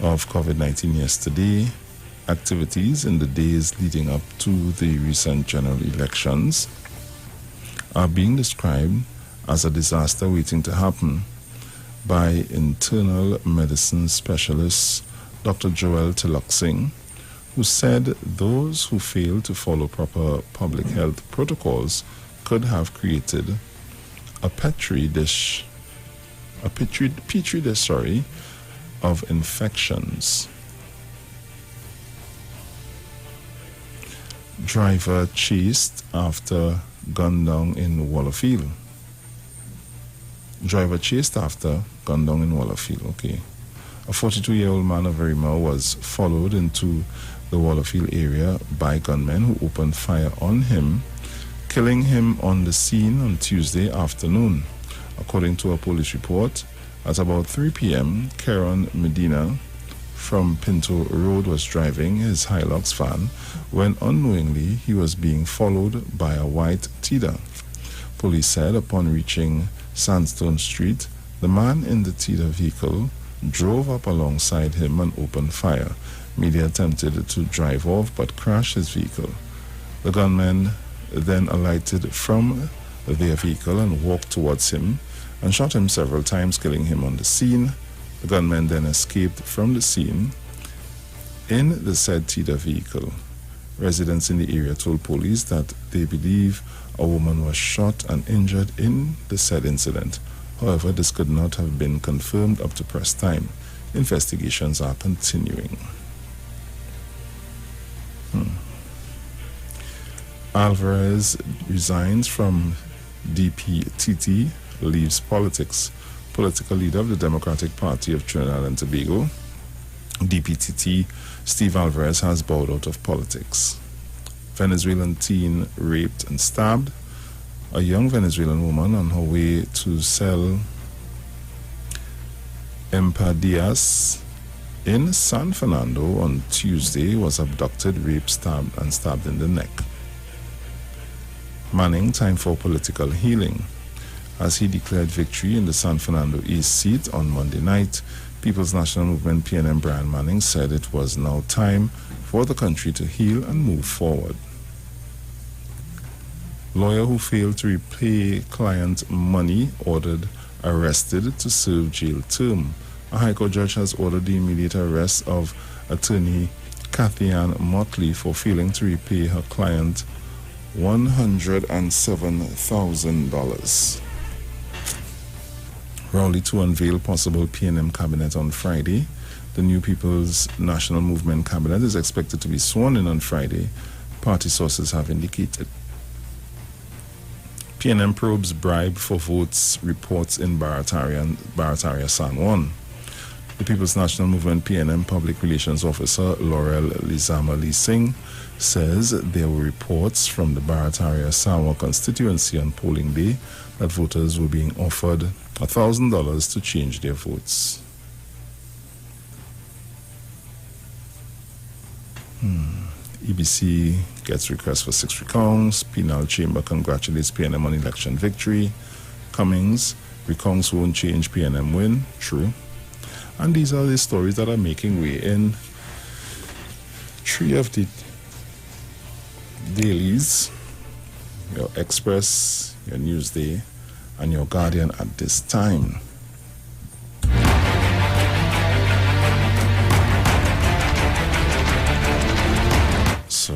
of COVID-19 yesterday, activities in the days leading up to the recent general elections are being described as a disaster waiting to happen by internal medicine specialist Dr. Joel Tilak Singh, who said those who failed to follow proper public health protocols could have created a petri dish of infections. Driver chased after gunned down in Wallerfield. Okay. A 42-year-old man of Verima was followed into the Wallerfield area by gunmen who opened fire on him, killing him on the scene on Tuesday afternoon. According to a police report, at about 3 p.m., Karen Medina from Pinto Road was driving his Hilux van when unknowingly he was being followed by a white Tida. Police said upon reaching Sandstone Street, the man in the Tida vehicle drove up alongside him and opened fire. Media attempted to drive off but crashed his vehicle. The gunmen then alighted from their vehicle and walked towards him and shot him several times, killing him on the scene. The gunmen then escaped from the scene in the said Tida vehicle. Residents in the area told police that they believe a woman was shot and injured in the said incident. However, this could not have been confirmed up to press time. Investigations are continuing. Alvarez resigns from DPTT, leaves politics. Political leader of the Democratic Party of Trinidad and Tobago, DPTT, Steve Alvarez, has bowed out of politics. Venezuelan teen raped and stabbed. A young Venezuelan woman on her way to sell empadillas in San Fernando on Tuesday was abducted, raped, stabbed in the neck. Manning, time for political healing. As he declared victory in the San Fernando East seat on Monday night, People's National Movement PNM Brian Manning said it was now time for the country to heal and move forward. Lawyer who failed to repay client money arrested to serve jail term. A High Court judge has ordered the immediate arrest of attorney Kathy Ann Motley for failing to repay her client $107,000. Rowley to unveil possible PNM cabinet on Friday. The new People's National Movement cabinet is expected to be sworn in on Friday, party sources have indicated. PNM probes bribe for votes, reports in Barataria San Juan. The People's National Movement PNM Public Relations Officer Laurel Lizama Lee Singh says there were reports from the Barataria San Juan constituency on polling day that voters were being offered $1,000 to change their votes. EBC gets request for 6 recounts. Penal Chamber congratulates PNM on election victory. Cummings, recounts won't change PNM win. True. And these are the stories that are making way in 3 of the dailies: your Express, your Newsday, and your Guardian at this time. So,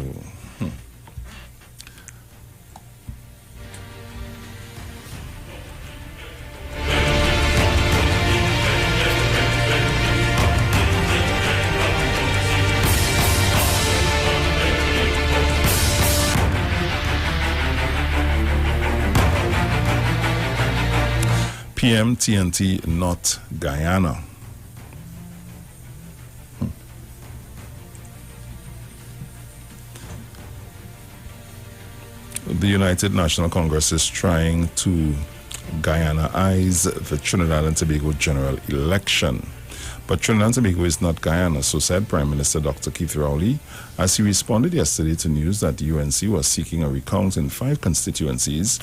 PMTNT, not Guyana. The United National Congress is trying to Guyana-ize the Trinidad and Tobago general election. But Trinidad and Tobago is not Guyana, so said Prime Minister Dr. Keith Rowley, as he responded yesterday to news that the UNC was seeking a recount in 5 constituencies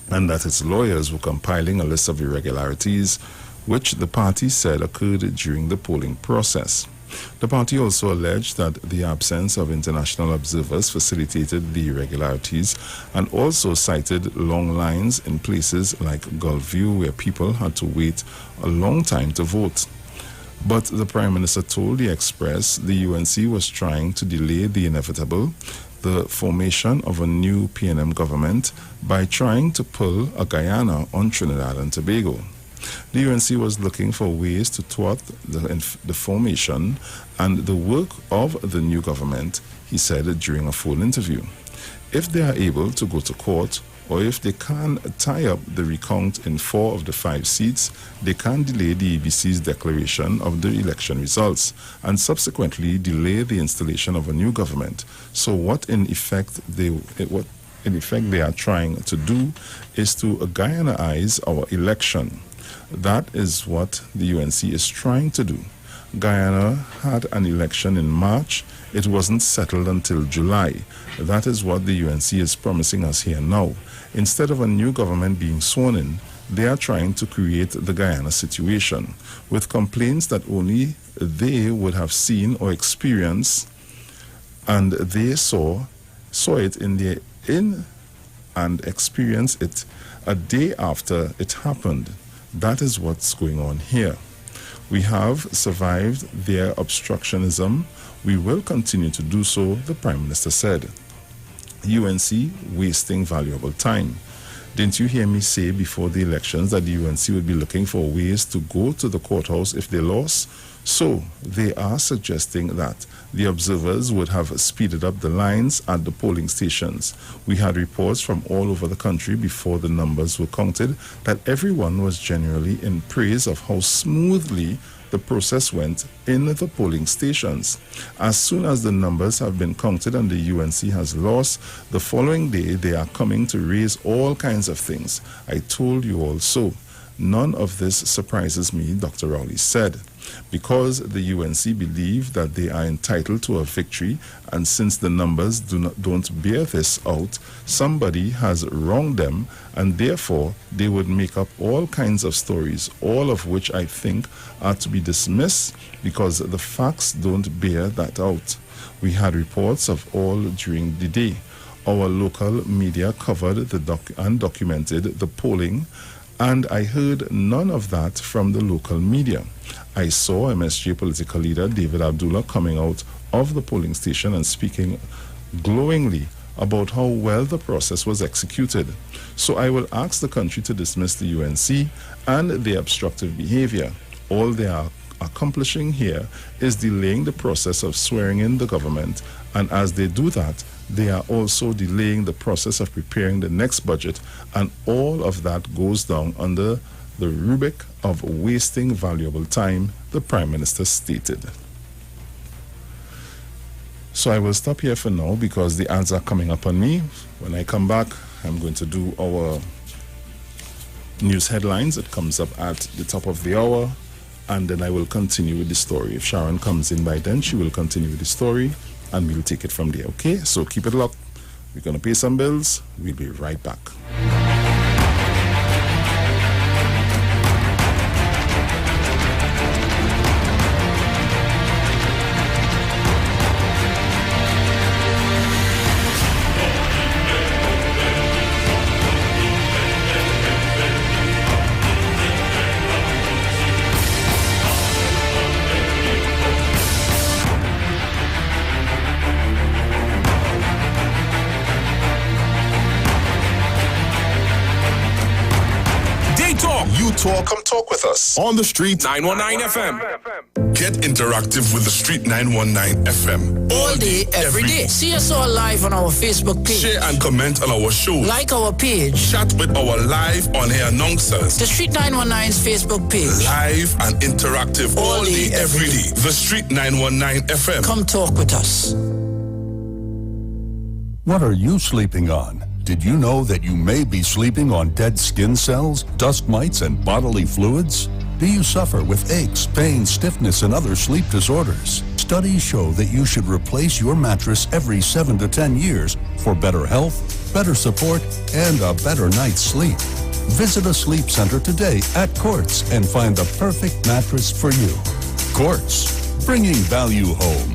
and that its lawyers were compiling a list of irregularities which the party said occurred during the polling process. The party also alleged that the absence of international observers facilitated the irregularities and also cited long lines in places like Gulfview where people had to wait a long time to vote. But the Prime Minister told the Express the UNC was trying to delay the inevitable, the formation of a new PNM government, by trying to pull a Guyana on Trinidad and Tobago. The UNC was looking for ways to thwart the formation and the work of the new government, he said during a phone interview. If they are able to go to court, or if they can tie up the recount in 4 of the 5 seats, they can delay the EBC's declaration of the election results and subsequently delay the installation of a new government. So what in effect they are trying to do is to Guyana-ize our election. That is what the UNC is trying to do. Guyana had an election in March. It wasn't settled until July. That is what the UNC is promising us here now. Instead of a new government being sworn in, they are trying to create the Guyana situation with complaints that only they would have seen or experienced, and they saw it in and experienced it a day after it happened. That is what's going on here. We have survived their obstructionism. We will continue to do so, the Prime Minister said. UNC wasting valuable time. Didn't you hear me say before the elections that the UNC would be looking for ways to go to the courthouse if they lost? So they are suggesting that the observers would have speeded up the lines at the polling stations. We had reports from all over the country before the numbers were counted that everyone was generally in praise of how smoothly the process went in the polling stations. As soon as the numbers have been counted and the UNC has lost, the following day they are coming to raise all kinds of things. I told you all so. None of this surprises me, Dr. Rowley said, because the UNC believe that they are entitled to a victory, and since the numbers don't bear this out, somebody has wronged them, and therefore they would make up all kinds of stories, all of which I think are to be dismissed because the facts don't bear that out. We had reports of all during the day. Our local media covered and documented the polling, and I heard none of that from the local media. I saw MSJ political leader David Abdullah coming out of the polling station and speaking glowingly about how well the process was executed. So I will ask the country to dismiss the UNC and their obstructive behavior. All they are accomplishing here is delaying the process of swearing in the government, and as they do that, they are also delaying the process of preparing the next budget, and all of that goes down under the rubric of wasting valuable time, the Prime Minister stated. So I will stop here for now because the ads are coming up on me. When I come back, I'm going to do our news headlines. It comes up at the top of the hour, and then I will continue with the story. If Sharon comes in by then, she will continue with the story, and we'll take it from there, okay? So keep it locked. We're going to pay some bills. We'll be right back. Come talk with us on the Street 919 FM. Get interactive with the Street 919 FM. All day, every day. See us all live on our Facebook page. Share and comment on our show. Like our page. Chat with our live on-air announcers. The Street 919's Facebook page. Live and interactive all day, every day. The Street 919 FM. Come talk with us. What are you sleeping on? Did you know that you may be sleeping on dead skin cells, dust mites, and bodily fluids? Do you suffer with aches, pain, stiffness, and other sleep disorders? Studies show that you should replace your mattress every 7 to 10 years for better health, better support, and a better night's sleep. Visit a sleep center today at Quartz and find the perfect mattress for you. Quartz, bringing value home.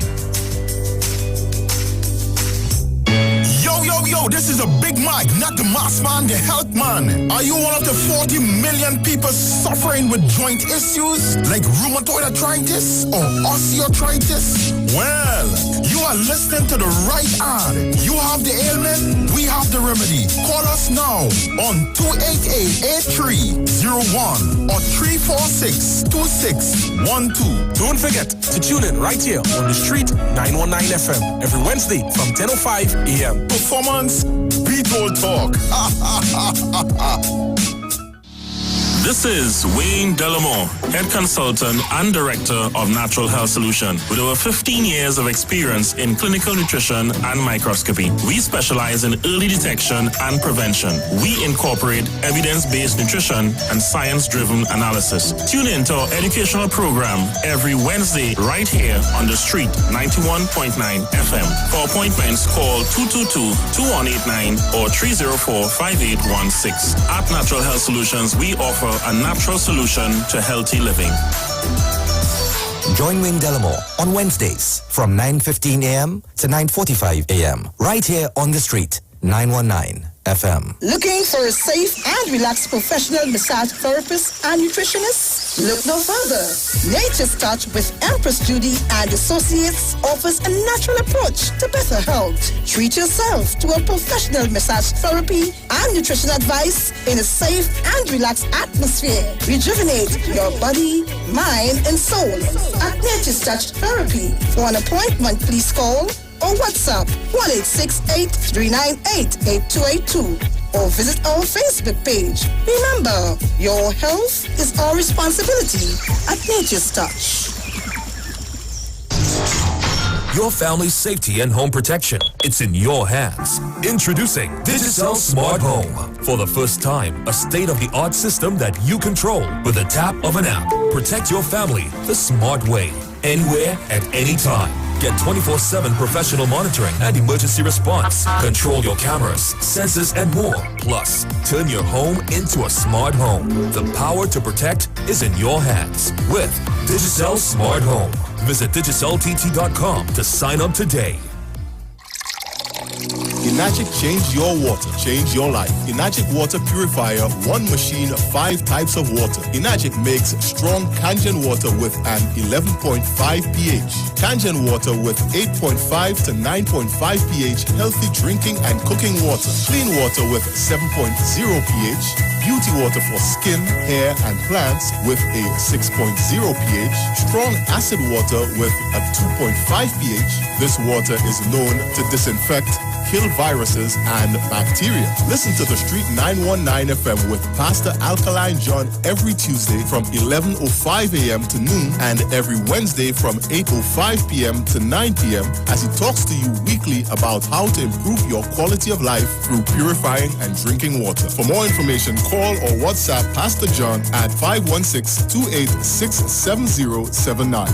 Yo, this is a Big Mike, not the mass man, the health man. Are you one of the 40 million people suffering with joint issues like rheumatoid arthritis or osteoarthritis? Well, you are listening to the right ad. You have the ailment, we have the remedy. Call us now on 288-8301 or 346-2612. Don't forget to tune in right here on the Street 919 FM every Wednesday from 10:05 a.m. Performance Beat All Talk. This is Wayne Delamore, Head Consultant and Director of Natural Health Solution. With over 15 years of experience in clinical nutrition and microscopy, we specialize in early detection and prevention. We incorporate evidence-based nutrition and science-driven analysis. Tune in to our educational program every Wednesday right here on the Street 91.9 FM. For appointments, call 222-2189 or 304-5816. At Natural Health Solutions, we offer a natural solution to healthy living. Join Wayne Delamore on Wednesdays from 9:15 a.m. to 9:45 a.m. right here on the Street 919 FM. Looking for a safe and relaxed professional massage therapist and nutritionist? Look no further. Nature's Touch with Empress Judy and Associates offers a natural approach to better health. Treat yourself to a professional massage therapy and nutrition advice in a safe and relaxed atmosphere. Rejuvenate your body, mind, and soul at Nature's Touch Therapy. For an appointment, please call or WhatsApp 1-868-398-8282 or visit our Facebook page. Remember, your health is our responsibility at Nature's Touch. Your family's safety and home protection, it's in your hands. Introducing Digicel Smart Home. For the first time, a state-of-the-art system that you control with a tap of an app. Protect your family the smart way, anywhere, at any time. Get 24/7 professional monitoring and emergency response. Control your cameras, sensors, and more. Plus, turn your home into a smart home. The power to protect is in your hands with Digicel Smart Home. Visit DigicelTT.com to sign up today. Enagic changed your water, change your life. Enagic water purifier, one machine, 5 types of water. Enagic makes strong Kangen water with an 11.5 pH. Kangen water with 8.5 to 9.5 pH, healthy drinking and cooking water. Clean water with 7.0 pH. Beauty water for skin, hair, and plants with a 6.0 pH. Strong acid water with a 2.5 pH. This water is known to disinfect, kill viruses and bacteria. Listen to the Street 919 FM with Pastor Alkaline John every Tuesday from 11:05 a.m. to noon and every Wednesday from 8:05 p.m. to 9 p.m. as he talks to you weekly about how to improve your quality of life through purifying and drinking water. For more information, call or WhatsApp Pastor John at 516-286-7079.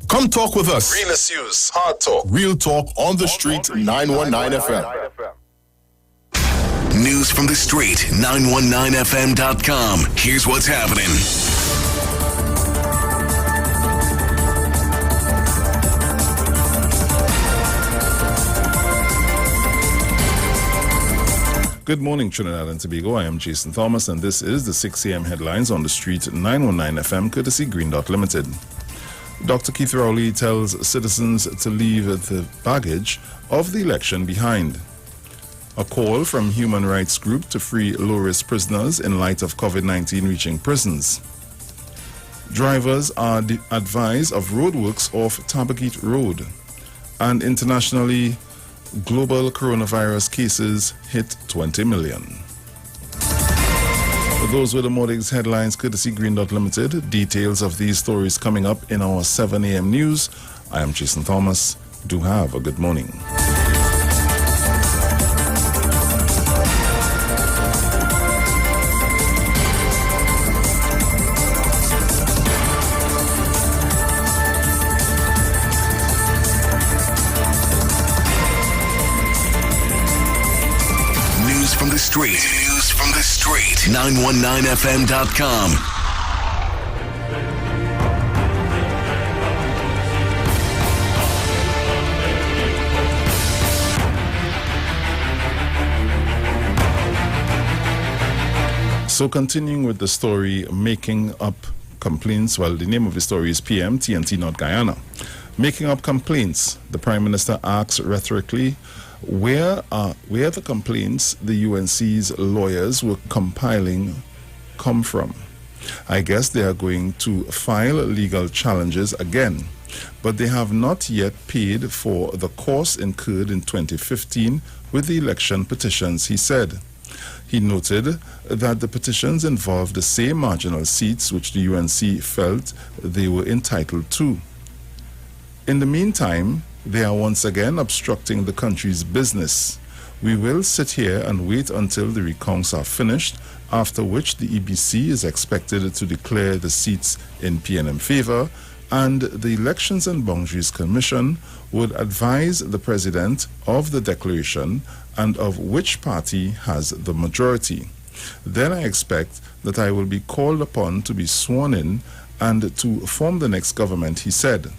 Come talk with us. Real issues, hard talk. Real talk on the Street 919 FM. News from the Street 919fm.com. Here's what's happening. Good morning, Trinidad and Tobago. I am Jason Thomas, and this is the 6 a.m. headlines on the Street 919 FM, courtesy Green Dot Limited. Dr. Keith Rowley tells citizens to leave the baggage of the election behind. A call from human rights group to free low-risk prisoners in light of COVID-19 reaching prisons. Drivers are advised of roadworks off Tabagit Road. And internationally, global coronavirus cases hit 20 million. Those were the morning's headlines, courtesy Green Dot Limited. Details of these stories coming up in our 7 a.m. news. I am Jason Thomas. Do have a good morning. News from the street. News from the street. 919fm.com. So continuing with the story, making up complaints. Well, the name of the story is PM, TNT North Guyana. Making up complaints. The Prime Minister asks rhetorically, where the complaints the UNC's lawyers were compiling come from? I guess they are going to file legal challenges again, but they have not yet paid for the costs incurred in 2015 with the election petitions, he said. He noted that the petitions involved the same marginal seats which the UNC felt they were entitled to. In the meantime, they are once again obstructing the country's business. We will sit here and wait until the recounts are finished, after which the EBC is expected to declare the seats in PNM favor, and the Elections and Boundaries Commission would advise the President of the declaration and of which party has the majority. Then I expect that I will be called upon to be sworn in and to form the next government, he said.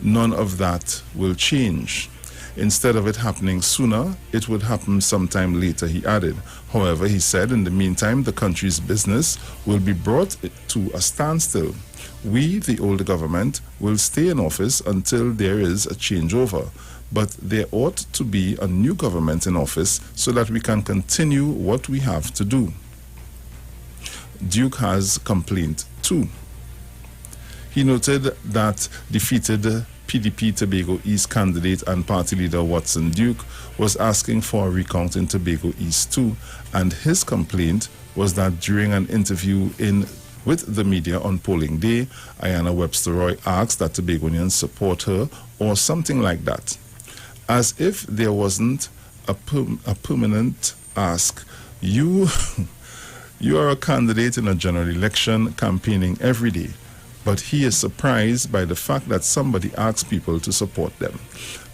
None of that will change. Instead of it happening sooner, it would happen sometime later, he added. However, he said, in the meantime, the country's business will be brought to a standstill. We, the older government, will stay in office until there is a changeover. But there ought to be a new government in office so that we can continue what we have to do. Duke has complained too. He noted that defeated PDP Tobago East candidate and party leader Watson Duke was asking for a recount in Tobago East too, and his complaint was that during an interview with the media on polling day, Ayanna Webster Roy asked that Tobagonians support her or something like that. As if there wasn't a permanent ask. You are a candidate in a general election campaigning every day, but he is surprised by the fact that somebody asks people to support them.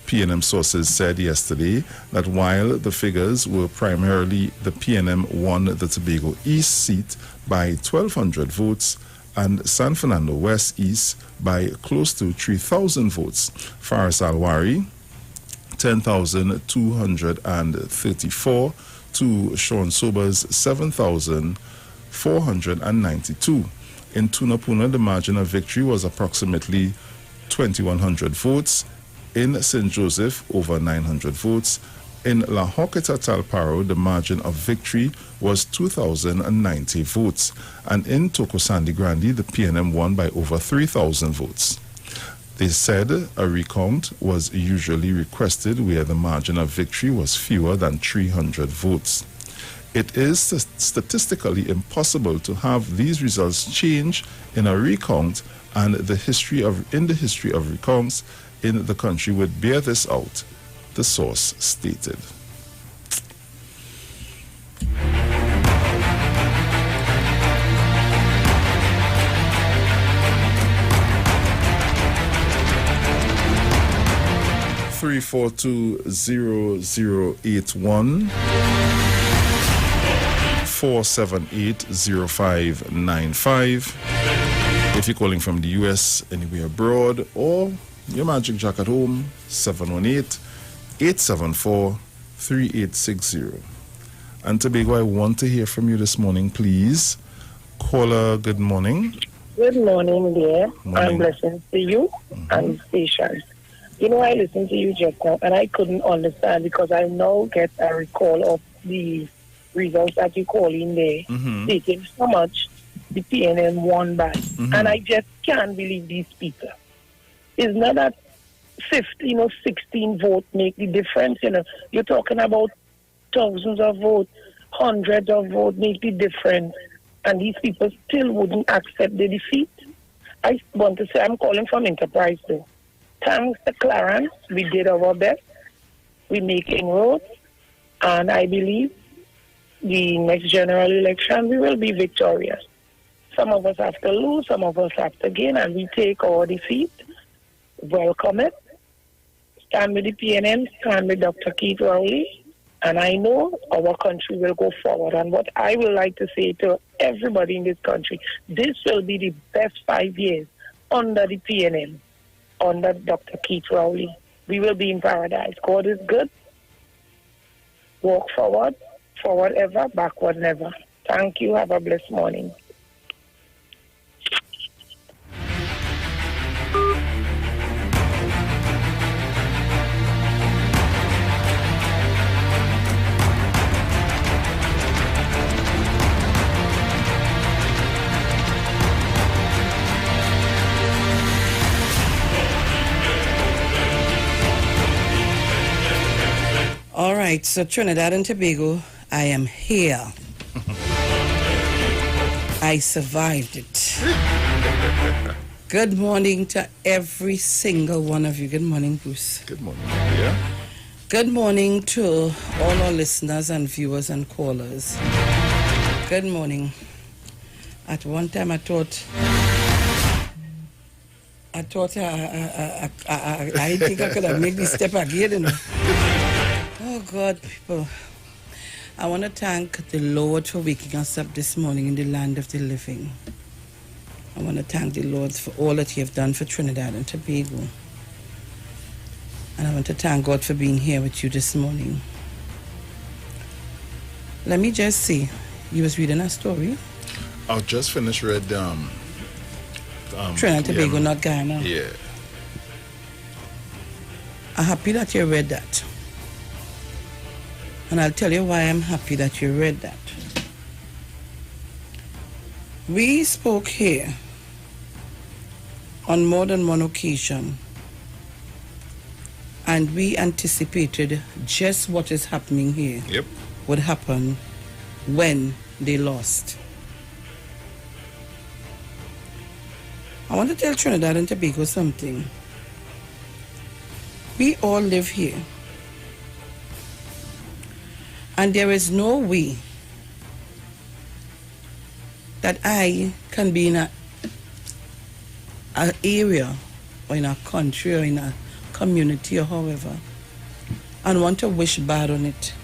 PNM sources said yesterday that while the figures were primarily the PNM won the Tobago East seat by 1,200 votes and San Fernando West East by close to 3,000 votes. Faris Alwari, 10,234 to Sean Sobers, 7,492. In Tunapuna, the margin of victory was approximately 2,100 votes. In St. Joseph, over 900 votes. In La Hoqueta Talparo, the margin of victory was 2,090 votes. And in Tokosandi Grande, the PNM won by over 3,000 votes. They said a recount was usually requested where the margin of victory was fewer than 300 votes. It is statistically impossible to have these results change in a recount, and in the history of recounts in the country would bear this out, the source stated. (3420081) 478-0595. If you're calling from the US, anywhere abroad, or your Magic Jack at home, 718-874-3860. And Tobago, I want to hear from you this morning, please. Caller, good morning. Good morning, dear. Morning. And blessings to you and station. You know, I listened to you just now, and I couldn't understand because I now get a recall of the results that you call in there, stating how much the PNM won by. And I just can't believe these people. It's not that 15 or 16 votes make the difference. You know, you're talking about thousands of votes, hundreds of votes make the difference. And these people still wouldn't accept the defeat. I want to say I'm calling from Enterprise though. Thanks to Clarence, we did our best. We're making roads. And I believe the next general election, we will be victorious. Some of us have to lose, some of us have to gain, and we take our defeat. Welcome it. Stand with the PNM, stand with Dr. Keith Rowley, And I know our country will go forward. And what I would like to say to everybody in this country, this will be the best 5 years under the PNM, under Dr. Keith Rowley. We will be in paradise. God is good. Walk forward, forward ever, backward never. Thank you. Have a blessed morning. All right, so Trinidad and Tobago, I am here. I survived it. Good morning to every single one of you. Good morning, Bruce. Good morning, yeah. Good morning to all our listeners and viewers and callers. Good morning. At one time I thought I think I could have made this step again, you know. Oh God, people. I want to thank the Lord for waking us up this morning in the land of the living. I want to thank the Lord for all that He has done for Trinidad and Tobago. And I want to thank God for being here with you this morning. Let me just see. You was reading a story? I just finished read Trinidad and Tobago, not Ghana. Yeah. I'm happy that you read that. And I'll tell you why I'm happy that you read that. We spoke here on more than one occasion, and we anticipated just what is happening here would happen when they lost. I want to tell Trinidad and Tobago something. We all live here. And there is no way that I can be in an area or in a country or in a community or however and want to wish bad on it.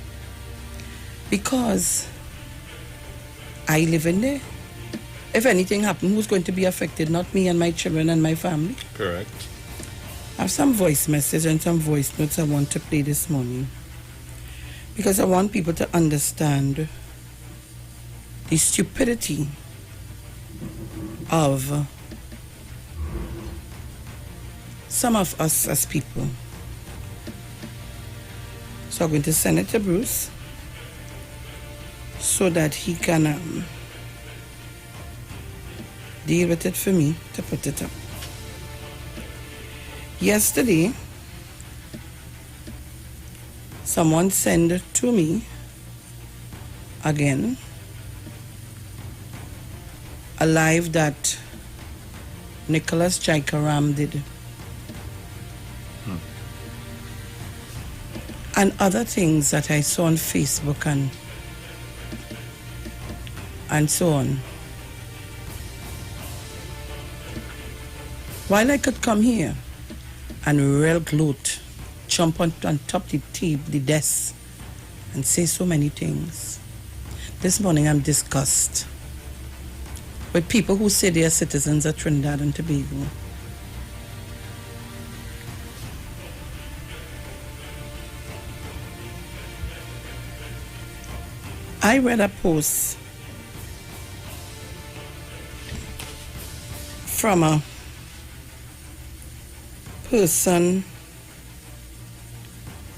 Because I live in there. If anything happens, who's going to be affected? Not me and my children and my family. Correct. I have some voice message and some voice notes I want to play this morning. Because I want people to understand the stupidity of some of us as people. So I'm going to send it to Bruce so that he can deal with it for me to put it up. Yesterday, someone sent to me again a live that Nicholas Jaikaram did. And other things that I saw on Facebook and so on. While I could come here and real gloat, jump on top of the desk and say so many things, this morning I'm disgusted with people who say they are citizens of Trinidad and Tobago. I read a post from a person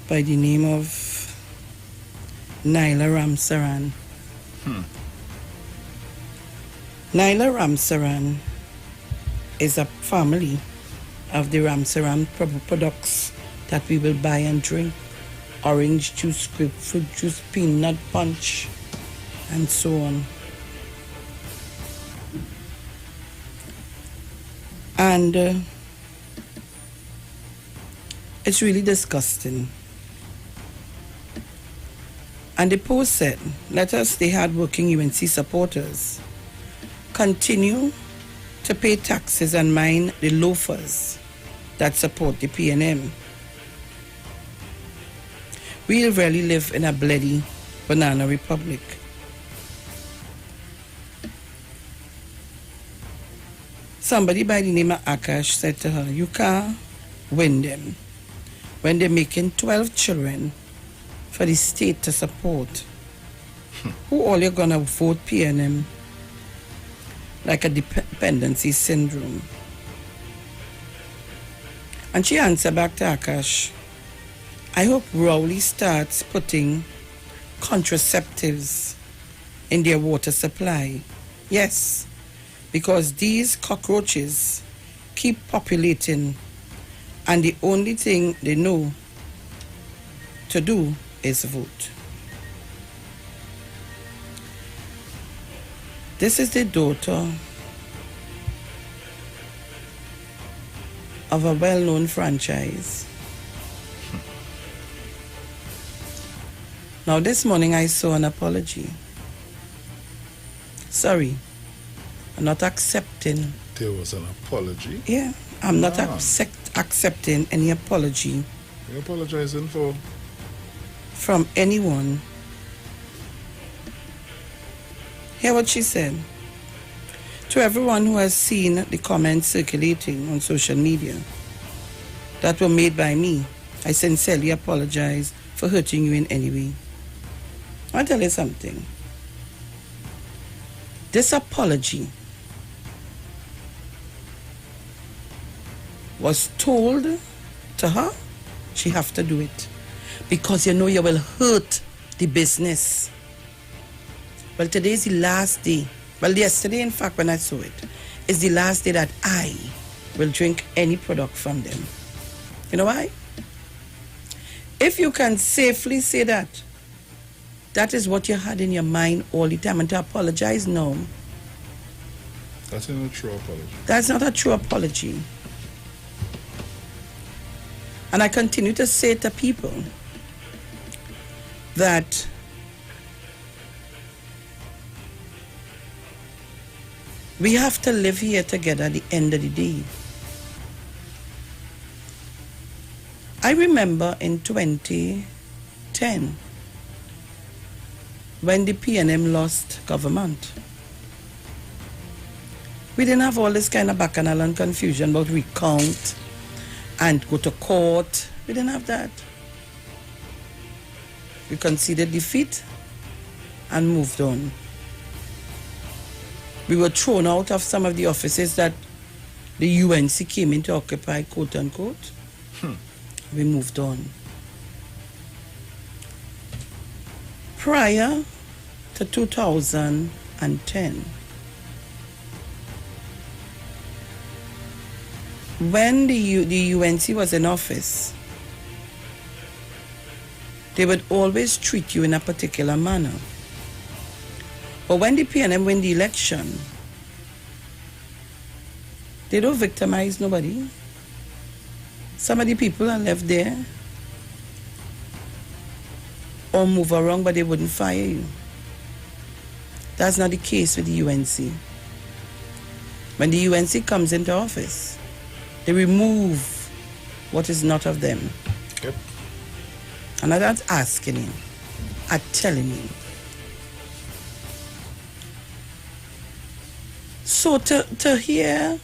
by the name of Naila Ramsaran. Naila Ramsaran is a family of the Ramsaran products that we will buy and drink. Orange juice, grapefruit juice, peanut punch, and so on. And it's really disgusting. And the post said, let us, the hard-working UNC supporters, continue to pay taxes and mind the loafers that support the PNM. We really live in a bloody banana republic. Somebody by the name of Akash said to her, you can't win them when they're making 12 children for the state to support. Who all you gonna vote PNM like a dependency syndrome? And she answered back to Akash, I hope Rowley starts putting contraceptives in their water supply. Yes, because these cockroaches keep populating and the only thing they know to do is vote. This is the daughter of a well-known franchise. Now this morning I saw an apology. Sorry, I'm not accepting. There was an apology? Yeah, I'm not accepting any apology. You're apologizing for? From anyone. Hear what she said. To everyone who has seen the comments circulating on social media that were made by me, I sincerely apologize for hurting you in any way. I'll tell you something. This apology was told to her, she have to do it. Because you know you will hurt the business. Well, today is the last day. Well, yesterday, in fact, when I saw it, is the last day that I will drink any product from them. You know why? If you can safely say that, that is what you had in your mind all the time, and to apologize now. That's not a true apology. That's not a true apology. And I continue to say to people that we have to live here together at the end of the day. I remember in 2010 when the PNM lost government. We didn't have all this kind of bacchanal and confusion about recount and go to court. We didn't have that. We conceded defeat and moved on. We were thrown out of some of the offices that the UNC came in to occupy, quote unquote. We moved on. Prior to 2010, when the UNC was in office, they would always treat you in a particular manner. But when the PNM win the election, they don't victimize nobody. Some of the people are left there or move around, but they wouldn't fire you. That's not the case with the UNC. When the UNC comes into office, they remove what is not of them. Yep. And I'm not asking him, I'm telling him. So to hear,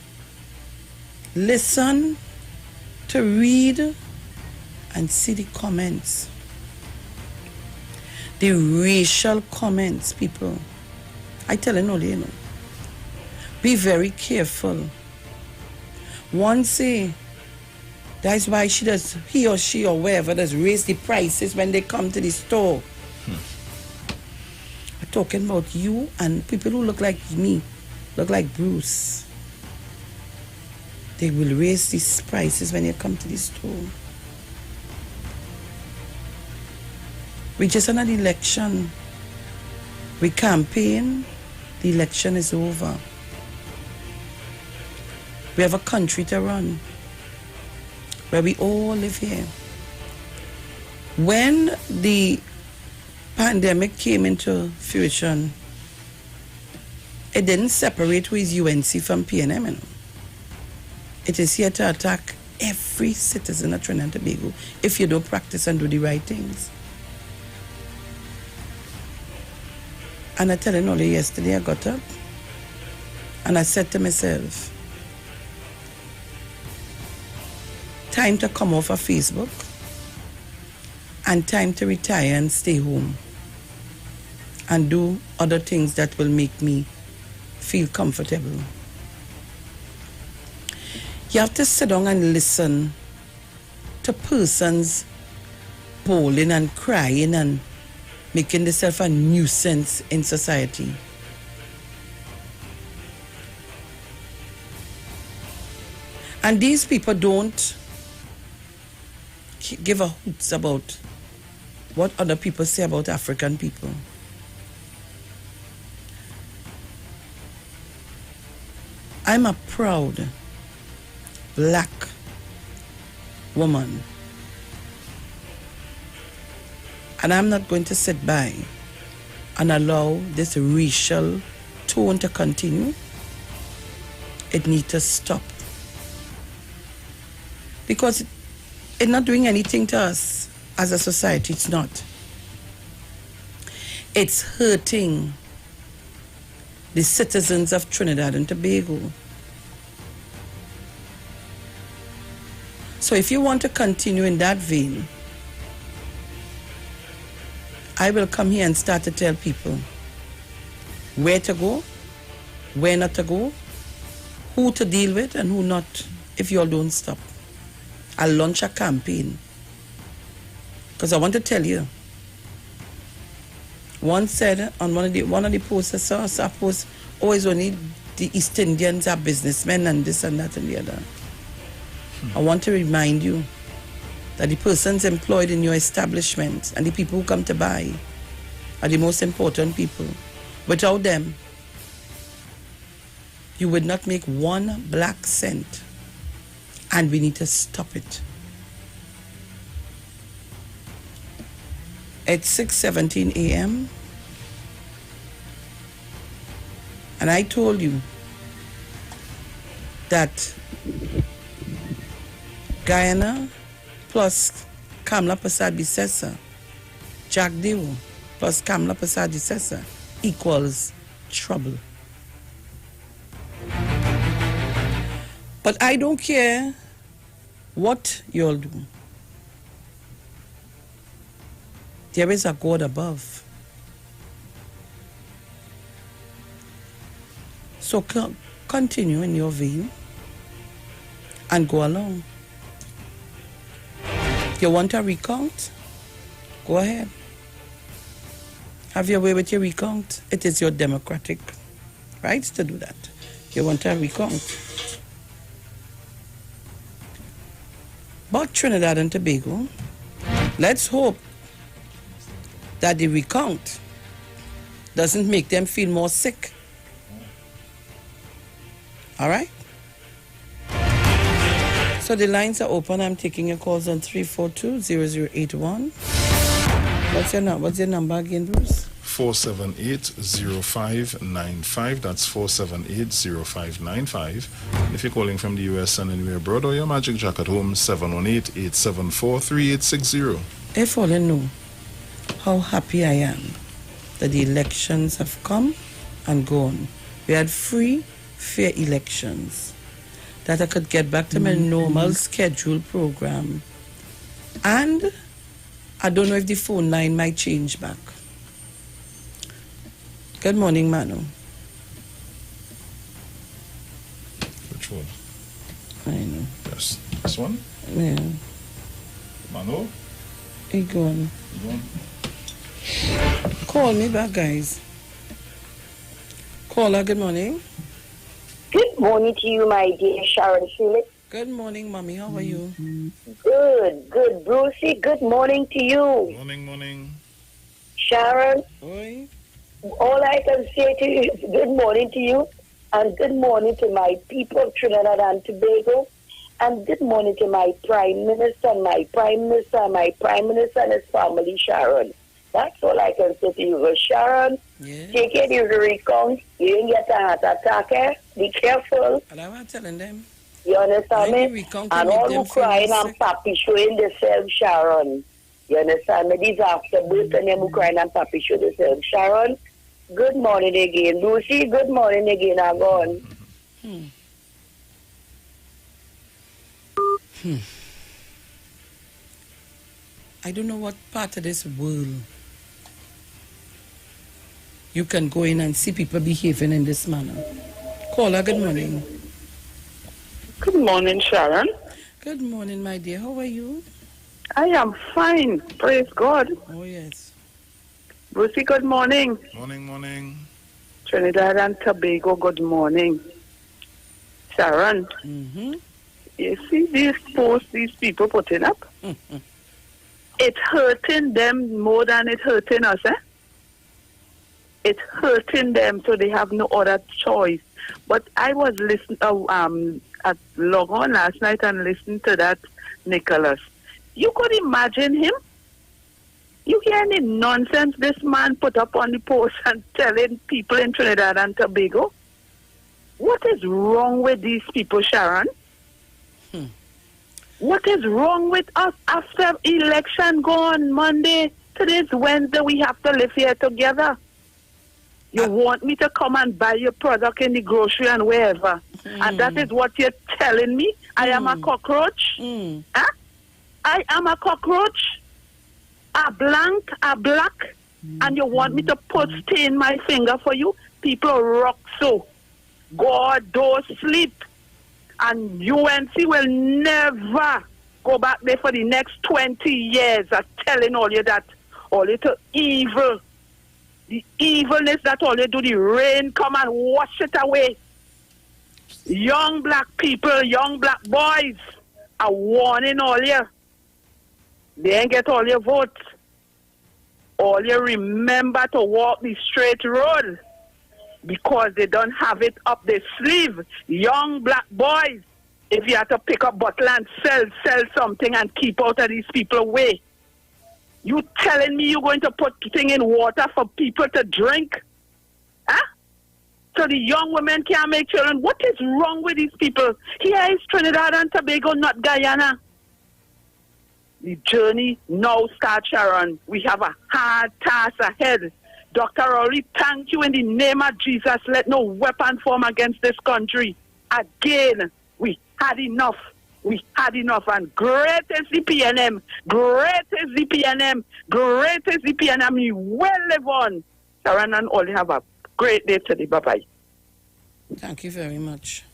listen, to read, and see the comments, the racial comments, people, I tell you, you know, be very careful. One say, that's why he or she or whoever does raise the prices when they come to the store. I'm talking about you and people who look like me, look like Bruce. They will raise these prices when you come to the store. We just had an election. We campaign, the election is over. We have a country to run where we all live here. When the pandemic came into fruition, it didn't separate who is UNC from PNM. You know. It is here to attack every citizen of Trinidad and Tobago if you don't practice and do the right things. And I tell you, only yesterday I got up and I said to myself, time to come off of Facebook and time to retire and stay home and do other things that will make me feel comfortable. You have to sit down and listen to persons bawling and crying and making themselves a nuisance in society. And these people don't give a hoots about what other people say about African people. I'm a proud black woman. And I'm not going to sit by and allow this racial tone to continue. It needs to stop. Because it's not doing anything to us as a society, it's not. It's hurting the citizens of Trinidad and Tobago. So if you want to continue in that vein, I will come here and start to tell people where to go, where not to go, who to deal with and who not, if you all don't stop. I'll launch a campaign. Because I want to tell you, one said on one of the posts I saw a post, always only the East Indians are businessmen and this and that and the other. I want to remind you that the persons employed in your establishment and the people who come to buy are the most important people. Without them, you would not make one black cent, and we need to stop it. It's 6:17 a.m. and I told you that Guyana plus Kamla Persad Bissessa, Jack Dew plus Kamla Persad Bissessa equals trouble. But I don't care what you'll do. There is a God above. So continue in your vein and go along. You want a recount? Go ahead. Have your way with your recount. It is your democratic rights to do that. You want a recount. But Trinidad and Tobago, let's hope that the recount doesn't make them feel more sick. All right? So the lines are open. I'm taking your calls on 342-0081. What's your number again, Bruce? 478-0595. That's 478-0595. If you're calling from the US and anywhere abroad, or your Magic Jack at home, 718-874-3860. If all you know how happy I am that the elections have come and gone. We had free, fair elections. That I could get back to my normal scheduled program. And I don't know if the phone line might change back. Good morning, Manu. Which one? I know. Yes. This one? Yeah. Manu? He gone. Call me back, guys. Caller, good morning. Good morning to you, my dear Sharon Felix. Good morning, Mommy. How are you? Good. Brucey, good morning to you. Morning. Sharon, Oi. all I can say to you is good morning to you, and good morning to my people of Trinidad and Tobago, and good morning to my Prime Minister, and my Prime Minister and his family, Sharon. That's all I can say to you. But Sharon, take it to the recount. You didn't get a heart attack, eh? Be careful. And I was telling them. You understand me? And all who crying and papi showing themselves, Sharon. You understand me? These afterbirths and them who crying and papi show themselves, Sharon. Good morning again. Lucy, good morning again. I'm on. I don't know what part of this world you can go in and see people behaving in this manner. Caller, good morning. Good morning, Sharon. Good morning, my dear. How are you? I am fine. Praise God. Oh, yes. Brucey, good morning. Morning. Trinidad and Tobago, good morning. Sharon, you see these posts these people putting up? It's hurting them more than it's hurting us, eh? It's hurting them, so they have no other choice. But I was listening, at log on last night and listened to that Nicholas. You could imagine him? You hear any nonsense this man put up on the post and telling people in Trinidad and Tobago? What is wrong with these people, Sharon? What is wrong with us after election gone Monday? Today's Wednesday, we have to live here together. You want me to come and buy your product in the grocery and wherever. And that is what you're telling me? I am a cockroach? Huh? I am a cockroach? A black? And you want me to stain my finger for you? People rock so. God don't sleep. And UNC will never go back there for the next 20 years. I'm telling all you that. All you to evil. The evilness that all you do, the rain come and wash it away. Young black people, young black boys are warning all you. They ain't get all your votes. All you remember to walk the straight road. Because they don't have it up their sleeve. Young black boys, if you have to pick up bottle and sell something and keep out of these people away. You telling me you're going to put thing in water for people to drink? Huh? So the young women can't make children. What is wrong with these people? Here is Trinidad and Tobago, not Guyana. The journey now starts, Sharon. We have a hard task ahead. Dr. Rowley, thank you in the name of Jesus. Let no weapon form against this country. Again, we had enough. We had enough. And great is the PNM. Great is the PNM. Great is the PNM. We will live on. Sharon and all, have a great day today. Bye-bye. Thank you very much.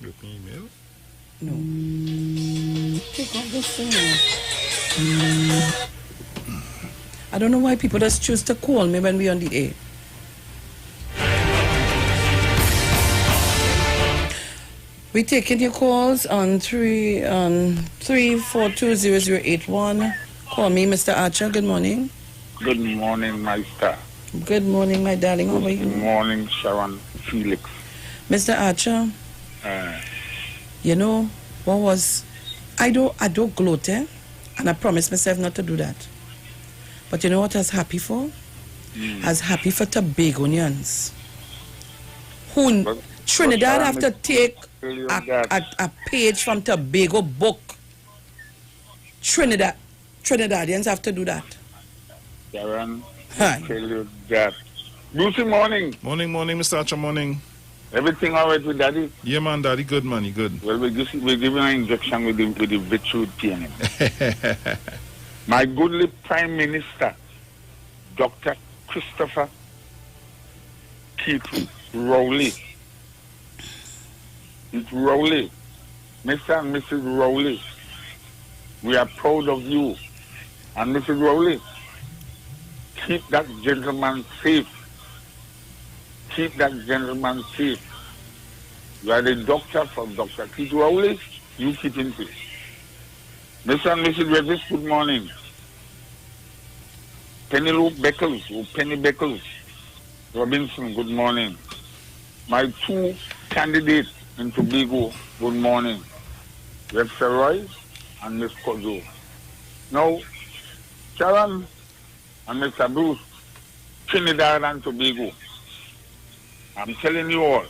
You can email? No. Take on this thing. I don't know why people just choose to call me when we're on the air. We're taking your calls on 3420081. Call me, Mr. Archer. Good morning. Good morning, my star. Good morning, my darling. How are you? Good morning, Sharon Felix. Mr. Archer, you know, what was... I don't gloat, eh? And I promise myself not to do that. But you know what I was happy for? I was happy for Tobagonians. Who Trinidad have to take a page from Tobago book. Trinidadians have to do that. Sharon, I tell you that. Lucy, morning. Morning, Mr. Archer, morning. Everything all right with Daddy? Yeah, man, Daddy, good, man, good. Well, we're giving an injection with the Vitrude PNM. My goodly Prime Minister, Dr. Christopher Keith Rowley. It's Rowley. Mr. and Mrs. Rowley, we are proud of you. And Mrs. Rowley, keep that gentleman safe. Keep that gentleman safe. You are the doctor from Dr. Keith Rowley, you keep in peace. Mr. and Mrs. Revis, good morning. Penny Beckles, Robinson, good morning. My two candidates in Tobago, good morning. Rev Roy and Miss Kozo. Now, Sharon and Mr. Bruce, Trinidad and Tobago. I'm telling you all,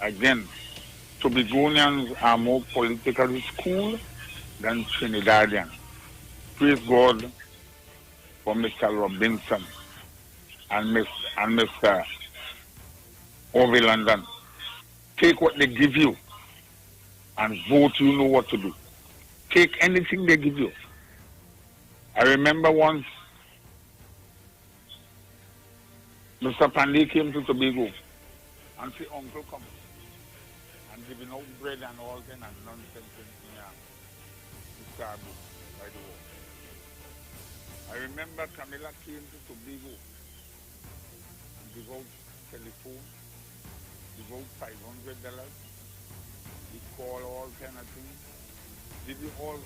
again, Tobagonians are more politically schooled than Trinidadians. Praise God for Mr. Robinson. and Mr. Orville London. Take what they give you and vote. You know what to do. Take anything they give you. I remember once Mr. Pandey came to Tobago and said, Uncle, come. And giving out bread and all kind of nonsense in Chicago by the war. I remember Camilla came to Tobago and gave out telephone, give out $500. We call all kind of things. Give you all,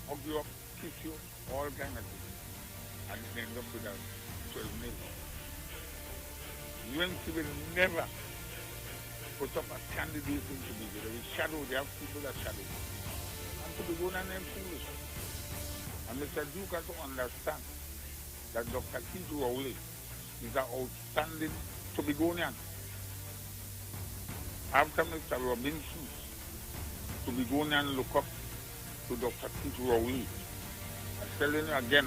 hug you up, kiss you, all kind of things. And it ended up with a 12 million. UNC will never put up a candidate in Tobago. They will shadow, they have people that shadow. And Tobago and them foolish. And Mr. Duke has to understand that Dr. Keith Rowley is an outstanding Tobagonian. After Mr. Robinson, Tobagonian look up to Dr. Keith Rowley. I'm telling you again,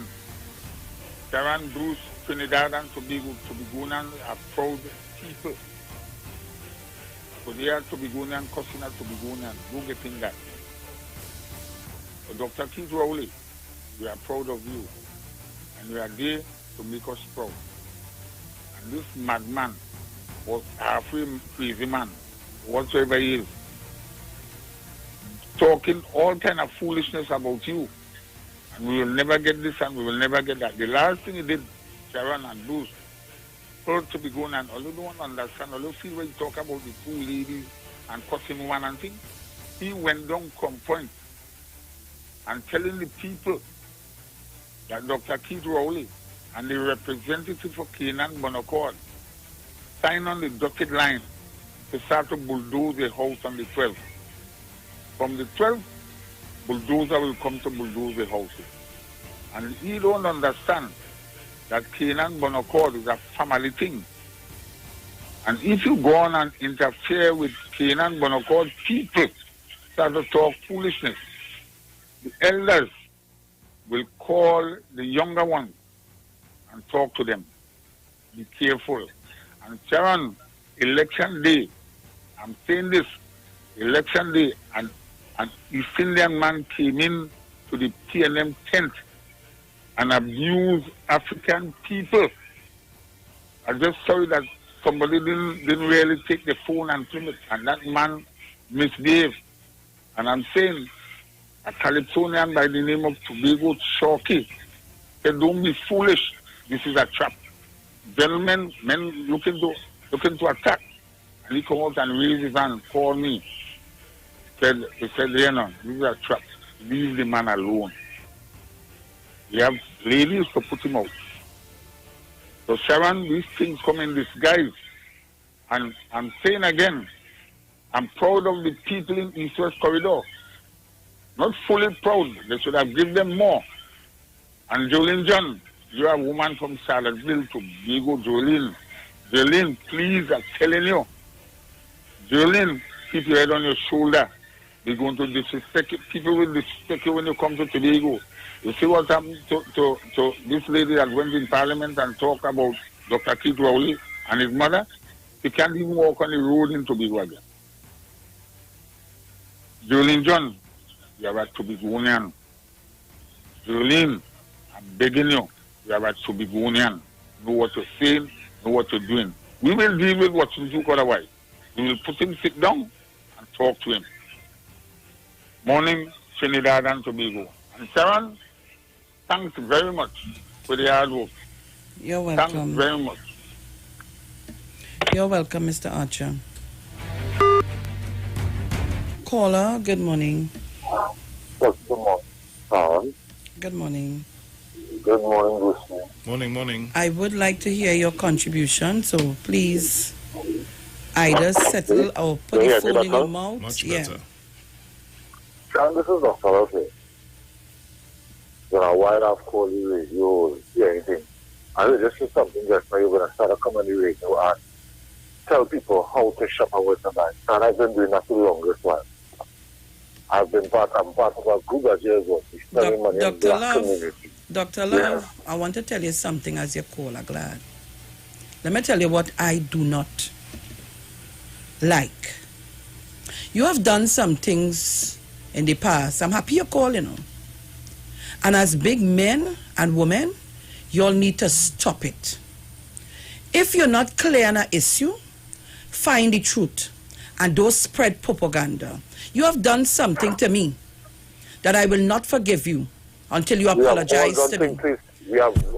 Sharon Bruce, Trinidad and Tobago, Tobagonian are proud people. So they are Tobagonian, cousin of Tobagonian. Go get in that. So Dr. Keith Rowley, we are proud of you. And we are there to make us proud. And this madman was halfway crazy man, whatsoever he is, talking all kind of foolishness about you. And we will never get this and we will never get that. The last thing he did, Sharon and Bruce, hurt to be going and although don't understand, although feel when you talk about the two ladies and cussing one and thing, he went down point and telling the people that Dr. Keith Rowley and the representative for Canaan Bonaccord signed on the dotted line to start to bulldoze the house on the 12th. From the 12th, bulldozer will come to bulldoze the houses. And he don't understand that Canaan Bonaccord is a family thing. And if you go on and interfere with Canaan Bonaccord people, start to talk foolishness, the elders will call the younger ones and talk to them. Be careful. And Sharon, election day, I'm saying this, election day, and an East Indian man came in to the PNM tent and abused African people. I'm just sorry that somebody didn't really take the phone and film it, and that man misbehaved. And I'm saying, a Calypsonian by the name of Tobago Shoki said, don't be foolish. This is a trap. Gentlemen, men looking to attack. And he come out and raised his hand, called me. He said, you know, this is a trap. Leave the man alone. You have ladies to put him out. So Sharon, these things come in disguise. And I'm saying again, I'm proud of the people in East-West Corridor. Not fully proud. They should have given them more. And Jolene John, you're a woman from Charlottesville to Tobago, Jolene. Jolene, please, I'm telling you. Jolene, keep your head on your shoulder. They're going to disrespect you. People will disrespect you when you come to Tobago. You see what happened to this lady that went in Parliament and talked about Dr. Keith Rowley and his mother? He can't even walk on the road in Tobago again. Jolene John, you are a Tobagonian. Jolene, I'm begging you, you are a Tobagonian. Know what you're saying, know what you're doing. We will deal with what you do otherwise. We will put him sit down and talk to him. Morning, Trinidad and Tobago. And Sharon, thanks very much for the hard work. You're welcome. Thanks very much. You're welcome, Mr. Archer. Caller, good morning. Yes, good morning. Good morning. Good morning, Lucy. Morning. I would like to hear your contribution, so please either settle or put the phone in your mouth. Much better. Sean, this is Dr. Rossi. You know, while I've called the radio or anything, I will just say something just now. You're going to start to come on the radio and tell people how to shop with the bank. And I've been doing that for the longest while. I'm part of a group of years ago. Dr. Love, I want to tell you something as your caller, glad. let me tell you what I do not like. You have done some things in the past. I'm happy you call, you know. And as big men and women, you all need to stop it. If you're not clear on an issue, find the truth and don't spread propaganda. You have done something to me that I will not forgive you until you apologize to me.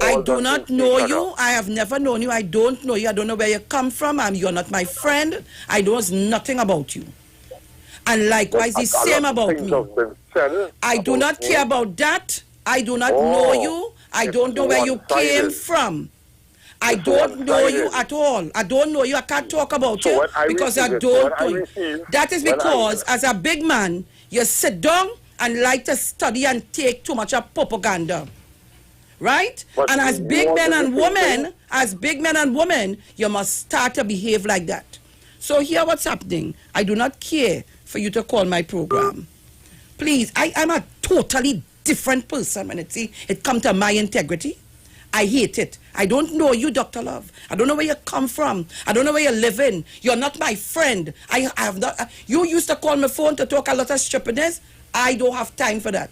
I do not know you. I have never known you. I don't know you. I don't know where you come from. You're not my friend. I know nothing about you. And likewise, the same about me. I do not care about that. I do not know you. I don't know where you came from. I don't know you at all. I don't know you. I can't talk about you because I don't know you. That is because as a big man, you sit down and like to study and take too much of propaganda. Right? And as big men and women, you must start to behave like that. So here what's happening. I do not care for you to call my program. Please, I'm a totally different person when it comes to my integrity. I hate it. I don't know you, Dr. Love. I don't know where you come from. I don't know where you live in. You're not my friend. I have not. You used to call my phone to talk a lot of stupidness. I don't have time for that.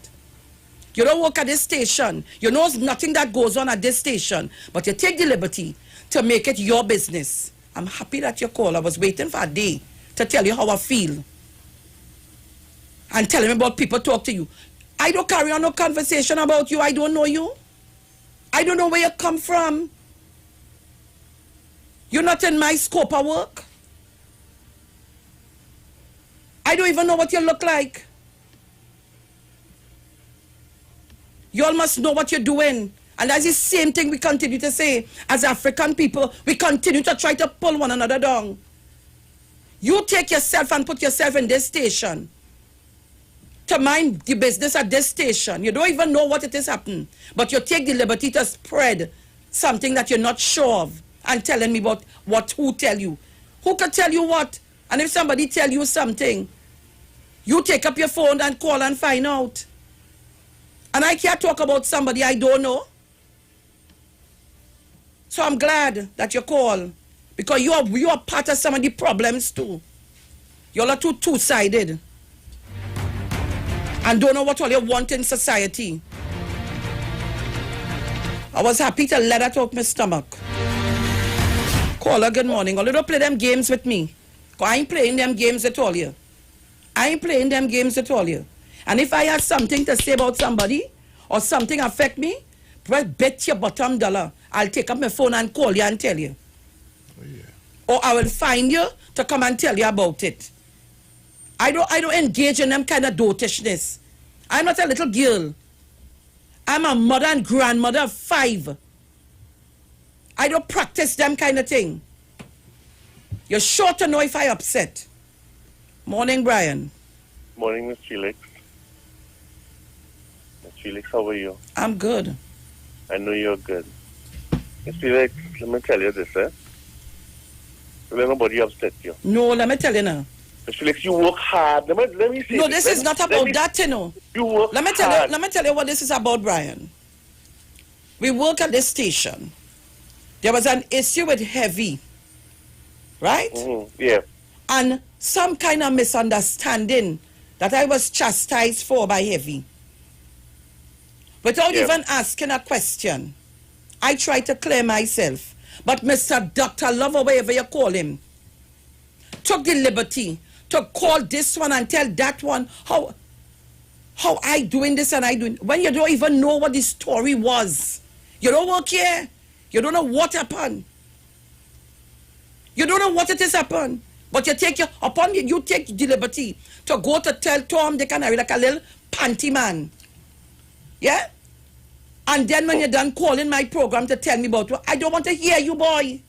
You don't work at this station. You know nothing that goes on at this station. But you take the liberty to make it your business. I'm happy that you called. I was waiting for a day to tell you how I feel. And telling me about people talk to you. I don't carry on no conversation about you. I don't know you. I don't know where you come from. You're not in my scope of work. I don't even know what you look like. You all must know what you're doing. And that's the same thing we continue to say. As African people, we continue to try to pull one another down. You take yourself and put yourself in this station to mind the business at this station. You don't even know what it is happening. But you take the liberty to spread something that you're not sure of and telling me about who tell you. Who can tell you what? And if somebody tell you something, you take up your phone and call and find out. And I can't talk about somebody I don't know. So I'm glad that you call. Because you are part of some of the problems too. You all are too two-sided. And don't know what all you want in society. I was happy to let that out my stomach. Caller, good morning. All you don't play them games with me. I ain't playing them games at all here. I ain't playing them games at all here. And if I have something to say about somebody or something affect me, bet your bottom dollar I'll take up my phone and call you and tell you. Oh, yeah. Or I will find you to come and tell you about it. I don't engage in them kind of dotishness. I'm not a little girl. I'm a mother and grandmother of 5. I don't practice them kind of thing. You're sure to know if I upset. Morning, Brian. Morning, Miss Felix. Miss Felix, how are you? I'm good. I know you're good. Miss Felix, let me tell you this, Let nobody upset you. No, let me tell you now. Miss Felix, you work hard. Let me say no, this is not about that, you know. You work let me tell you what this is about, Brian. We work at this station. There was an issue with Heavy, right? Yeah. And some kind of misunderstanding that I was chastised for by Heavy. Without even asking a question, I tried to clear myself. But Mr. Dr. Love, or whatever you call him, took the liberty to call this one and tell that one how I doing this and I doing, when you don't even know what the story was. You don't work here. You don't know what happened. You don't know what it is happened. But you take you take the liberty to go to tell Tom, Dick and Harry like a little panty man. Yeah? And then when you're done calling my program to tell me about what, I don't want to hear you, boy.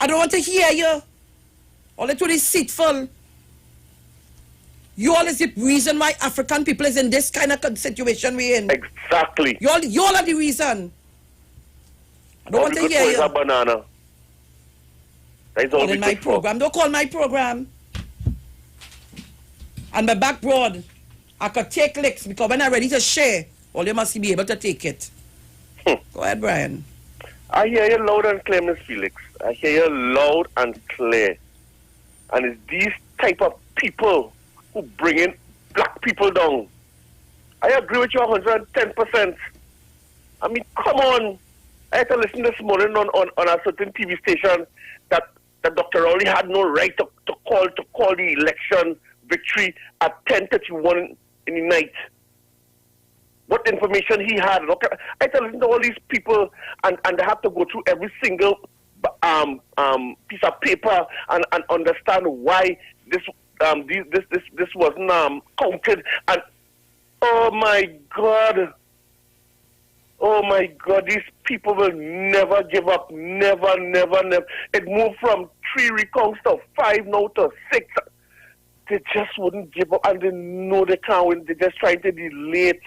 I don't want to hear you. All it is deceitful. You all is the reason why African people is in this kind of situation we're in. Exactly. You all are the reason. I don't want to hear you. A banana. That's all in my program. Don't call my program. And my back broad, I could take licks because when I'm ready to share, all you must be able to take it. Go ahead, Brian. I hear you loud and clear, Miss Felix. I hear you loud and clear. And it's these type of people who bring in black people down. I agree with you 110%. I mean, come on. I had to listen this morning on a certain TV station that Dr. Rowley had no right to call the election victory at 10:31 in the night. What information he had. Okay, I had to listen to all these people and they have to go through every single piece of paper and understand why this wasn't counted. And oh my God, these people will never give up. Never. It moved from 3 recounts to 5 now to 6. They just wouldn't give up, and they know they can't win. They're just trying to delay it.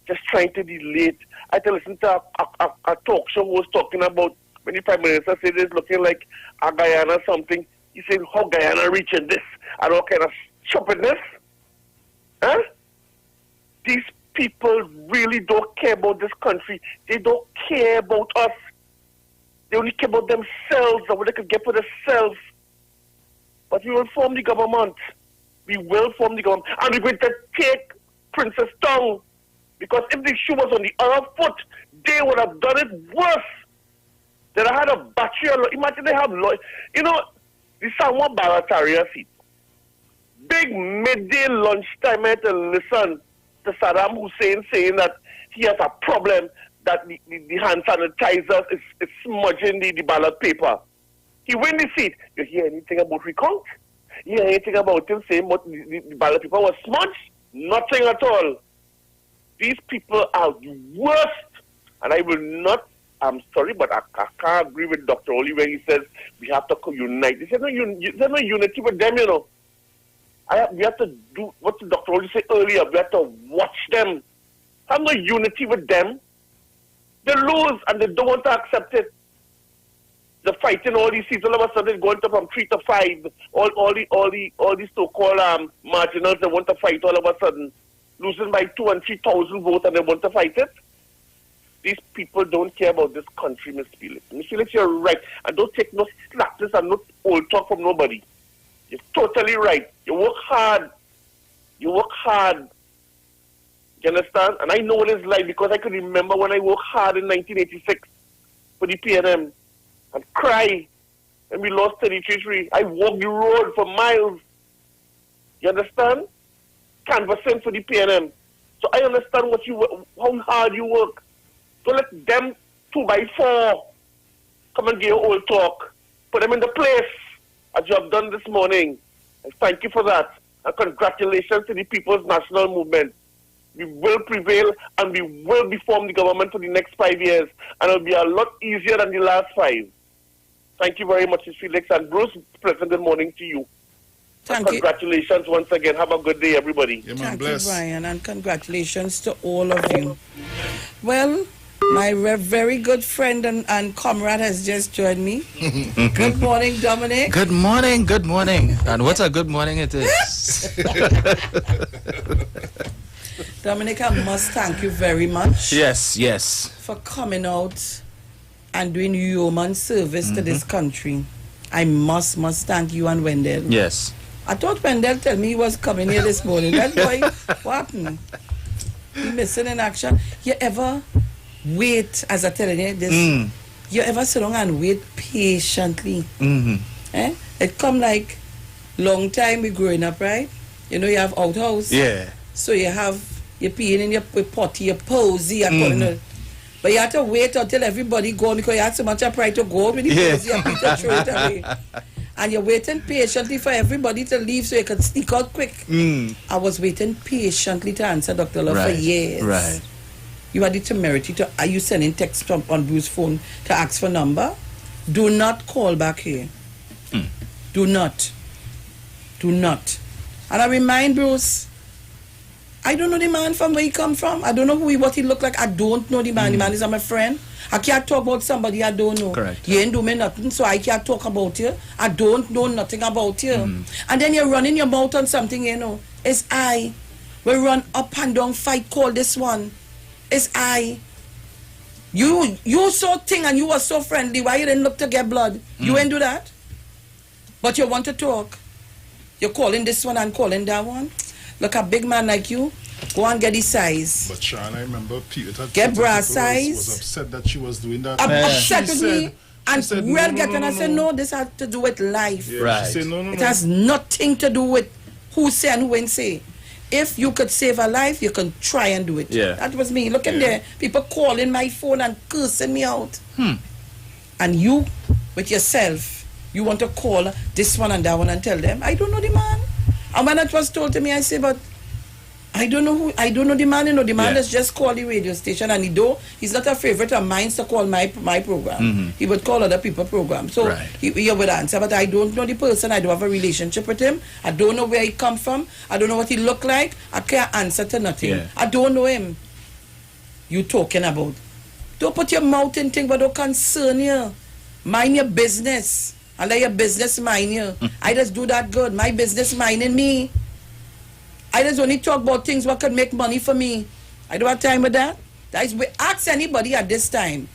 I had to listen to a talk show who was talking about when the Prime Minister said it's looking like a Guyana something. He said, how Guyana reaching this? And all kind of stupidness. Huh? These people really don't care about this country. They don't care about us. They only care about themselves and what they could get for themselves. But we will form the government. And we're going to take Princess Tongue. Because if the shoe was on the other foot, they would have done it worse. They'd have had a battery. Imagine they have lawyers. You know, the Samoa Barataria seat. Big midday lunchtime, I had to listen to Saddam Hussein saying that he has a problem that the hand sanitizer is smudging the ballot paper. He win the seat. You hear anything about recount? You hear anything about him saying what the ballot paper was smudged? Nothing at all. These people are the worst. And I will not, I'm sorry, but I can't agree with Dr. Oli when he says we have to unite. There's no unity with them, you know. We have to do what Dr. Oli said earlier. We have to watch them. Have no unity with them. They lose and they don't want to accept it. The fighting all these seats all of a sudden going to from 3 to 5. All these so-called marginals, they want to fight all of a sudden. Losing by 2,000 and 3,000 votes and they want to fight it. These people don't care about this country, Ms. Felix. Ms. Felix, you're right. And don't take no slackness and no old talk from nobody. You're totally right. You work hard. You understand? And I know what it's like because I can remember when I worked hard in 1986 for the PNM and cry and we lost territory. I walked the road for miles. You understand? Canvassing for the PNM. So I understand how hard you work. Don't let them 2x4 come and give you old talk. Put them in the place as you have done this morning. And thank you for that. And congratulations to the People's National Movement. We will prevail and we will form the government for the next 5 years. And it will be a lot easier than the last 5. Thank you very much, Ms. Felix. And Bruce, pleasant good morning to you. Congratulations once again. Have a good day, everybody. Yeah, Thank you, Brian, and congratulations to all of you. Well, my very good friend and comrade has just joined me. Good morning, Dominic. Good morning. And what a good morning it is. Dominic, I must thank you very much. Yes. For coming out and doing human service to this country. I must thank you and Wendell. Yes. I thought Wendell tell me he was coming here this morning. That boy, what happened? He missing in action. You ever wait, as I tell you this, you ever sit down and wait patiently? It come like long time we growing up, right? You know, you have outhouse. Yeah. So you have your peeing in your potty, your posy, but you have to wait until everybody go because you had so much pride to go with the posy and pee to throw it away. And you're waiting patiently for everybody to leave so you can sneak out quick. I was waiting patiently to answer Dr. Love for years. Right. You had the temerity to, are you sending text on Bruce's phone to ask for number? Do not call back here. Do not. And I remind Bruce, I don't know the man from where he come from. I don't know what he look like. I don't know the man. The man is my friend. I can't talk about somebody I don't know. Correct. You ain't do me nothing, so I can't talk about you. I don't know nothing about you. And then you're running your mouth on something, you know. It's I. We run up and down, fight, call this one. It's I. You so thing and you were so friendly. Why you didn't look to get blood? You ain't do that. But you want to talk. You're calling this one and calling that one. Look, a big man like you, go and get his size. But Sean, I remember Peter get brass size. Was upset that she was doing that. Upset with me. And said, real I said, no, this has to do with life. Yeah, right. She said, no. It has nothing to do with who say and who ain't say. If you could save a life, you can try and do it. Yeah. That was me. Look in there. People calling my phone and cursing me out. And you, with yourself, you want to call this one and that one and tell them, I don't know the man. And when it was told to me, I say, but I don't know the man. You know, the man has just called the radio station, and he's not a favorite of mine to call my program. He would call other people's program. So he would answer, but I don't know the person. I don't have a relationship with him. I don't know where he come from. I don't know what he look like. I can't answer to nothing. Yeah. I don't know him. You talking about? Don't put your mouth in things, but don't concern you. Mind your business. And let your business mind you. I just do that good. My business minding me. I just only talk about things what could make money for me. I don't have time with that. Ask anybody at this time.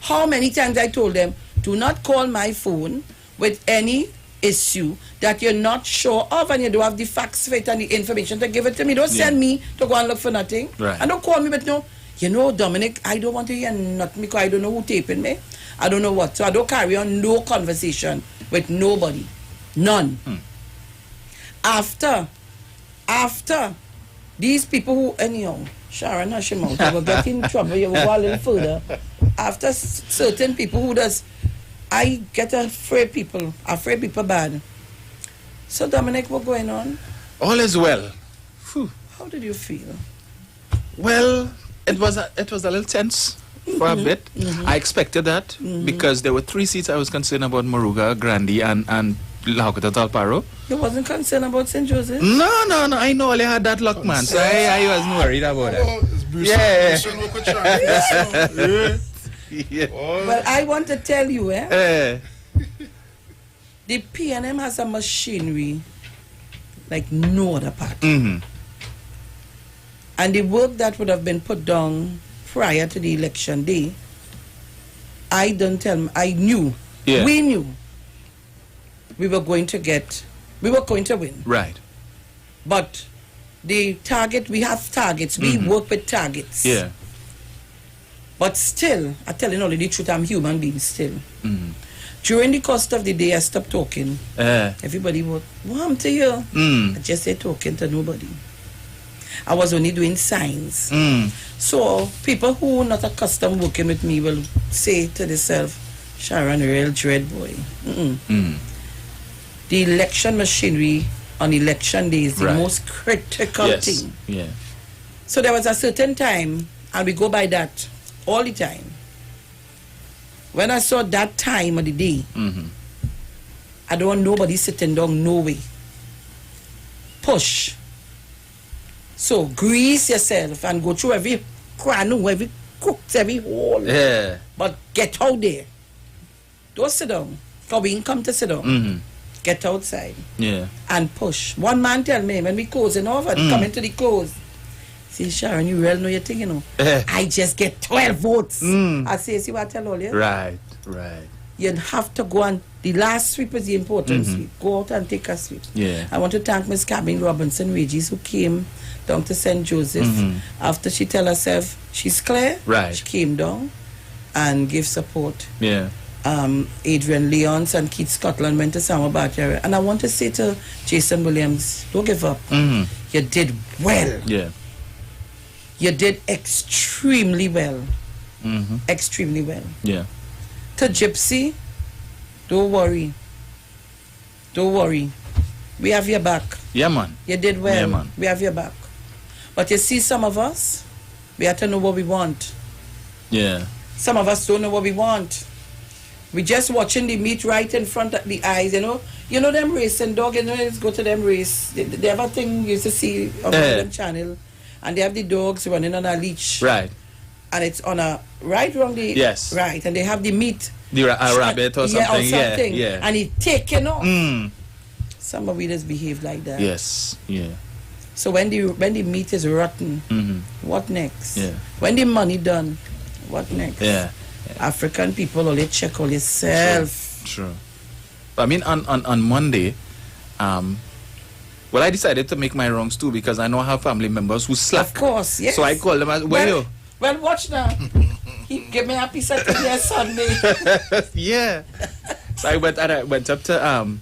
How many times I told them, do not call my phone with any issue that you're not sure of and you don't have the facts for it and the information to give it to me. Don't send me to go and look for nothing. Right. And don't call me with no, Dominic, I don't want to hear nothing because I don't know who taping me. I don't know what. So I don't carry on no conversation with nobody. None. After these people who, anyhow, Sharon Hashimoto, I will get in trouble, you will go a little further. After certain people who does, I get afraid people bad. So Dominic, what's going on? All is well. How did you feel? Well, it was a little tense for a bit. I expected that because there were 3 seats I was concerned about: Moruga, Grandi, and Lahokota Talparo. You wasn't concerned about St. Joseph? No. I know I had that luck, man. So I wasn't worried about it. Yeah. Well, I want to tell you, the PNM has a machinery like no other part. And the work that would have been put down prior to the election day, I knew, we knew we were going to win. Right. But the target, we have targets, we work with targets. Yeah. But still, I tell you only the truth, I'm human being still. During the course of the day, I stopped talking. Everybody would, what happened to you? I just said talking to nobody. I was only doing signs. So people who are not accustomed working with me will say to themselves, Sharon, real dread boy. The election machinery on election day is the most critical thing. Yeah. So there was a certain time, and we go by that all the time. When I saw that time of the day, I don't want nobody sitting down, no way. Push. So grease yourself and go through every cranu, every crooks, every hole. Yeah. But get out there. Don't sit down. Because we ain't come to sit down. Get outside. Yeah. And push. One man tell me, when we closing over, come into the close. See, Sharon, you really know your thing, you know. I just get 12 votes. I say, see what I tell all you? Right. You have to go and, the last sweep is the important sweep. Go out and take a sweep. Yeah. I want to thank Miss Cabin Robinson Regis, who came down to St. Joseph. After she tell herself she's clear, she came down and gave support. Yeah. Adrian Leons and Keith Scotland went to Samabata. And I want to say to Jason Williams, don't give up. You did well. Yeah. You did extremely well. Extremely well. Yeah. To Gypsy, don't worry. Don't worry. We have your back. Yeah, man. You did well. Yeah, man. We have your back. But you see, some of us, we have to know what we want. Yeah. Some of us don't know what we want. We just watching the meat right in front of the eyes, you know. You know them racing dog, you know, let's go to them race. They have a thing you used to see on the channel, and they have the dogs running on a leash. Right. And it's on a right wrong the right, and they have the meat. A rabbit or something. Yeah. And it taken off. Some of us behave like that. Yes. Yeah. So when the meat is rotten, what next? Yeah. When the money done, What next? Yeah. African people only check on yourself. True. I mean, on Monday, well, I decided to make my wrongs too because I know I have family members who slack. Of course, yes. So I called them as, where you? Well, watch now. He gave me a piece of today Sunday. Yeah. So I went up to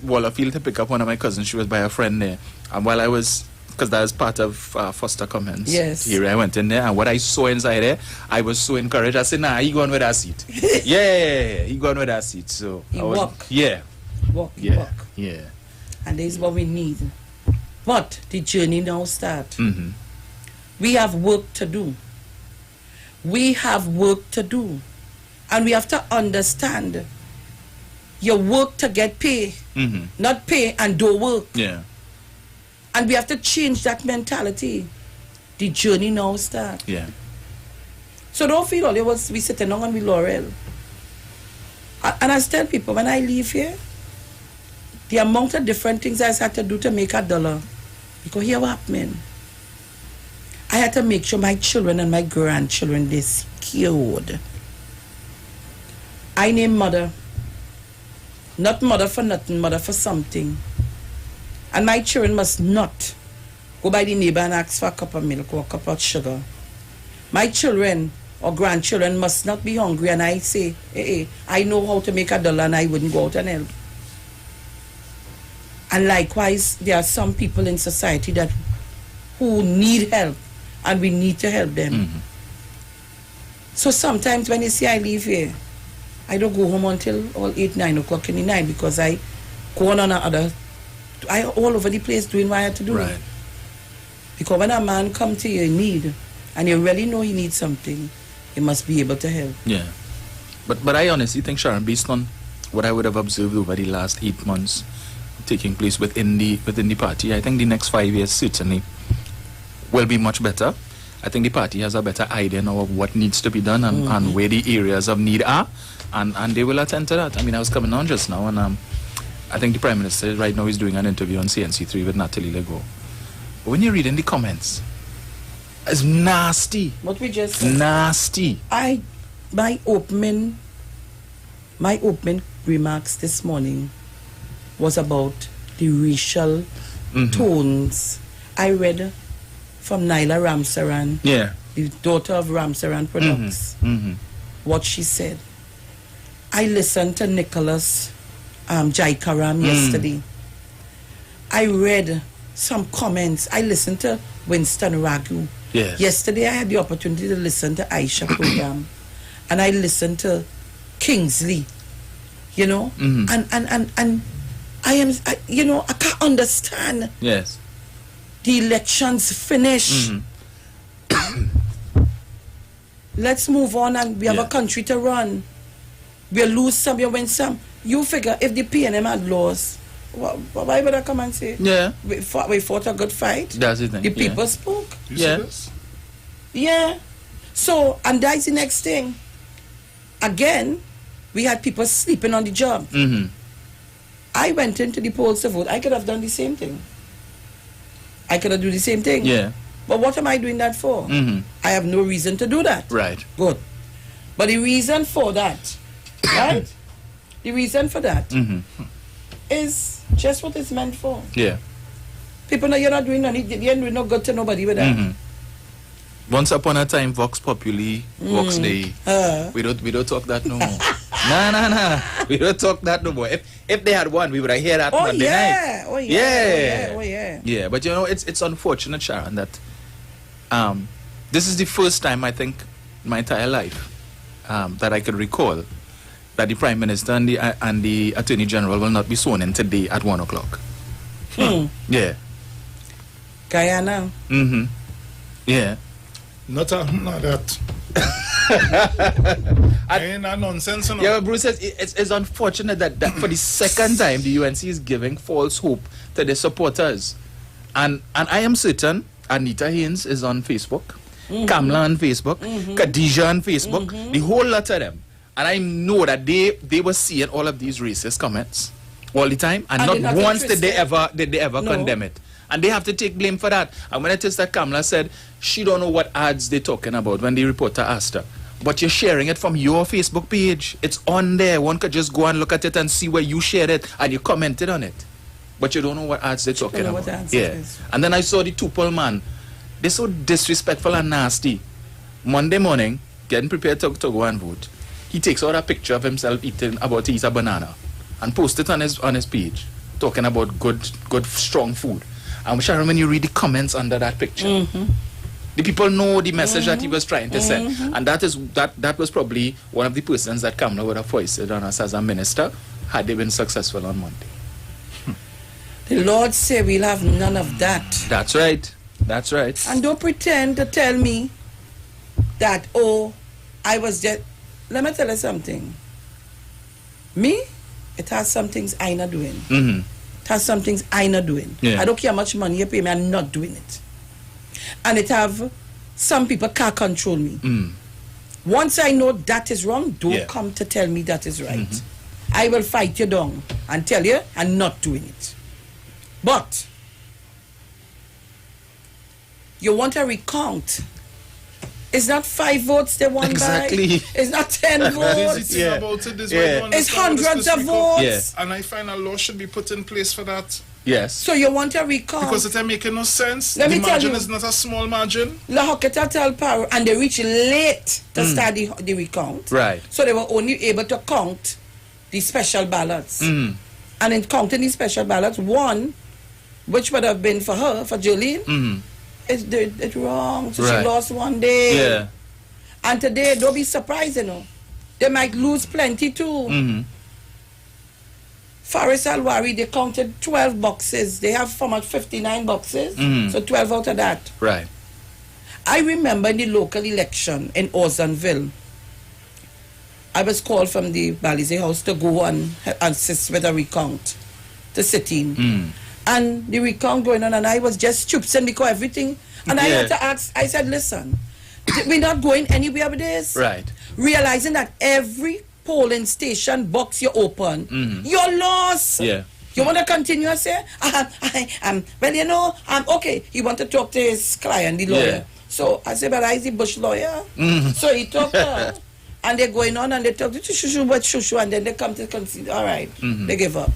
Wallerfield to pick up one of my cousins. She was by a friend there. And while I was, because that was part of Foster Commons. Yes. Here I went in there, and what I saw inside there, I was so encouraged. I said, nah, he going with that seat. Yeah, he going with that seat. So He I was, walk. Yeah. Walk. Yeah. And this is what we need. But the journey now starts. Mm-hmm. We have work to do. We have work to do. And we have to understand your work to get pay, not pay and do work. Yeah. And we have to change that mentality. The journey now starts. Yeah. So don't feel all we sitting down on the laurel. And I tell people, when I leave here, the amount of different things I had to do to make $1. Because here what happened. I had to make sure my children and my grandchildren, they secured. I name mother. Not mother for nothing, mother for something. And my children must not go by the neighbor and ask for a cup of milk or a cup of sugar. My children or grandchildren must not be hungry and I say, hey, I know how to make $1 and I wouldn't go out and help. And likewise, there are some people in society that who need help and we need to help them. So sometimes when you see I leave here, I don't go home until all 8, 9 o'clock in the night because I go on another, I all over the place doing what I have to do. Right. Because when a man come to you in need and you really know he needs something, you must be able to help. Yeah. But I honestly think, Sharon, based on what I would have observed over the last 8 months taking place within the party, I think the next 5 years certainly will be much better. I think the party has a better idea now of what needs to be done and where the areas of need are, and they will attend to that. I mean, I was coming on just now, and I think the Prime Minister right now is doing an interview on CNC3 with Natalie Legault. But when you read in the comments, it's nasty. What we just said. Nasty. My opening remarks this morning was about the racial tones. I read from Naila Ramsaran, the daughter of Ramsaran Products, what she said. I listened to Nicholas Jaikaram yesterday. I read some comments. I listened to Winston Ragu. Yes. Yesterday I had the opportunity to listen to Aisha program, and I listened to Kingsley, you know, and I can't understand. Yes. The elections finish. Let's move on, and we have a country to run. We'll lose some, you win some. You figure if the PNM had lost, why would I come and say? Yeah. We fought a good fight. That's the thing. The people spoke. Yes. Yeah. So, and that's the next thing. Again, we had people sleeping on the job. I went into the polls to vote. I could have done the same thing. I could have done the same thing. Yeah. But what am I doing that for? I have no reason to do that. Right. Good. But the reason for that, right? The reason for that is just what it's meant for. Yeah. People know you're not doing nothing. You ain't doing no good to nobody with that. Once upon a time, Vox Populi, Vox Dei. We don't talk that no more. Nah. We don't talk that no more. If they had won, we would have heard that Monday night. Oh yeah. Yeah, but you know, it's unfortunate, Sharon, that this is the first time I think in my entire life that I could recall that the Prime Minister and the Attorney General will not be sworn in today at 1 o'clock. Yeah. Guyana. Yeah. Not that. Ain't that nonsense? No? Yeah, but Bruce says it's unfortunate that for the second time the UNC is giving false hope to their supporters. And I am certain Anita Haynes is on Facebook, Kamla on Facebook, Khadija on Facebook, the whole lot of them. And I know that they were seeing all of these racist comments all the time, and not once did they ever condemn it. And they have to take blame for that. And when it is that Kamla said she don't know what ads they're talking about when the reporter asked her, but you're sharing it from your Facebook page. It's on there. One could just go and look at it and see where you shared it and you commented on it. But you don't know what ads they're talking about. And then I saw the Tupel man. They're so disrespectful and nasty. Monday morning, getting prepared to go and vote, he takes out a picture of himself about to eat a banana and post it on his page, talking about good strong food. And Sharon, when you read the comments under that picture, the people know the message that he was trying to send. And that was probably one of the persons that Kamala would have foisted on us as a minister had they been successful on Monday. The Lord say we'll have none of that. That's right. That's right. And don't pretend to tell me that, I was just... Let me tell you something. Me, it has some things I not doing. It has some things I not doing. Yeah. I don't care how much money you pay me, I'm not doing it. And it have... Some people can't control me. Once I know that is wrong, don't come to tell me that is right. I will fight you down and tell you I'm not doing it. But you want a recount. It's not 5 votes they won by. It's not 10 votes. It's hundreds of votes. And I find a law should be put in place for that. Yes. So you want a recount? Because it ain't making no sense. Let me the tell margin you, is not a small margin. La Hocketa tell Power, and they reached late to start the recount. Right. So they were only able to count the special ballots. And in counting the special ballots, one, which would have been for her, for Jolene, it's wrong. So she lost one day. Yeah. And today, don't be surprised, you know. They might lose plenty too. Faris Alwari, they counted 12 boxes. They have for much 59 boxes. So 12 out of that. Right. I remember in the local election in Orsonville, I was called from the Balize House to go and assist with a recount to sit in. And the recount going on, and I was just stupid because everything. And I had to ask, I said, listen, we're not going anywhere with this. Right. Realizing that every polling station box you open, you're lost. Yeah. You want to continue and say, well, you know, okay. He want to talk to his client, the lawyer. Yeah. So I said, but I the Bush lawyer. So he talked to her. And they're going on and they talk to shushu, and then they come to consider, all right, they give up.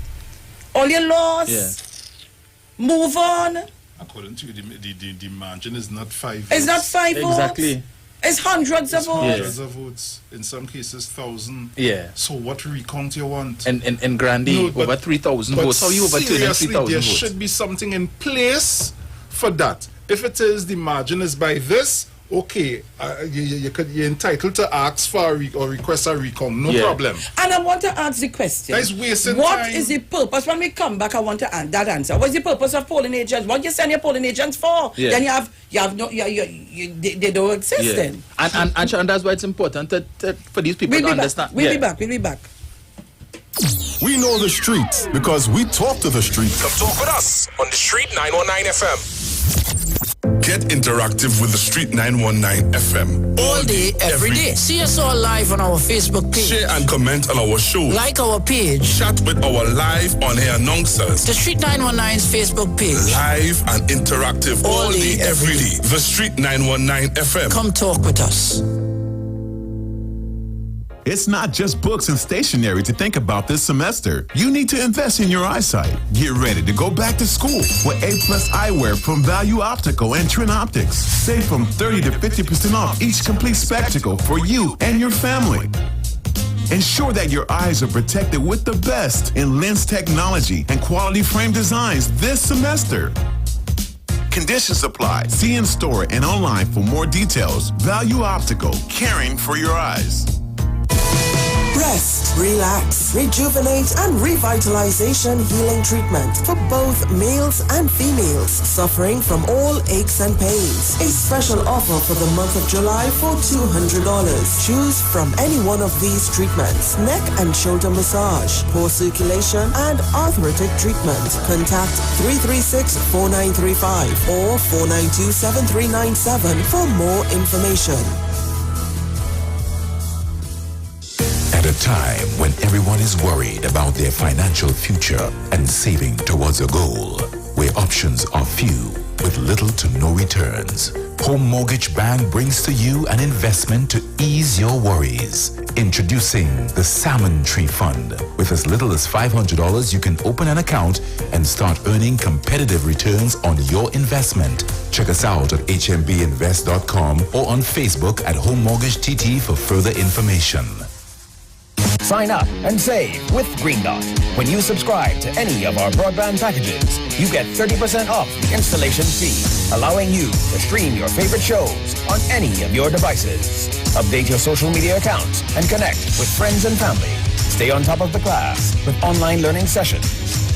All you lost. Move on. According to you, the margin is not 5 votes. It's not 5 votes. Exactly. It's hundreds of votes. Hundreds of votes. In some cases, 1,000. Yeah. So what recount you want? And Grandy, over 3,000 votes. How are you overturning 3,000 votes? There should be something in place for that. If it is the margin is by this, okay, you're entitled to ask for or request a recount. No problem. And I want to ask the question. That's wasting What time. is the purpose? When we come back, I want to that answer. What's the purpose of polling agents? What you send your polling agents for? Yeah. Then you have no, they don't exist then. And that's why it's important for these people to understand. We'll be back. We know the streets because we talk to the streets. Come talk with us on the Street 919 FM. Get interactive with the Street 919 FM. All day, every day. See us all live on our Facebook page. Share and comment on our show. Like our page. Chat with our live on-air announcers. The Street 919's Facebook page. Live and interactive all day, every day. The Street 919 FM. Come talk with us. It's not just books and stationery to think about this semester. You need to invest in your eyesight. Get ready to go back to school with A+ eyewear from Value Optical and Trend Optics. Save from 30 to 50% off each complete spectacle for you and your family. Ensure that your eyes are protected with the best in lens technology and quality frame designs this semester. Conditions apply. See in store and online for more details. Value Optical, caring for your eyes. Rest, relax, rejuvenate, and revitalization healing treatment for both males and females suffering from all aches and pains. A special offer for the month of July for $200. Choose from any one of these treatments: neck and shoulder massage, poor circulation, and arthritic treatment. Contact 336-4935 or 492-7397 for more information. At a time when everyone is worried about their financial future and saving towards a goal, where options are few with little to no returns, Home Mortgage Bank brings to you an investment to ease your worries. Introducing the Salmon Tree Fund. With as little as $500, you can open an account and start earning competitive returns on your investment. Check us out at hmbinvest.com or on Facebook at Home Mortgage TT for further information. Sign up and save with Green Dot. When you subscribe to any of our broadband packages, you get 30% off the installation fee, allowing you to stream your favorite shows on any of your devices. Update your social media accounts and connect with friends and family. Stay on top of the class with online learning sessions,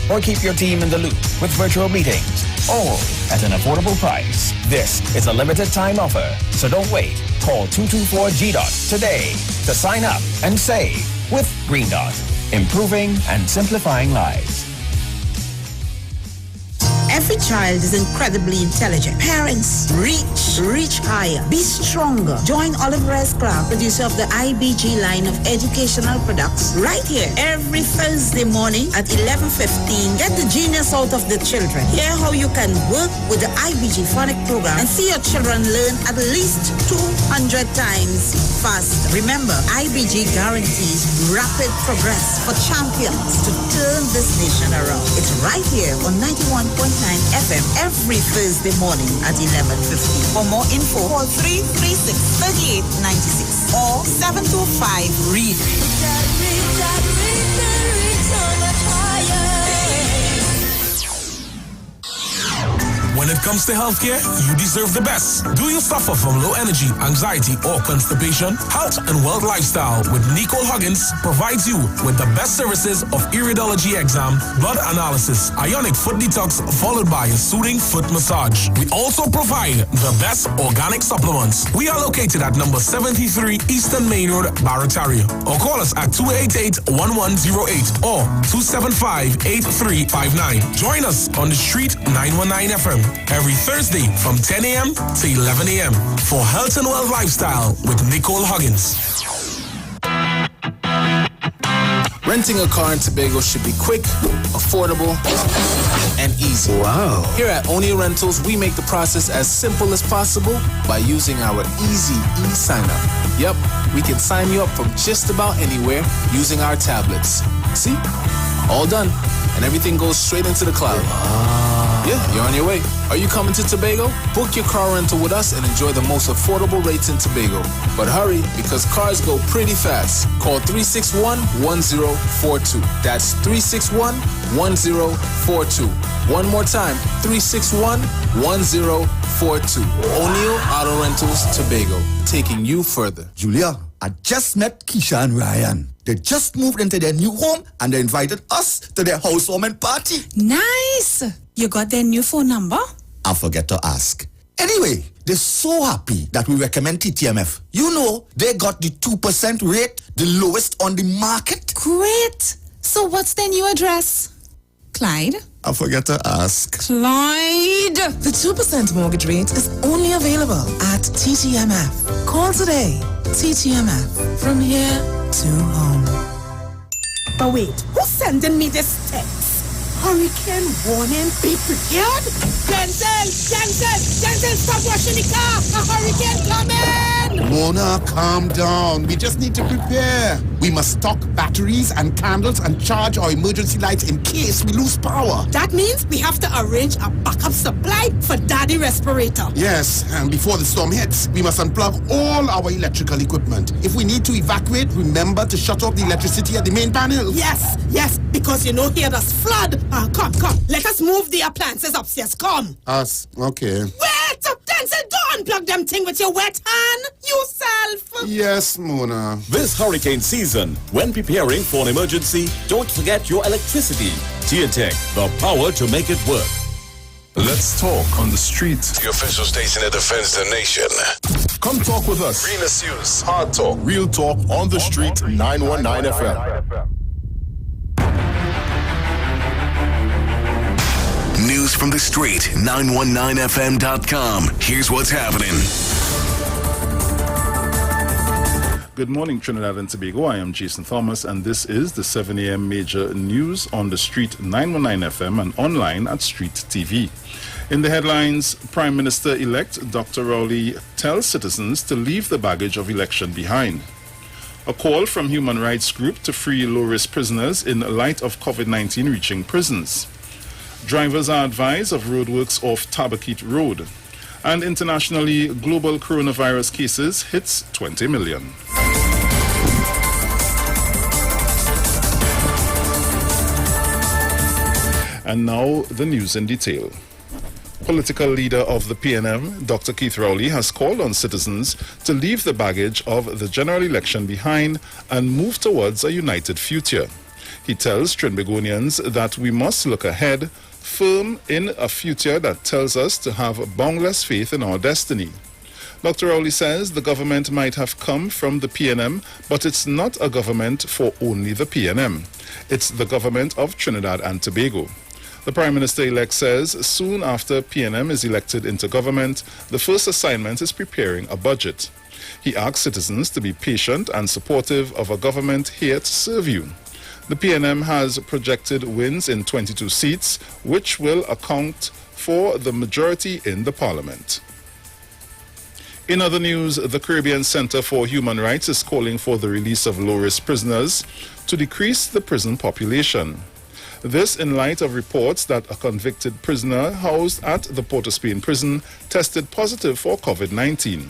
or keep your team in the loop with virtual meetings, all at an affordable price. This is a limited time offer, so don't wait. Call 224-GDOT today to sign up and save with Green Dot, improving and simplifying lives. Every child is incredibly intelligent. Parents, reach higher. Be stronger. Join Olive Rice Clark, producer of the IBG line of educational products, right here every Thursday morning at 11:15. Get the genius out of the children. Hear how you can work with the IBG phonic program and see your children learn at least 200 times faster. Remember, IBG guarantees rapid progress for champions to turn this nation around. It's right here on 91.9 FM every Thursday morning at 11:15. For more info, call 336-3896 or 725-READ. When it comes to healthcare, you deserve the best. Do you suffer from low energy, anxiety, or constipation? Health and Wealth Lifestyle with Nicole Huggins provides you with the best services of iridology exam, blood analysis, ionic foot detox, followed by a soothing foot massage. We also provide the best organic supplements. We are located at number 73 Eastern Main Road, Barataria. Or call us at 288-1108 or 275-8359. Join us on the street 919 FM. Every Thursday from 10 a.m. to 11 a.m. for Health and Wealth Lifestyle with Nicole Huggins. Renting a car in Tobago should be quick, affordable, and easy. Wow. Here at O'Neill Rentals, we make the process as simple as possible by using our easy e-sign-up. Yep, we can sign you up from just about anywhere using our tablets. See? All done. And everything goes straight into the cloud. Yeah, you're on your way. Are you coming to Tobago? Book your car rental with us and enjoy the most affordable rates in Tobago. But hurry, because cars go pretty fast. Call 361-1042. That's 361-1042. One more time, 361-1042. O'Neill Auto Rentals, Tobago, taking you further. Julia, I just met Keisha and Ryan. They just moved into their new home and they invited us to their housewarming party. Nice. You got their new phone number? I forget to ask. Anyway, they're so happy that we recommend TTMF. You know, they got the 2% rate, the lowest on the market. Great. So what's their new address? Clyde? I forget to ask. Clyde! The 2% mortgage rate is only available at TTMF. Call today. TTMF. From here to home. But wait, who's sending me this text? Hurricane warning, be prepared? Denzel, stop washing the car! A hurricane coming! Mona, calm down. We just need to prepare. We must stock batteries and candles and charge our emergency lights in case we lose power. That means we have to arrange a backup supply for Daddy respirator. Yes, and before the storm hits, we must unplug all our electrical equipment. If we need to evacuate, remember to shut off the electricity at the main panel. Yes, because you know here there's flood. Come. Let us move the appliances upstairs. Come. Us? Okay. Wait! Denzel, don't unplug them thing with your wet hand. Yourself. Yes, Mona. This hurricane season, when preparing for an emergency, don't forget your electricity. TNTech, the power to make it work. Let's talk on the street. The official station that defends the nation. Come talk with us. Greenest News, Hard Talk, Real Talk on the Street, 919 FM. News from the street, 919fm.com. Here's what's happening. Good morning, Trinidad and Tobago. I am Jason Thomas, and this is the 7 a.m. Major News on the Street 919 FM and online at Street TV. In the headlines, Prime Minister-elect Dr. Rowley tells citizens to leave the baggage of election behind. A call from human rights group to free low-risk prisoners in light of COVID-19 reaching prisons. Drivers are advised of roadworks off Tabaquite Road. And internationally, global coronavirus cases hits 20 million. And now, the news in detail. Political leader of the PNM, Dr. Keith Rowley, has called on citizens to leave the baggage of the general election behind and move towards a united future. He tells Trinbagonians that we must look ahead, firm in a future that tells us to have boundless faith in our destiny. Dr. Rowley says the government might have come from the PNM, but it's not a government for only the PNM. It's the government of Trinidad and Tobago. The Prime Minister-elect says soon after PNM is elected into government, the first assignment is preparing a budget. He asks citizens to be patient and supportive of a government here to serve you. The PNM has projected wins in 22 seats, which will account for the majority in the parliament. In other news, the Caribbean Center for Human Rights is calling for the release of low-risk prisoners to decrease the prison population. This in light of reports that a convicted prisoner housed at the Port of Spain prison tested positive for COVID-19.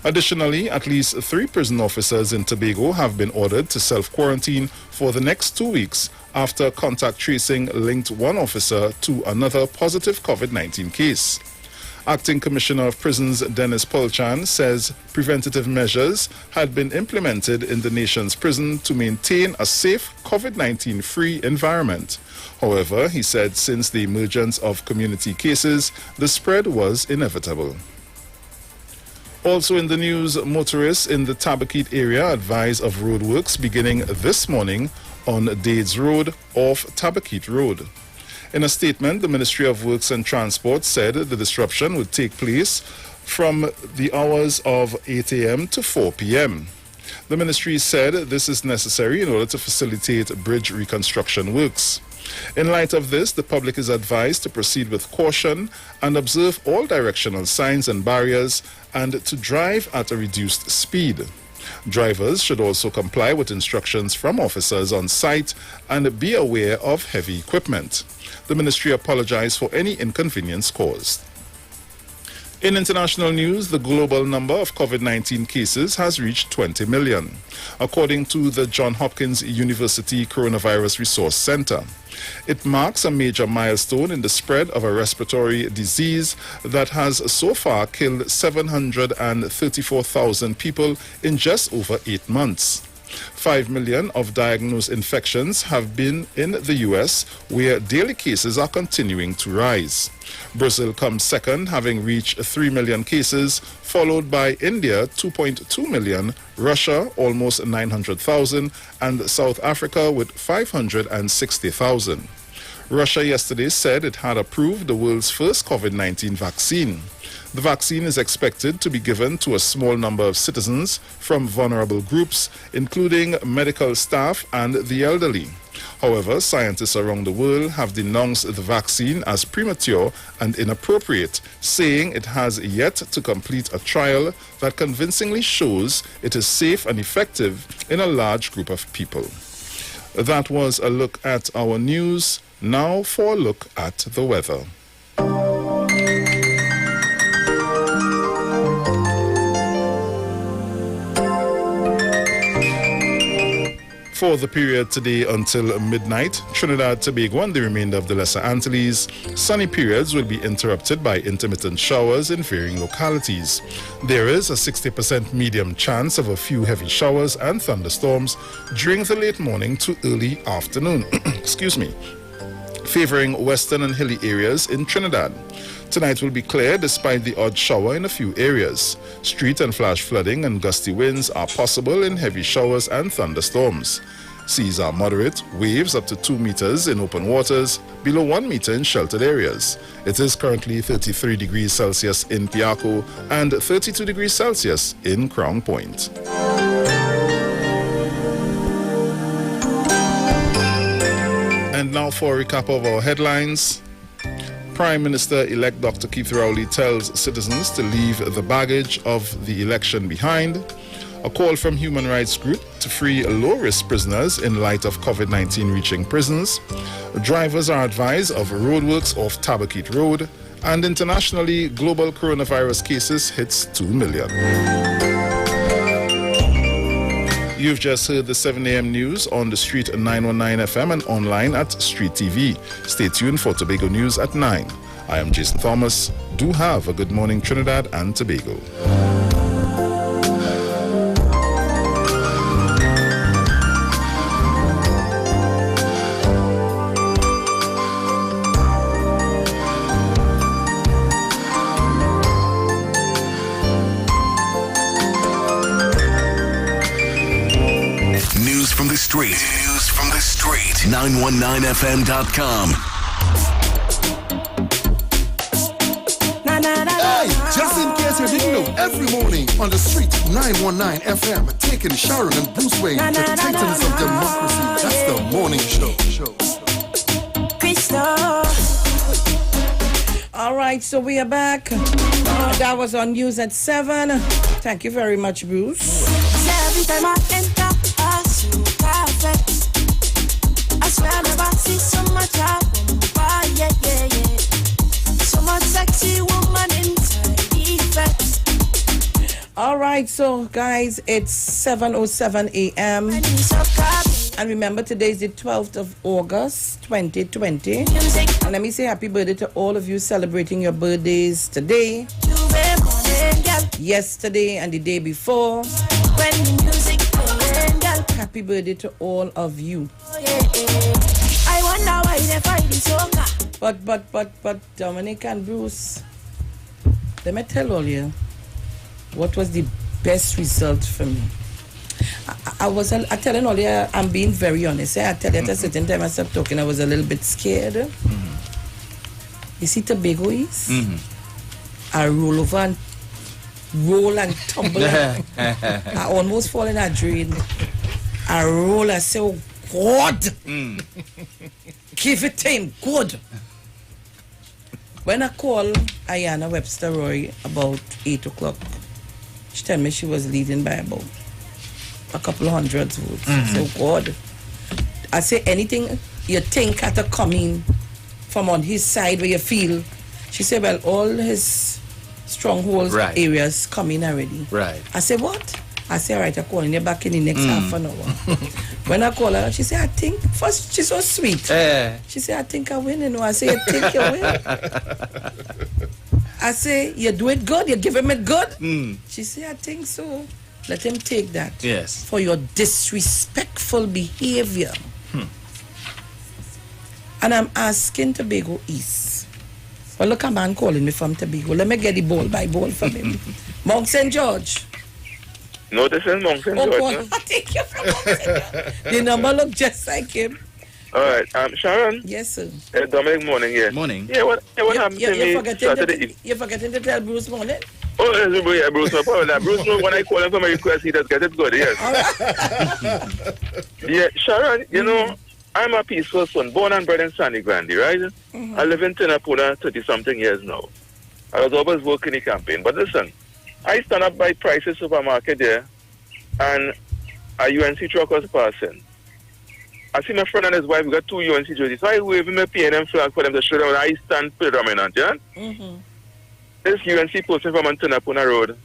Additionally, at least 3 prison officers in Tobago have been ordered to self-quarantine for the next 2 weeks after contact tracing linked one officer to another positive COVID-19 case. Acting Commissioner of Prisons Dennis Polchan says preventative measures had been implemented in the nation's prison to maintain a safe COVID-19 free environment. However, he said since the emergence of community cases, the spread was inevitable. Also in the news, motorists in the Tabaquite area advise of roadworks beginning this morning on Dades Road off Tabaquite Road. In a statement, the Ministry of Works and Transport said the disruption would take place from the hours of 8 a.m. to 4 p.m. The ministry said this is necessary in order to facilitate bridge reconstruction works. In light of this, the public is advised to proceed with caution and observe all directional signs and barriers and to drive at a reduced speed. Drivers should also comply with instructions from officers on site and be aware of heavy equipment. The ministry apologized for any inconvenience caused. In international news, the global number of COVID-19 cases has reached 20 million, according to the Johns Hopkins University Coronavirus Resource Center. It marks a major milestone in the spread of a respiratory disease that has so far killed 734,000 people in just over 8 months. 5 million of diagnosed infections have been in the U.S., where daily cases are continuing to rise. Brazil comes second, having reached 3 million cases, followed by India, 2.2 million, Russia, almost 900,000, and South Africa with 560,000. Russia yesterday said it had approved the world's first COVID-19 vaccine. The vaccine is expected to be given to a small number of citizens from vulnerable groups, including medical staff and the elderly. However, scientists around the world have denounced the vaccine as premature and inappropriate, saying it has yet to complete a trial that convincingly shows it is safe and effective in a large group of people. That was a look at our news. Now for a look at the weather. For the period today until midnight, Trinidad, Tobago and the remainder of the Lesser Antilles, sunny periods will be interrupted by intermittent showers in varying localities. There is a 60% medium chance of a few heavy showers and thunderstorms during the late morning to early afternoon. Favoring western and hilly areas in Trinidad. Tonight will be clear despite the odd shower in a few areas. Street and flash flooding and gusty winds are possible in heavy showers and thunderstorms. Seas are moderate, waves up to 2 meters in open waters, below 1 meter in sheltered areas. It is currently 33 degrees Celsius in Piarco and 32 degrees Celsius in Crown Point. And now for a recap of our headlines. Prime Minister-elect Dr. Keith Rowley tells citizens to leave the baggage of the election behind. A call from human rights group to free low-risk prisoners in light of COVID-19 reaching prisons. Drivers are advised of roadworks off Tabakit Road. And internationally, global coronavirus cases hits 2 million. You've just heard the 7 a.m. news on the Street 919 FM and online at Street TV. Stay tuned for Tobago News at 9. I am Jason Thomas. Do have a good morning, Trinidad and Tobago. From the street. News from the street. 919fm.com. Hey, just in case you didn't know, every morning on the street, 919 FM, taking Sharon and Bruce Wayne, the titans of democracy. That's the morning show. All right, so we are back. That was on news at 7. Thank you very much, Bruce. Every time I enter, I swear I never see so much happen. Yeah. So much sexy woman inside effects. All right, so guys, it's 7:07 a.m. And remember, today is the 12th of August, 2020. And let me say happy birthday to all of you celebrating your birthdays today, yesterday, and the day before. Happy birthday to all of you. I wonder why they find it so bad. But Dominic and Bruce, let me tell all you what was the best result for me. I telling all you, I'm being very honest. I tell you at a certain time I stopped talking, I was a little bit scared. You see Tobago is? I roll over and roll and tumble. I almost fall in a drain. I roll, I say, oh God, give it time, good. When I call Ayanna Webster Roy about 8 o'clock, she told me she was leading by about a couple of hundred votes. I say, oh God. I say, anything you think had to come in from on his side where you feel. She said, well, all his strongholds areas come in already. Right. I said, what? I said, all right, I'm calling you back in the next half an hour. When I call her, she said, I think, first, she's so sweet. She said, I think I win, you know. I say, you think you win? I say, you do it good, you give him it good? She said, I think so. Let him take that. Yes. For your disrespectful behavior. And I'm asking Tobago East. Well, look, a man calling me from Tobago. Let me get the ball by ball from him. Mount St. George. No, this is Mount St. George. Oh, God, I take you from Mount St. George. The number look just like him. All right, Sharon. Yes, sir. Dominic, morning, yeah. Morning. Yeah, what happened to me Saturday? You're forgetting to tell Bruce morning? Oh, yeah, Bruce, no problem. Bruce, when I call him for my request, he does get it good, yes. Yeah, Sharon, you know, I'm a peaceful son, born and bred in Sandy Grande, right? I live in Tinapuna 30-something years now. I was always working in the campaign. But listen, I stand up by Price's supermarket there, and a UNC truck was passing. I see my friend and his wife got 2 UNC jerseys, so I wave him a PNM flag for them to show them when I stand predominant, yeah? This UNC person from Tinapuna Road,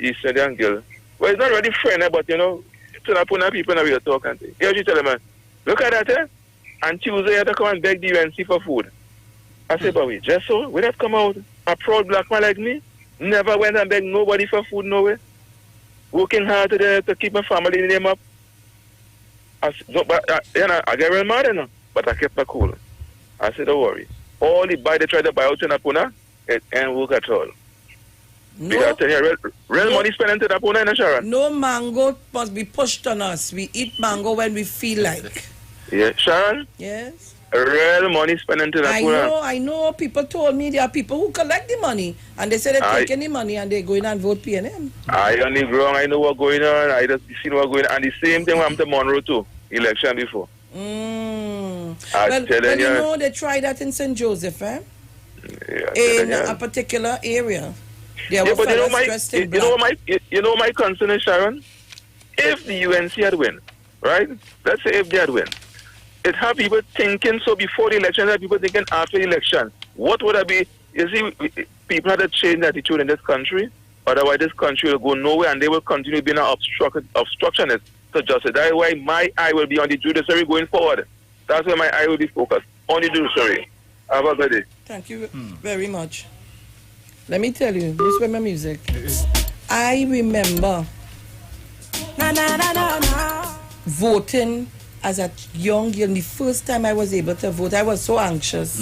East Indian Gill. Well, it's not really friend, but you know, Tinapuna people now we are talking to. Yeah, she tell him, look at that, and Tuesday I had to come and beg the UNC for food. I said, but wait, just so, would have come out, a proud black man like me, never went and begged nobody for food nowhere. Working hard to keep my family name up. I get real mad, you know, but I kept my cool. I said, don't worry. All the buy they try to buy out in Tinapuna, it ain't work at all. No. Because I tell you, real money spent in Tinapuna, in Sharon. No mango must be pushed on us. We eat mango when we feel like. Yeah, Sharon? Yes? Real money spent in Tinapuna. I know. People told me there are people who collect the money. And they say they take any money and they go in and vote PNM. I on the ground, I know what's going on. I just see what's going on. And the same thing happened to Monroe too, election before. I'm telling Well, you you. know, they tried that in St. Joseph, eh? Yeah, In yeah. a particular area. There Yeah, were but you know fellas my, dressed in you know black. my concern is, Sharon. If the UNC had win, right? Let's say if they had win, it have people thinking so before the election, that people thinking after the election. What would I be? You see, people had to change attitude in this country. Otherwise, this country will go nowhere, and they will continue being an obstructionist. So just that's why my eye will be on the judiciary going forward. That's where my eye will be focused on the judiciary. Have a good day. Thank you very much. Let me tell you, this was my music. I remember voting as a young girl. The first time I was able to vote, I was so anxious.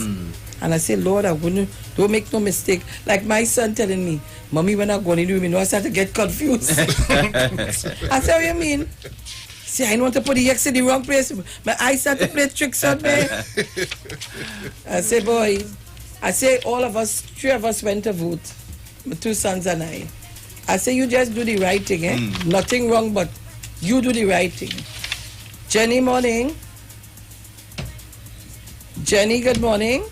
And I said, Lord, don't make no mistake. Like my son telling me, Mommy, when I go in the room, I start to get confused. I said, what you mean? See, I don't want to put the X in the wrong place. My eyes start to play tricks on me. I say, boy, all of us, 3 of us went to vote. My 2 sons and I. I say, you just do the right thing, eh? Nothing wrong, but you do the right thing. Jenny, morning. Jenny, good morning.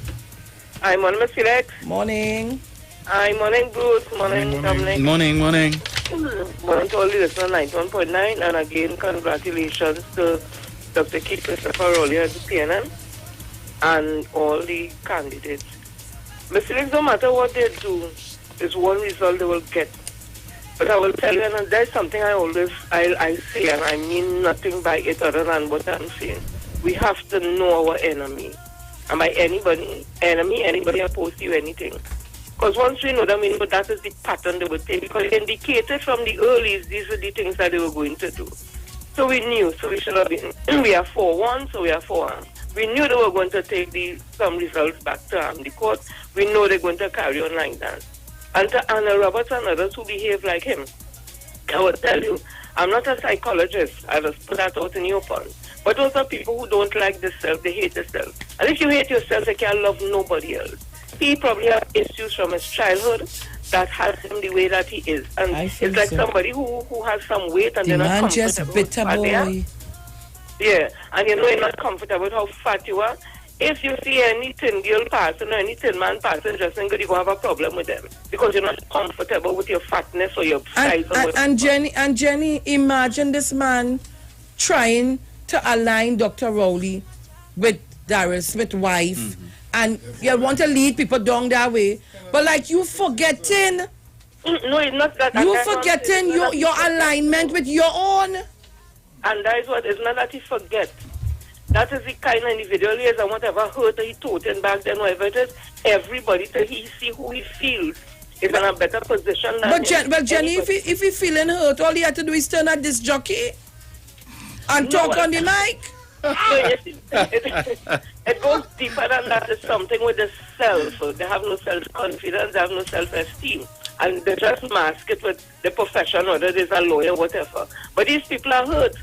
Hi, morning, Miss Felix. Morning. Hi, morning, Bruce. Morning, Dominic. Morning. Morning to all the listeners, 91.9. And again, congratulations to Dr. Keith Christopher Rowley at the PNM and all the candidates. Miss Felix, no matter what they do, is one result they will get. But I will tell you, and there's something I say, and I mean nothing by it other than what I'm saying. We have to know our enemy. And by anybody opposed to you, anything. Because once we know them, we know that is the pattern they would take. Because it indicated from the earliest, these are the things that they were going to do. So we knew, so we should have been, we are 4-1, so we are 4-1. We knew they were going to take some results back to the court. We know they're going to carry on like that. And to Anna Roberts and others who behave like him, I will tell you, I'm not a psychologist. I just put that out in the open. But those are people who don't like themselves, they hate themselves. And if you hate yourself, they can't love nobody else. He probably has issues from his childhood that has him the way that he is. And it's like somebody who has some weight and they're not comfortable. Just bitter boy. Yeah, and you know you're not comfortable with how fat you are. If you see any thin girl passing or any thin man passing, just think you're going to have a problem with them. Because you're not comfortable with your fatness or your size. And Jenny, imagine this man trying to align Dr. Rowley with Daryl Smith's wife, and you want to lead people down that way, but like you forgetting. No, it's not that. You forgetting your alignment with your own. And that is what it's not that he forget. That is the kind of individual he is, and whatever hurt he taught him back then, whatever it is, everybody till he see who he feels is in a better position than Jenny, if he feeling hurt, all he had to do is turn at this jockey and talk on the mic. It goes deeper than that. It's something with the self. They have no self-confidence, they have no self-esteem. And they just mask it with the profession, whether it is a lawyer, whatever. But these people are hurt.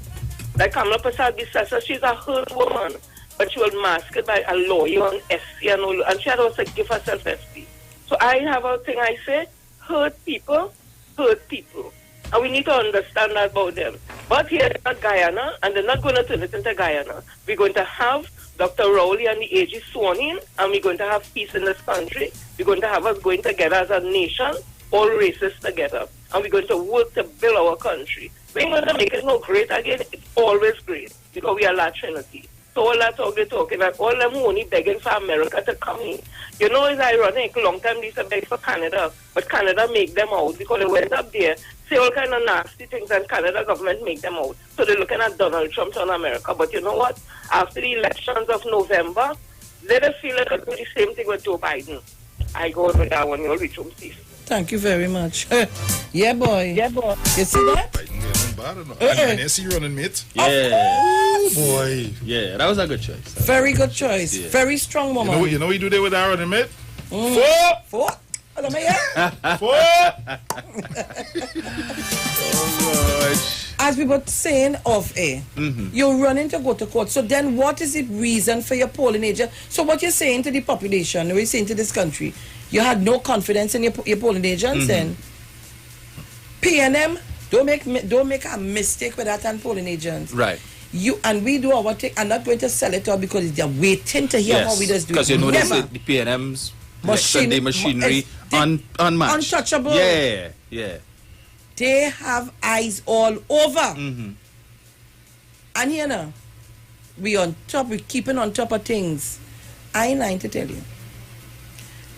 Like Kamala Prasad-Bissessar, she's a hurt woman. But she will mask it by a lawyer and SC and all. And she had also give her self-esteem. So I have a thing I say, hurt people. And we need to understand that about them. But here in Guyana, and they're not going to turn it into Guyana. We're going to have Dr. Rowley and the AG sworn in, and we're going to have peace in this country. We're going to have us going together as a nation, all races together. And we're going to work to build our country. We're going to make it no great again. It's always great, because we are La Trinity. So all that talking about all them who only begging for America to come in. You know, it's ironic. Long time they used to beg for Canada, but Canada make them out because they went up there, say all kind of nasty things, and Canada government make them out. So they're looking at Donald Trump on America. But you know what? After the elections of November, they don't feel like they'll do the same thing with Joe Biden. I go over that one. You'll reach home safe. Thank you very much. Yeah, boy. Yeah, boy. You see that? And you see running mate? Yeah. Oh, boy. Yeah, that was a good choice. Very good choice. Yeah. Very strong woman. You know what you do there with our running mate? Four. Hello, Maya. As we were saying off air, you're running to go to court. So then what is the reason for your polling agent? So what you're saying to the population, what you're saying to this country, you had no confidence in your polling agents, and PNM, don't make a mistake with that and polling agents. Right. And we do our thing. I'm not going to sell it all because they're waiting to hear how we just do it. Because you know Never. the PNM's machinery unmatched. Untouchable. Yeah. They have eyes all over. Mm-hmm. And you know, we're keeping on top of things. I ain't lying to tell you.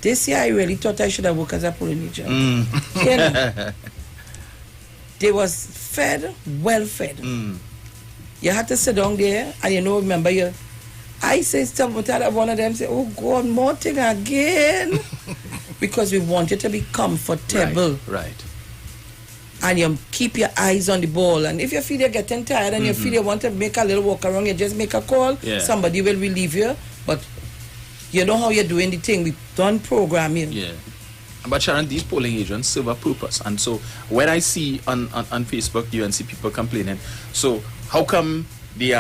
This year I really thought I should have worked as a polling agent. You know? They was fed, well fed. You had to sit down there and remember I say something to one of them say, oh God, more thing again. Because we want you to be comfortable. Right. And you keep your eyes on the ball. And if you feel you're getting tired and you feel you want to make a little walk around, you just make a call. Yeah. Somebody will relieve you. But you know how you're doing the thing. We've done programming. Yeah. But Sharon, these polling agents serve a purpose. And so when I see on Facebook, you and see people complaining, so how come the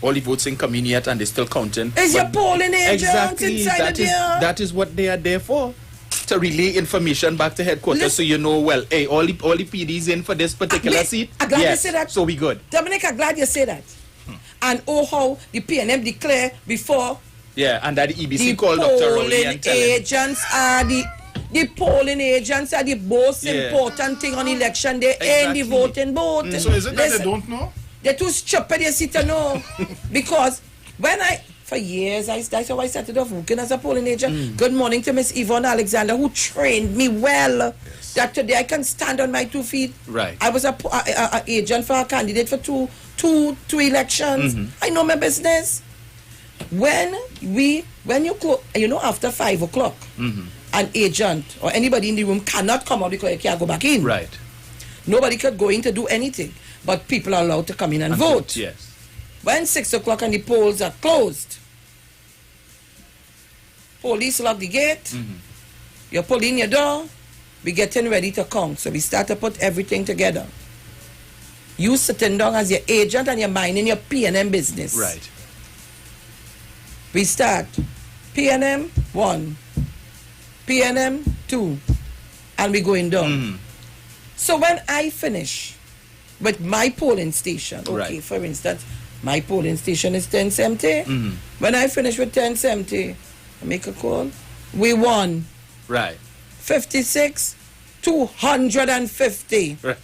all the votes ain't coming yet and they're still counting? Is your polling agents exactly, inside that is what they are there for. To relay information back to headquarters so you know, well, hey, all the PDs in for this particular seat. I'm glad you say that. So we good. Dominic, I'm glad you say that. And how the PNM declare before. Yeah, and that the EBC called Dr. Rowley and tell him. The polling agents are the most important thing on election day in the voting booth. So is it that they don't know? They're too stupid, you see to know. Because for years, that's how I started off working as a polling agent. Good morning to Miss Yvonne Alexander, who trained me well. Yes. That today I can stand on my 2 feet. Right. I was a agent for a candidate for two elections. I know my business. When you go, after 5 o'clock, an agent or anybody in the room cannot come out because you can't go back in. Right. Nobody could go in to do anything, but people are allowed to come in and vote. Yes. When 6 o'clock and the polls are closed, police lock the gate, you pull in your door, we getting ready to count. So we start to put everything together. You sitting down as your agent and you're minding your PNM business. Right. We start PNM 1, PNM 2, and we going down. So when I finish with my polling station, for instance, my polling station is 1070. When I finish with 1070, I make a call. We won. Right. 56, 250. Right.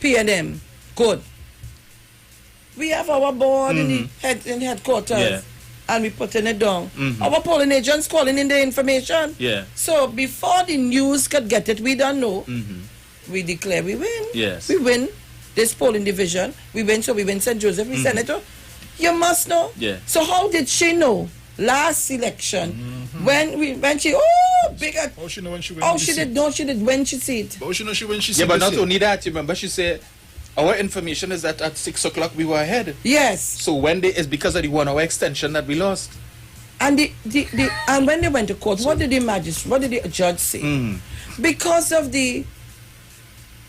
PNM. Good. We have our board in headquarters. And we putting it down. Our polling agents calling in the information. Yeah. So before the news could get it, we don't know. We declare we win. Yes. We win this polling division. We win, so we win St. Joseph. We Senator. You must know. Yeah. So how did she know last election when she bigger? How she know when she win? Oh, she did know. She did when she see it. How she know she when she see it? Yeah, but not it? only that. You remember she said our information is that at 6 o'clock we were ahead. Yes. So when it's because of the 1 hour extension that we lost. And and when they went to court, what did the judge say? Because of the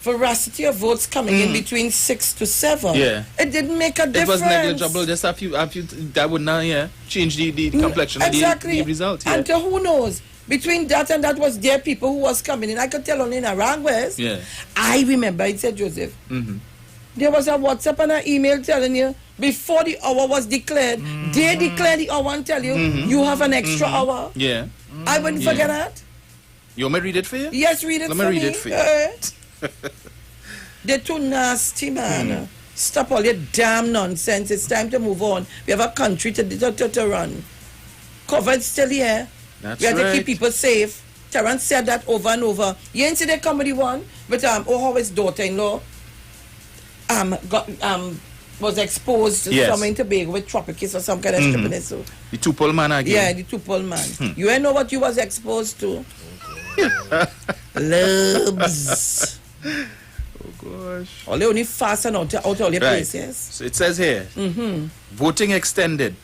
veracity of votes coming in between 6 to 7, it didn't make a difference. It was negligible. Just a few that would not change the complexion of the result. Yeah. And to who knows? Between that and that was there people who was coming in. I could tell only in Arangwes. Yeah. I remember it said Joseph. There was a WhatsApp and an email telling you before the hour was declared. They declare the hour and tell you you have an extra hour. Yeah. I wouldn't forget that. You want me to read it for you? Yes, read it for me. Let me read it for you. They're too nasty, man. Stop all your damn nonsense. It's time to move on. We have a country to run. COVID's still here. That's we have right. to keep people safe. Terrence said that over and over. You ain't see the comedy one with his daughter-in-law was exposed to somewhere in Tobago with Tropicus or some kind of stupidness. So. The two-pole man again. Yeah, the two-pole man. You ain't know what you was exposed to. Lubs. Oh gosh. All only fast and out all your places. So it says here, voting extended.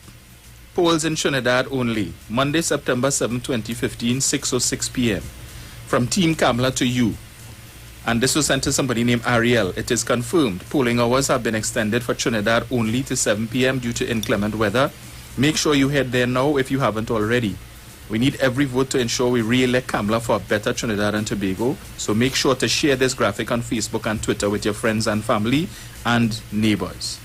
Polls in Trinidad only. Monday, September 7, 2015, 6:06 p.m. From Team Kamla to you. And this was sent to somebody named Ariel. It is confirmed. Polling hours have been extended for Trinidad only to 7 p.m. due to inclement weather. Make sure you head there now if you haven't already. We need every vote to ensure we re-elect Kamla for a better Trinidad and Tobago. So make sure to share this graphic on Facebook and Twitter with your friends and family and neighbors.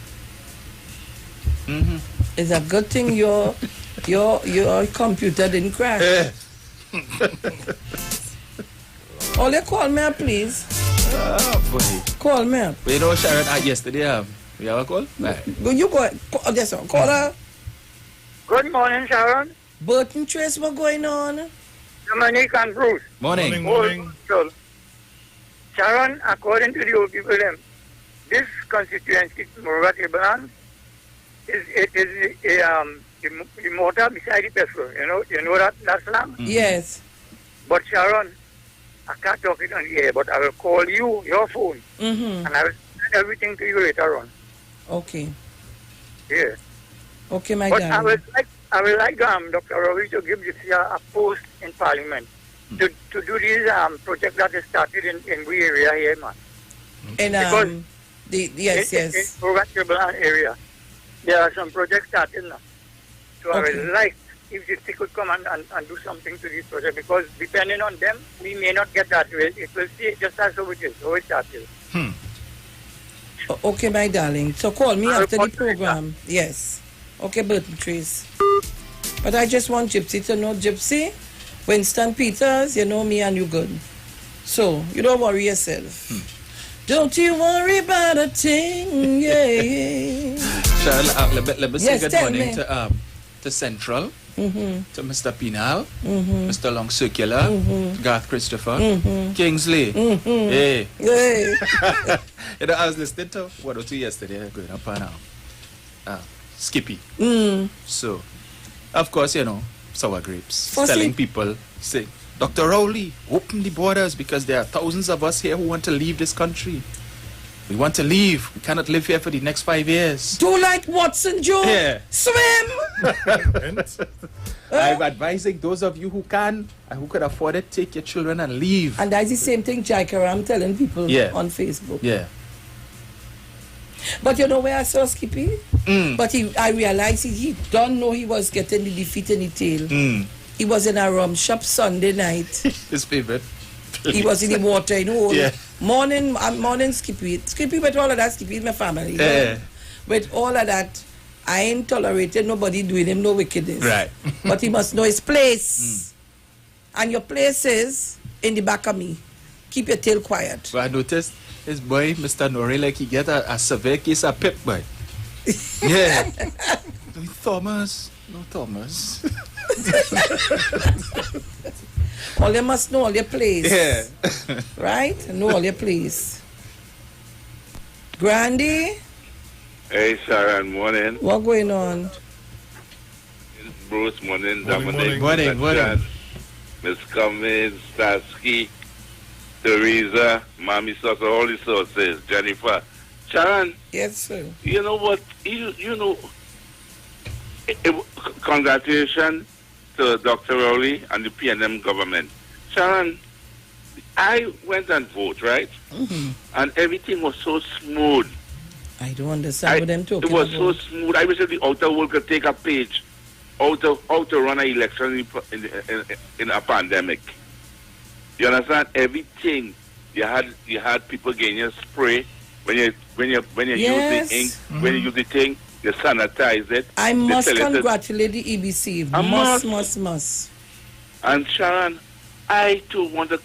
It's a good thing your computer didn't crash. Ole, call me up, please. Oh, boy. Call me up. But you know, Sharon, yesterday, we have a call? Right. You go. Yes, call her. Good morning, Sharon. Burton Trace, what going on? Dominic and Bruce. Morning. Morning. Sharon, according to the old people, this constituency, Murray Tableland, is the motor beside the petrol. You know that slang? Yes. But Sharon, I can't talk it on the air, but I will call you, your phone, and I will send everything to you later on. Okay. Yeah. Okay, my but darling. I would like Dr. Rory to give you a post in Parliament to do these projects that is started in we area here, man. In yes. In Tableland area, there are some projects started now. So I would like if they could come and do something to this project, because depending on them, we may not get that way. It will stay just as how it is, how it started. Okay, my darling. So call me after the program. Yes. Okay, Burton Trees. But I just want Gypsy to know, Gypsy, Winston Peters, you know me and you good. So, you don't worry yourself. Don't you worry about a thing, yeah. Sharon, let me say Yes, good tell morning me. to Central, to Mr. Pinal, Mr. Long Circular, Garth Christopher, Kingsley. Hey. Hey. You know, I was listening to 102 yesterday, going up and Skippy. So, of course, you know, sour grapes. Telling people, say, Dr. Rowley, open the borders because there are thousands of us here who want to leave this country. We want to leave. We cannot live here for the next 5 years. Do like Watson Joe. Yeah. Swim. I'm advising those of you who can and who can afford it, take your children and leave. And that's the same thing Jaikaram telling people on Facebook. Yeah. But you know where I saw Skippy? But I realized he don't know he was getting the defeat in the tail. He was in a rum shop Sunday night. His favorite. He was in the water, you know. Yeah. Morning Skippy. Skippy with all of that, Skippy is my family. Yeah. With all of that, I ain't tolerated nobody doing him no wickedness. Right. But he must know his place. And your place is in the back of me. Keep your tail quiet. But I noticed his boy, Mr. Nori, like he get a severe case of pip, boy. Yeah. Thomas. No Thomas. All you must know all your place. Yeah. Right? Know all your place. Grandy? Hey, Sharon, morning. What going on? Bruce, morning. Dominic, Morning. Miss Cummins, Starsky, Teresa, Mommy Sosa, all the sources, Jennifer. Sharon. Yes, sir. You know what? You know, congratulations to Dr. Rowley and the PNM government. Sharon, I went and voted, right? And everything was so smooth. I don't understand what them talking It was about. so smooth. I wish the outer world could take a page how to run an election in a pandemic. You understand? Everything you had people getting your spray when you use the ink, when you use the thing, you sanitize it. I must congratulate the EBC. Must. And Sharon, I too want to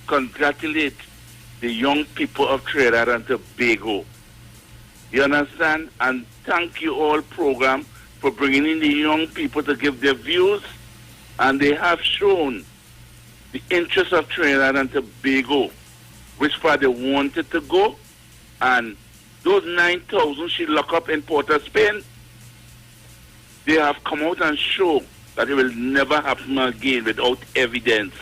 congratulate the young people of Trinidad and Tobago. You understand? And thank you all program for bringing in the young people to give their views. And they have shown the interest of Trinidad and Tobago, which far they wanted to go. And those 9,000 she locked up in Port of Spain, they have come out and shown that it will never happen again without evidence.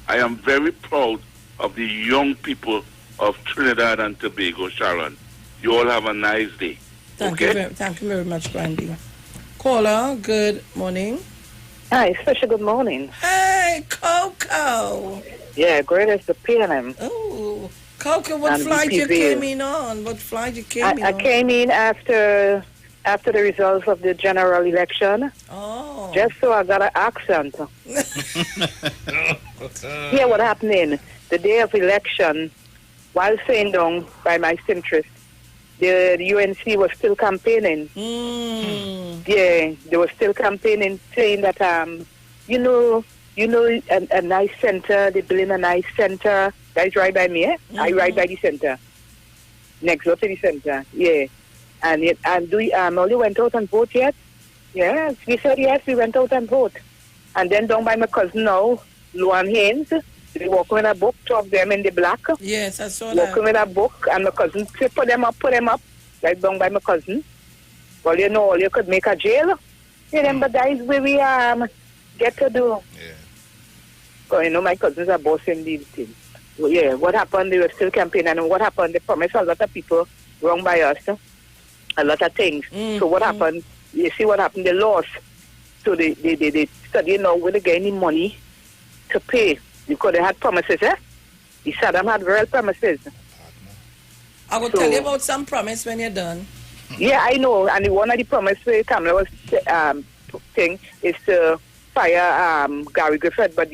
I am very proud of the young people of Trinidad and Tobago, Sharon. You all have a nice day. Thank you very much, Brandy. Caller, good morning. Hi, special good morning. Hey, Coco. Yeah, great as the PNM. Oh, Coco, what And flight you BPV. came in on? What flight you came in I on? came in after the results of the general election. Oh. Just so I got an accent. Hear what happening the day of election while sitting down by my centrist the UNC was still campaigning. Yeah, they were still campaigning, saying that a nice center. They building a nice center. That's right by me. I ride by the center, next door to the center. Yeah, and we only went out and vote yet. Yes, we said yes. We went out and vote, and then down by my cousin now, Luan Haynes. They walking with a book, two of them in the black. Yes, I saw walking that. Walking with a book, and my cousin put them up, right down by my cousin. Well, all you could make a jail. Remember, that is where we get to do. Yeah. So, my cousins are bossing these things. Well, yeah, what happened, they were still campaigning, and what happened, they promised a lot of people wrong by us, a lot of things. So what happened, you see what happened, they lost. So they study now where they get any money to pay. Because they had promises, The Saddam had real promises. I will tell you about some promise when you're done. Yeah, I know. And one of the promises Kamala was thing is to fire Gary Griffith. But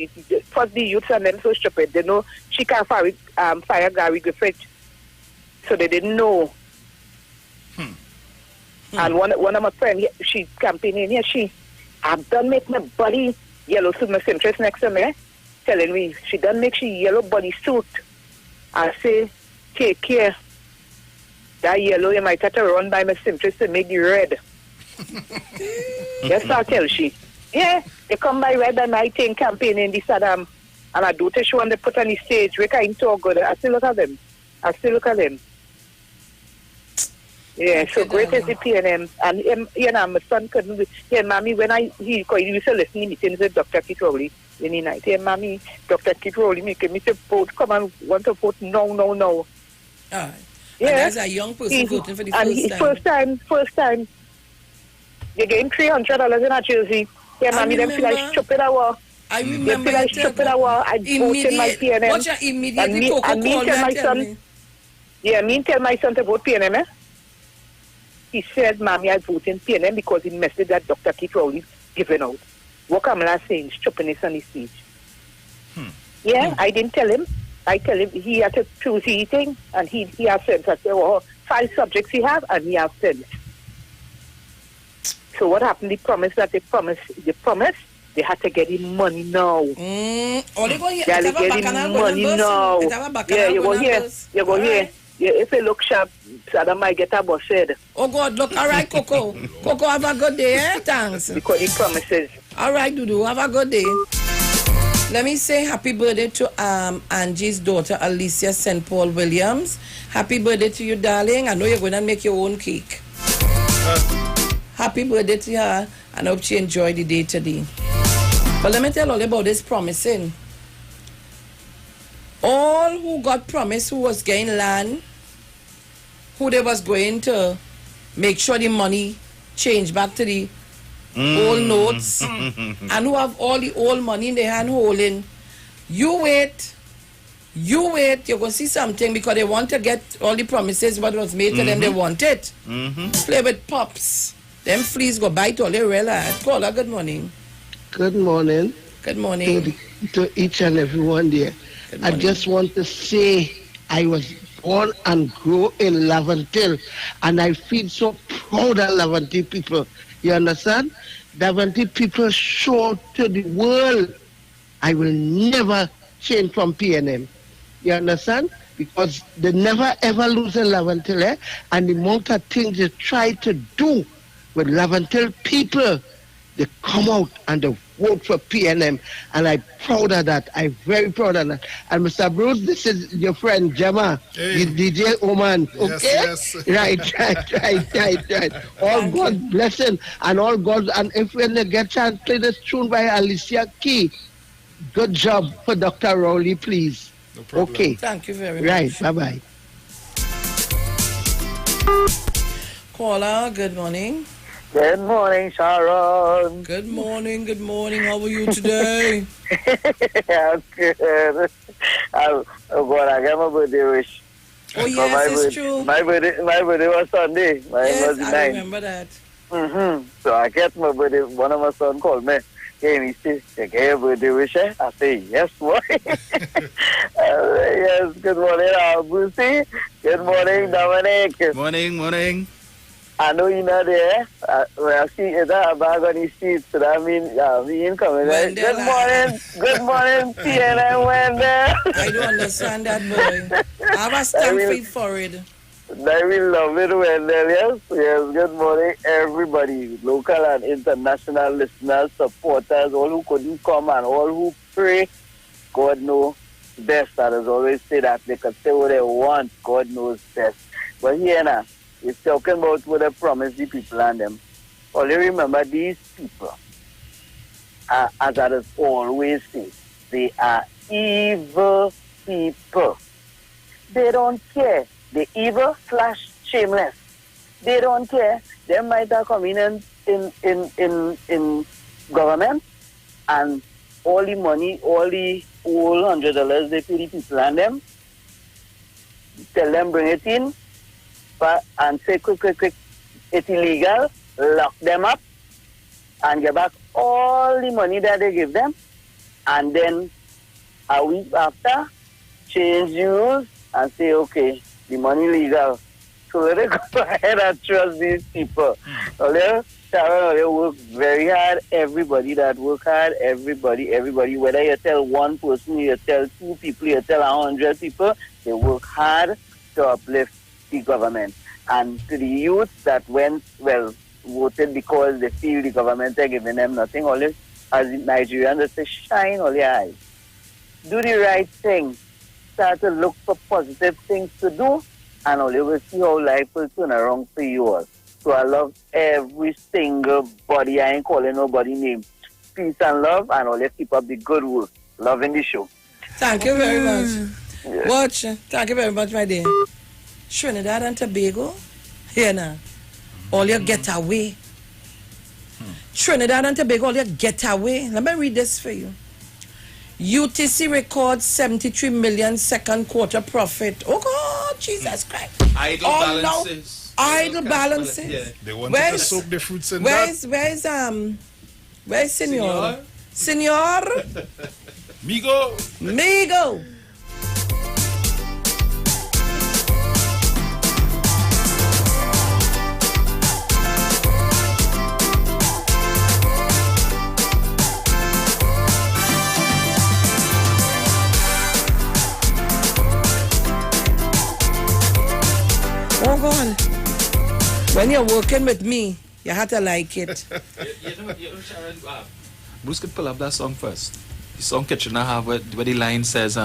first the youths and them so stupid. They know she can't fire Gary Griffith. So they didn't know. And one of my friends, she campaigning here, I've done make my body yellow suit, my interest next to me. Telling me she done make she yellow body suit. I say, take care. That yellow you might have to run by my seamstress to make the red. Yes, I'll tell she. Yeah, they come by red and I think campaign in the Saddam. And I do the show and they put on the stage. We can't talk good. I still look at them. Yeah, so great is the PNM. And my son couldn't. Yeah, mommy, when he used to listen to meetings with Dr. Keith Rowley. In the night, yeah, mommy, Dr. Keith Rowley making me say vote, come and want to vote, no. All right. Yeah. And that's a young person voting for the first time. First time. You're getting $300 in a jersey. Yeah, mommy, them feel like stupid hour. I remember. They feel like stupid hour. I vote in my PNM. Watch out, immediately Coco called me and tell me. Yeah, me tell my son to vote PNM, He said, mommy, I vote in PNM because he messaged that Dr. Keith Rowley giving out. What Kamala saying, stupidness on his speech. Yeah, I didn't tell him. I tell him he had to choose his thing, and he has sense. I said, 5 subjects he have, and he has sense. So what happened? They promised, they had to get him money now. They are getting money now. Yeah, you go here. Yeah, if you look sharp, Saddam might get a bus head. Oh God, look, all right, Coco. Coco, have a good day, Thanks. Because he promises. All right, Dudu, have a good day. Let me say happy birthday to Angie's daughter, Alicia St. Paul Williams. Happy birthday to you, darling. I know you're going to make your own cake. Happy birthday to her, and I hope she enjoyed the day today. But let me tell all about this promising. All who got promised, who was getting land, who they was going to make sure the money changed back to the old notes, and who have all the old money in their hand holding, you wait, you're going to see something because they want to get all the promises what was made to them, they want it. Play with pops. Them fleas go bite all their real heart. Paula, good morning. Good morning. Good morning. To each and every one there. I just want to say I was born and grew in Laventille, and I feel so proud of Laventille people. You understand? Laventille people show to the world I will never change from PNM. You understand? Because they never ever lose in Laventille, and the amount of things they try to do with Laventille people, they come out and they vote for PNM, and I'm proud of that. I'm very proud of that. And Mr. Bruce, this is your friend Gemma, the DJ Oman. Okay? Yes. Right. All God blessing and all God. And if when they get chance, play this tune by Alicia Key. Good job for Dr. Rowley, please. No problem. Okay. Thank you very much. Right. Bye-bye. Caller, good morning. Good morning, Sharon. Good morning. How are you today? I'm good. I'm going to get my birthday wish. Oh, yes, it's true. My birthday was Sunday. Yes, I remember that. So I get my birthday. One of my sons called me. Hey, he said, you get your birthday wish? I say, yes, boy. Yes, good morning, Brucey. Good morning, Dominic. Dominic. Morning. I know you're not there. I see you there, bag on the streets, so that means we ain't coming. Right? Good morning, Tian and Wendell. I don't understand that, boy. I have a stamp for it. I will love it, Wendell. Yes, good morning, everybody, local and international listeners, supporters, all who couldn't come and all who pray. God knows best. I always say that they can say what they want. God knows best. But here now, it's talking about what they promise the people and them. Only remember these people, as I just always say, they are evil people. They don't care. They're evil / shameless. They don't care. They might have come in government and all the money, all the whole $100 they pay the people and them, tell them bring it in, and say quick, it's illegal, lock them up, and get back all the money that they give them, and then a week after, change rules and say, okay, the money legal. So they go ahead and trust these people. Sharon, they work very hard. Everybody that work hard, everybody, whether you tell one person, you tell 2 people, you tell 100 people, they work hard to uplift the government. And to the youth that voted because they feel the government are giving them nothing, always, as Nigerians, they say, shine all your eyes. Do the right thing. Start to look for positive things to do, and all you will see how life will turn around for you all. So I love every single body. I ain't calling nobody name. Peace and love, and all you keep up the good work. Loving the show. Thank you very much. Yes. Watch. Thank you very much, my dear. Trinidad and Tobago, here now. All you get away. Trinidad and Tobago, all you get away. Let me read this for you. UTC records 73 million second quarter profit. Oh God, Jesus Christ. Idle balances. Idle balances. Yeah. They wanted to soak the fruits in where's Senor? Senor? Migo. Oh God. When you're working with me, you have to like it. you know, Sharon, Bruce could pull up that song first. The song Kitchener have where the line says,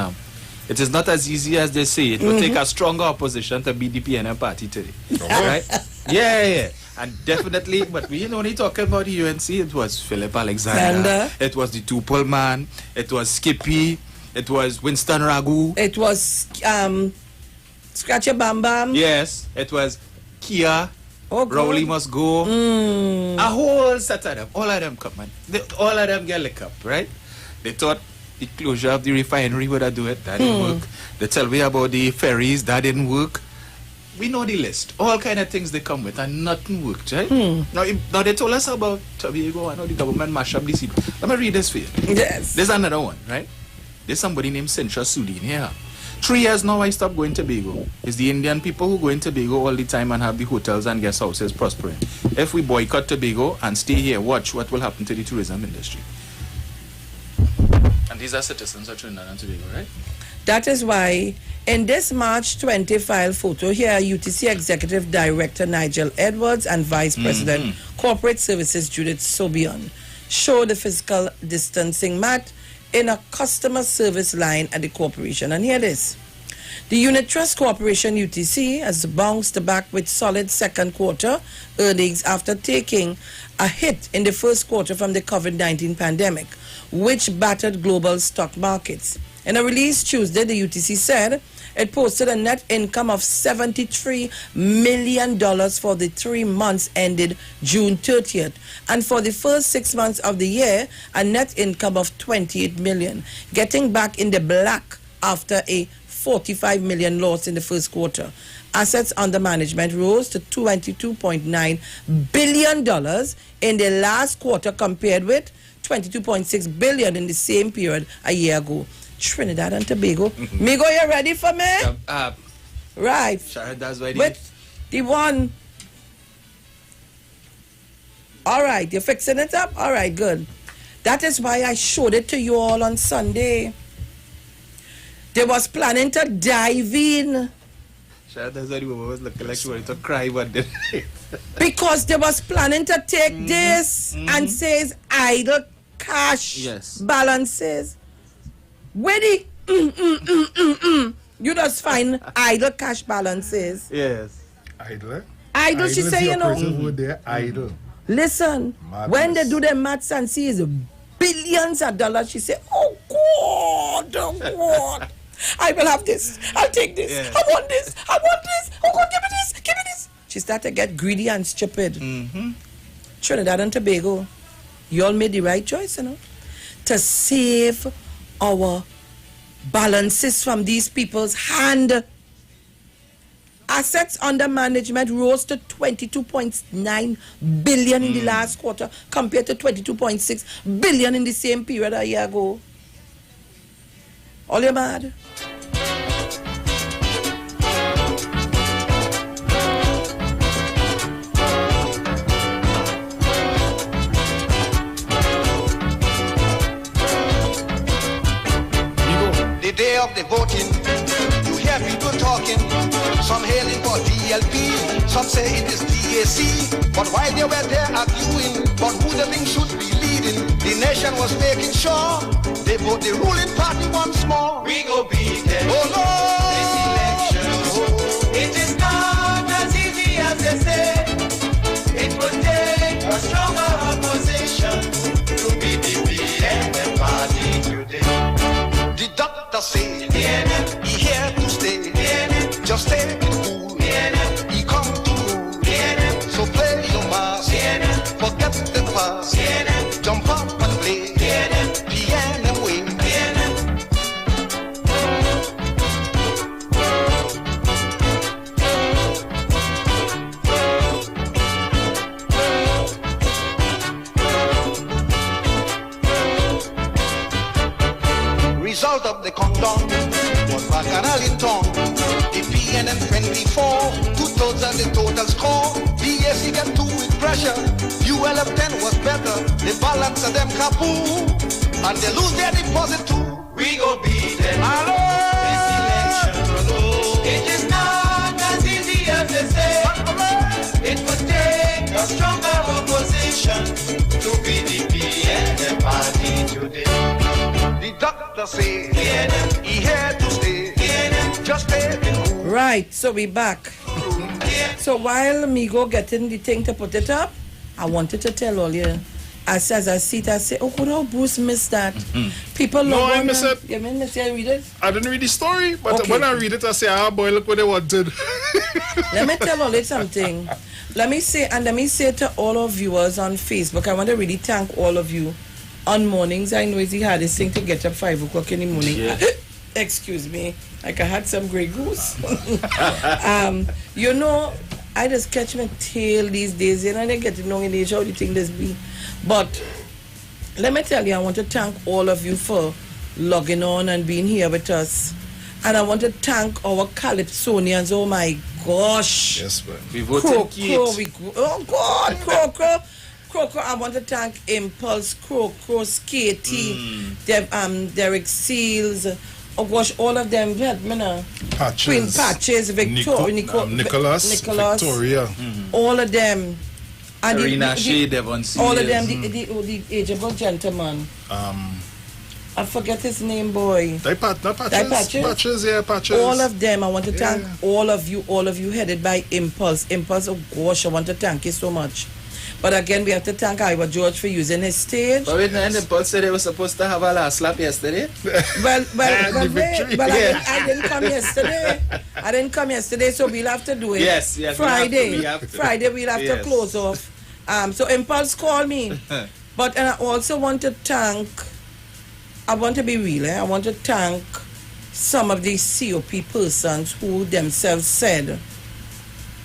it is not as easy as they say. It will take a stronger opposition to beat the PNM party today. Right? Yeah. And definitely, but we only talking about the UNC. It was Philip Alexander. It was the Tupel man. It was Skippy. It was Winston Ragu. It was Scratcher Bam Bam. Yes. It was Kia. Rowley must go. A whole set of them. All of them come, man. All of them get licked up, right? They thought the closure of the refinery would have do it. That didn't work. They tell me about the ferries. That didn't work. We know the list. All kind of things they come with, and nothing worked, right? Now they told us about Tobago. I know the government mashed up this. Let me read this for you. Yes. There's another one, right? There's somebody named Sintra Sudin here. 3 years now I stopped going to Tobago. It's the Indian people who go in Tobago all the time and have the hotels and guest houses prospering. If we boycott Tobago and stay here, watch what will happen to the tourism industry. And these are citizens of Trinidad and Tobago, right? That is why in this March 20 file photo here, UTC Executive Director Nigel Edwards and Vice President Corporate Services Judith Sobion show the physical distancing mat in a customer service line at the corporation. And here it is. The Unit Trust Corporation UTC has bounced back with solid second quarter earnings after taking a hit in the first quarter from the COVID-19 pandemic, which battered global stock markets. In a release Tuesday, the UTC said it posted a net income of $73 million for the 3 months ended June 30th. And for the first 6 months of the year, a net income of $28 million, getting back in the black after a $45 million loss in the first quarter. Assets under management rose to $22.9 billion in the last quarter compared with $22.6 billion in the same period a year ago. Trinidad and Tobago. Migo, you ready for me? Right. Sharon, that's why With the one. All right, you're fixing it up? All right, good. That is why I showed it to you all on Sunday. They was planning to dive in. Sharon, that's why the woman was looking like she wanted to cry one day. Because they was planning to take this and says idle cash balances. Where the you just find idle cash balances. Yes. Idle? Idle, she say, you know. Over there, idle. Listen, when they do the maths and see is billions of dollars, she say, oh God, oh God. I will have this. I'll take this. Yeah. I want this. I want this. Oh God, give me this. Give me this. She started to get greedy and stupid. Trinidad and Tobago, you all made the right choice, you know, to save our balances from these people's hand. Assets under management rose to 22.9 billion in the last quarter compared to 22.6 billion in the same period a year ago. All you mad? The day of the voting, you hear people talking, some hailing for DLP, some say it is DAC, but while they were there arguing about who the thing should be leading, the nation was making sure they vote the ruling party once more. We go beat them. Oh Lord! This election, it is not as easy as they say. It would take a stronger opposition to beat the PNM party today. The doctor said, he here to stay. Just stay cool. He come to rule. So play your mask. Forget the past. Jump up and play. PNM way. Result of the countdown was Bacchanal in town. The PNM 24, 2/3 the total score. BSC got 2 with pressure. ULF 10 was better. The balance of them kapoo. And they lose their deposit too. We go beat them. Hello. This election, it is not as easy as they say. It would take a stronger opposition to be the PNM party today. The doctor said, he here to stay. Just stay. Right, so we back. So while me go getting the thing to put it up, I wanted to tell all you. As I see it, I say, oh, could how Bruce missed that? People No, love I miss it. You mean, miss it, read it? I didn't read the story, but Okay. when I read it, I say, ah, boy, look what they wanted. Let me tell all you something. Let me say to all our viewers on Facebook, I want to really thank all of you. On mornings, I know it's the hardest thing to get up 5 o'clock in the morning. Yeah. Excuse me, like I had some Grey Goose. You know, I just catch my tail these days, and I don't get to know in age how the thing this be. But let me tell you, I want to thank all of you for logging on and being here with us. And I want to thank our Calypsonians. Oh my gosh. Yes, man. We voted Kate. Oh God, Crow, I want to thank Impulse, Crow, Skatey, Derek Seals, oh gosh, all of them, Patches. Queen Patches, Nicholas, Victoria. all of them. And Arena Shea, Devon Seals. all of them, the ageable gentleman. I forget his name, boy. Patches, yeah, Patches. All of them, I want to thank all of you headed by Impulse. Impulse, oh gosh, I want to thank you so much. But again, we have to thank Iowa George for using his stage. But wait, and Impulse said they were supposed to have a last lap yesterday. Well, I didn't come yesterday. I didn't come yesterday, so we'll have to do it. Yes, Friday. we have to. Friday, we'll have to close off. So Impulse called me. But and I also want to thank, I want to be real, I want to thank some of these COP persons who themselves said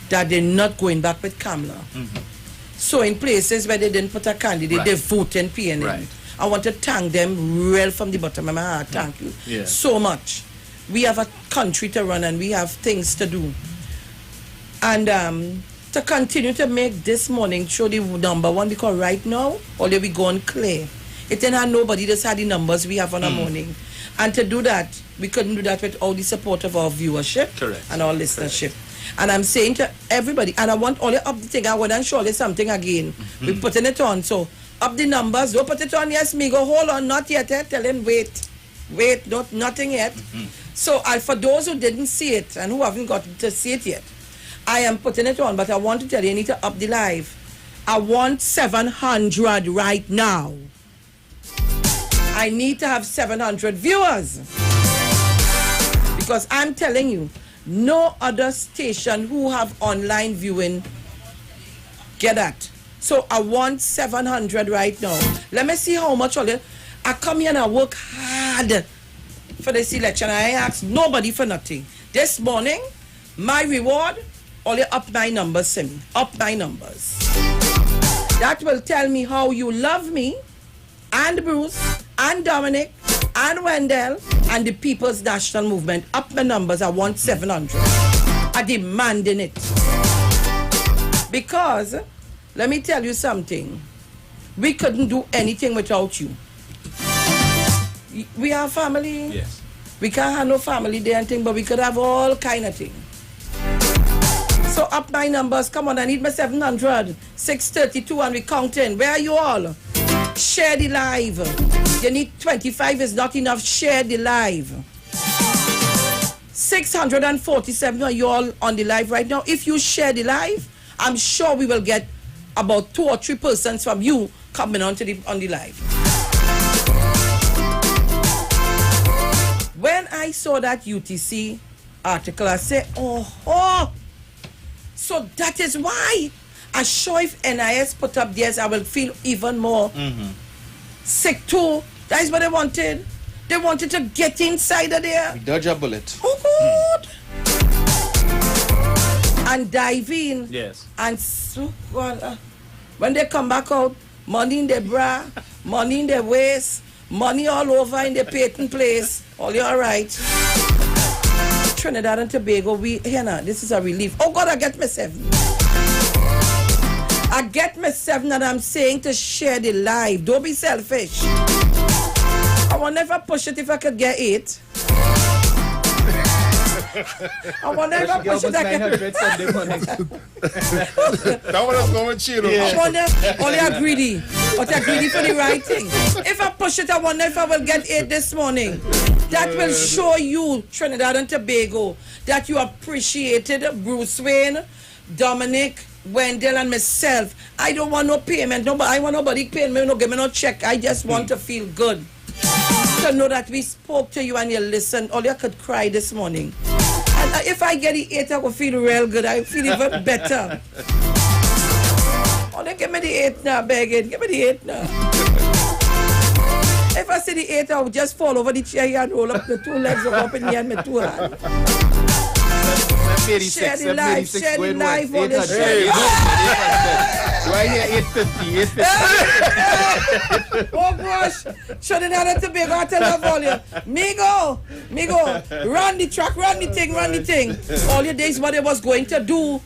that they're not going back with Kamala. So in places where they didn't put a candidate, they vote in PNM. I want to thank them real from the bottom of my heart. Thank you so much. we have a country to run and we have things to do. And to continue to make this morning show the number one, because right now, all we going clear. It ain't had nobody just had the numbers we have on a morning. And to do that, we couldn't do that without the support of our viewership and our listenership. And I'm saying to everybody, and I want all you up the thing, I want to show you something again. We're putting it on, so up the numbers, don't put it on, yes, me go, hold on, not yet, tell him, wait, nothing yet. So for those who didn't see it and who haven't got to see it yet, I am putting it on, but I want to tell you, you need to up the live. I want 700 right now. I need to have 700 viewers. Because I'm telling you, no other station who have online viewing get that. So I want 700 right now. Let me see how much all I come here and I work hard for this election. I ask nobody for nothing. This morning, my reward, only up my numbers, Simi. Up my numbers. That will tell me how you love me, and Bruce, and Dominic, and Wendell, and the People's National Movement. Up my numbers, I want 700. I demanding it. Because, let me tell you something. We couldn't do anything without you. We are family. Yes. We can't have no family there and thing, but we could have all kind of things. So up my numbers. Come on, I need my 700. 632 and we counting. Where are you all? Share the live. You need 25 is not enough. Share the live. 647 are you all on the live right now. If you share the live, I'm sure we will get about 2 or 3 persons from you coming on the live. When I saw that UTC article, I said, oh. So that is why I'm sure if NIS put up theirs, I will feel even more sick too. That is what they wanted. They wanted to get inside of there. Dodge a bullet. Oh, God. And dive in. Yes. And when they come back out, money in their bra, money in their waist, money all over in their patent place. All you all right. Trinidad and Tobago, this is a relief. Oh God, I get my 7. I get my 7 and I'm saying to share the live. Don't be selfish. I will never push it if I could get 8. I will never push it. That one is going chill. Only are greedy. But they're greedy for the right thing. If I push it, I wonder if I will get 8 this morning. That will show you, Trinidad and Tobago, that you appreciated Bruce Wayne, Dominic, Wendell, and myself. I don't want no payment. I want nobody paying me, no give me no check. I just want to feel good. To know that we spoke to you and you listened. All you could cry this morning. And if I get the 8, I will feel real good. I feel even better. Only give me the 8 now, begging. Give me the 8 now. If I see the 8, I will just fall over the chair and roll up the 2 legs up in the end with 2 hands. Share the live, share the live. Do I hear 850? Oh gosh, Trinidad and Tobago, I tell you volume. Migo, run the track, run the thing. All your days what it was going to do.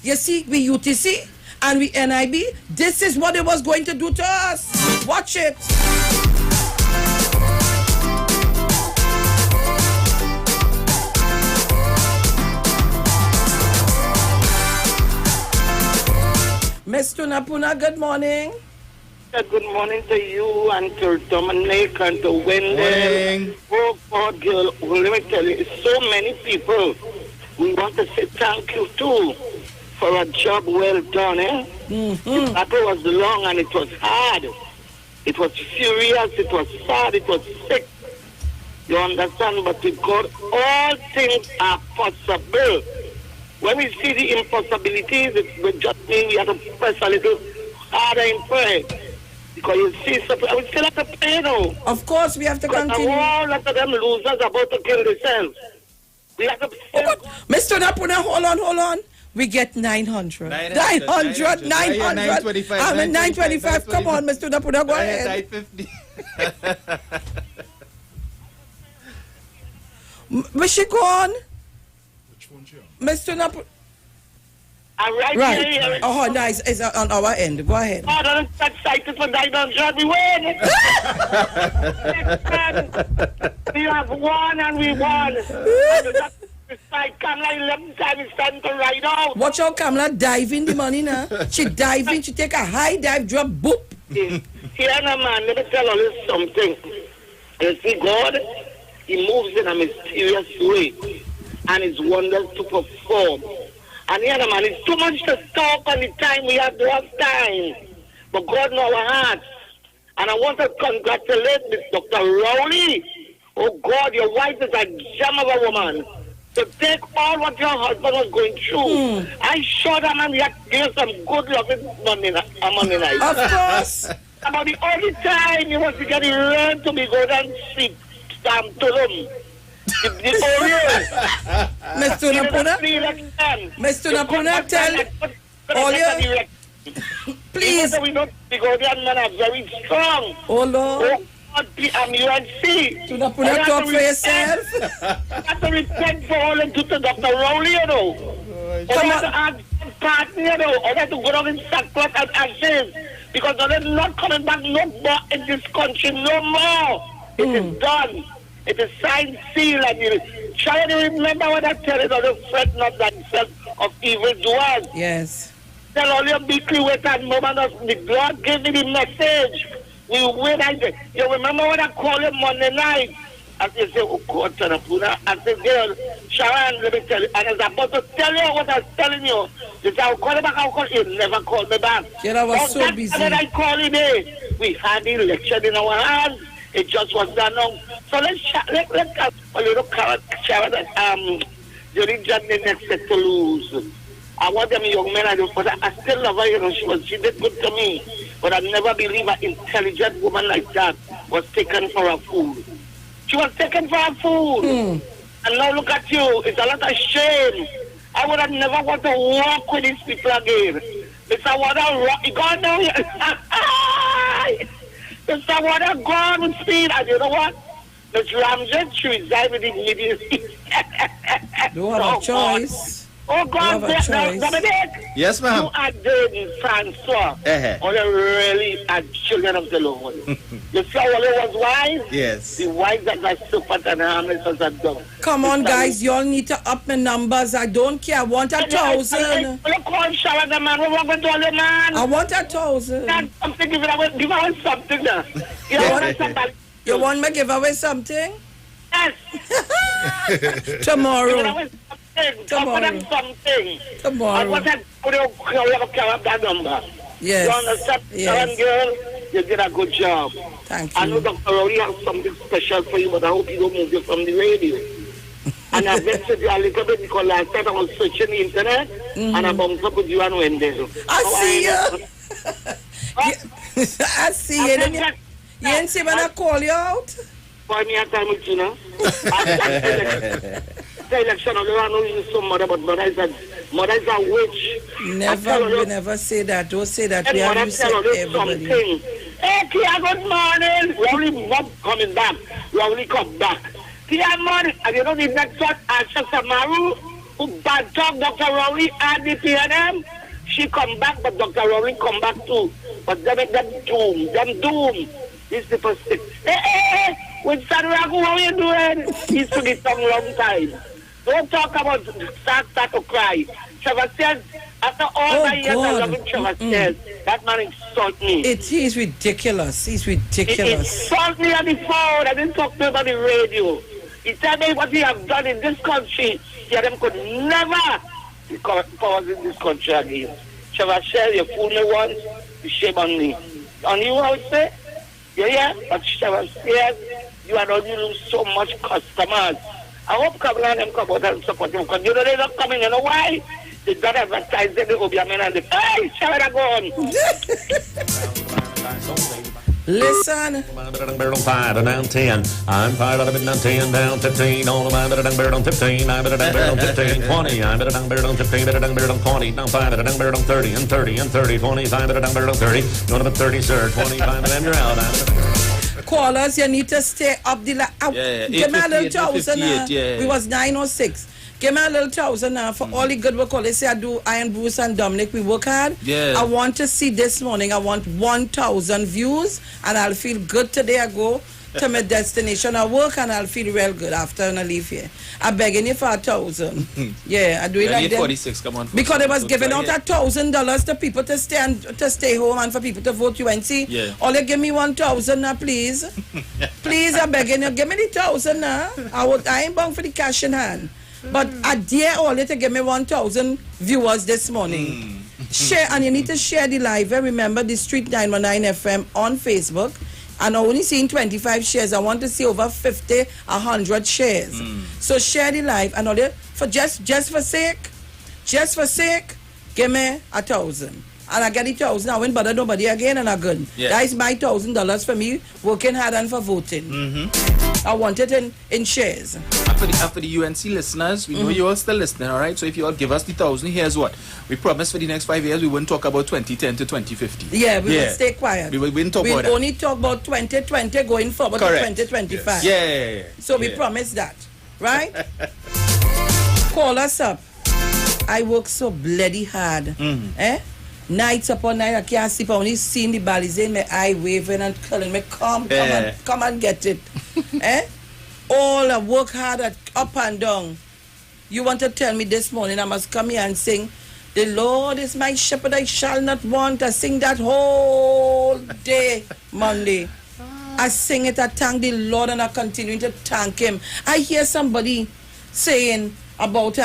You see, we UTC and we NIB, this is what it was going to do to us. Watch it. Miss Tunapuna, good morning. Good morning to you and to Dominic and to Wendell. Oh, God, girl, well, let me tell you, it's so many people. We want to say thank you, too, for a job well done, eh? The battle was long and it was hard. It was furious, it was sad, it was sick. You understand? But with God, all things are possible. When we see the impossibilities, it will just mean we have to press a little harder in prayer. Because you see, we still have to pray now. Of course, we have to continue. A whole lot of them losers about to kill themselves. We have to... Mr. Napuna, hold on. We get 900. 900. 925. I'm at 925. Come on, Mr. Napuna, go ahead. 950. Where she gone? Mr. Napuna. I'm right here. Oh, nice. It's on our end. Go ahead. Oh, I'm excited for 900. We win. We have won and we won. Kamala 11 times it's time to ride out. Watch out, Kamala dive in the money now. She dive in. She take a high dive, drop, boop. Here, man, let me tell you something. You see, God, He moves in a mysterious way, and His wonders to perform. And here, man, it's too much to talk on the time we have to have time. But God knows our hearts. And I want to congratulate Miss Dr. Rowley. Oh, God, your wife is a gem of a woman. To take all what your husband was going through. I showed him and he had gave some good loving Monday night. Of course. About the only time he was to get the rain to be good and sleep. To them. Mr. Napuna, tell all your... Please. We know the Ghanaian men are very strong. Oh, Lord. I'm UNC. To Napuna, talk for yourself. I have to repent for all and do to Dr. Rowley, you know. I have to ask partner, you know. I have to go down in sackcloth and ashes. Because they're not coming back no more in this country, no more. It is done. It is signed, sealed, and you try to remember what I tell you, don't fret not thyself of evil doers. Yes. Tell all your meekly wait and moment of the God gave me the message. We wait and you remember when I call you Monday night? And you say, oh God, Tanapuna. I said, girl, Sharon, let me tell you. And I was about to tell you what I was telling you. You say, I'll call you back, I'll call you. You never called me back. Yeah, I was so busy. And then I call you there. We had the election in our hands. It just was done now. So let's have a little Sharon that the region the next set to lose. I want them young men, but I still love her, you know, she did good to me. But I never believe an intelligent woman like that was taken for a fool. She was taken for a fool. And now look at you. It's a lot of shame. I would have never want to walk with these people again. Mr. Water, God now. Mr. Water, gone with speed. And you know what? Ms. Ramjet, she resigned with the Middle East. Don't have a choice. Oh, God, Dominic. Yes, ma'am. You are David Francois. Or you really are children of the Lord. You saw what it was wise? Yes. The wise that are super and harmless as a dog. Come on, guys. You all need to up my numbers. I don't care. I want 1,000. Look on shower the man. We're going to all the man. I want 1,000. Something, give away something now. You want me to give away something? Yes. Tomorrow. Tomorrow. Tomorrow. I want to have that number. Yes. You understand? Yes. Girl, you did a good job. Thank you. I know Dr. Rowley has something special for you, but I hope you don't move you from the radio. And I've messaged you a little bit because last time I was searching the internet and I bumped up with you and Wendell. I see you. I see you. You didn't see when I call you out? Boy, me a time with you now. The election, I don't know you so mother, but mother is a witch. Never say that. Don't say that. We have to say everybody. Hey, Kia, good morning. Rowley not coming back. Rowley come back. Kia, morning. And you know the next one, Asha Samaru, who bad talk Dr. Rowley and the PNM. She come back, but Dr. Rowley come back too. But them doom. These people sick. Hey, with Sanragu, how you doing? He's to be some long time. Don't talk about start to cry. Trevor says, after all my years I love him, Trevor says, that man insult me. He's ridiculous. He's ridiculous. He insult me on the phone. I didn't talk to him on the radio. He told me what he have done in this country. Yeah, them could never cause in this country again. Trevor says, you fool me once, you shame on me. On you, I would say? Yeah, but Trevor says, you are not lose so much customers. I hope Kabla and them come out and support him because you know they're not coming. You know why? They got advertised in the Obiamen and the hey, Shara go on. Listen. 5 to down 10. I'm 5 out of it down 10, down 15. On the mind, better down 15. I'm better down 15, 20. I'm better down 15, better down 20. Down 5, better down 30, and 30, and 30, 25, better down 30. Going to 30, sir. 25, and then you're out. Callers, you need to stay up the give me a little 1,000. We was 906. Give me a little 1,000 for all the good work. Let's say I do Iron Bruce and Dominic. We work hard. Yeah. I want to see this morning. I want 1,000 views, and I'll feel good today. I go to my destination. I work and I'll feel real good after I leave here. I'm begging you for 1,000. Yeah, I do it like that. 46, come on. Because they was giving out $1,000 to people to stay home and for people to vote UNC. Yeah. All you give me 1,000 now, please. Please, I'm begging you, give me the 1,000 now. I ain't bound for the cash in hand. But I dare all you to give me 1,000 viewers this morning. Share, and you need to share the live. Remember the Street 919 FM on Facebook. And I'm only seeing 25 shares. I want to see over 50, 100 shares. So share the live, and all you, for just for sake, give me 1,000. And I get the 1,000. I won't bother nobody again, and I'm good. Yeah. That is my $1,000 for me working hard and for voting. I want it in shares. And for the UNC listeners, we know you all still listening, all right? So if you all give us the 1,000, here's what. We promise for the next 5 years, we won't talk about 2010 to 2050. Yeah, we will stay quiet. We won't talk about that. We'll only talk about 2020 going forward to 2025. Yeah. So we promise that, right? Call us up. I work so bloody hard. Nights upon night, I can't sleep. I only seeing the bodies in my eye waving and calling me, come and get it. All I work hard at up and down. You want to tell me this morning I must come here and sing, the Lord is my shepherd, I shall not want. I sing that whole day, Monday. I sing it, I thank the Lord, and I continue to thank him. I hear somebody saying about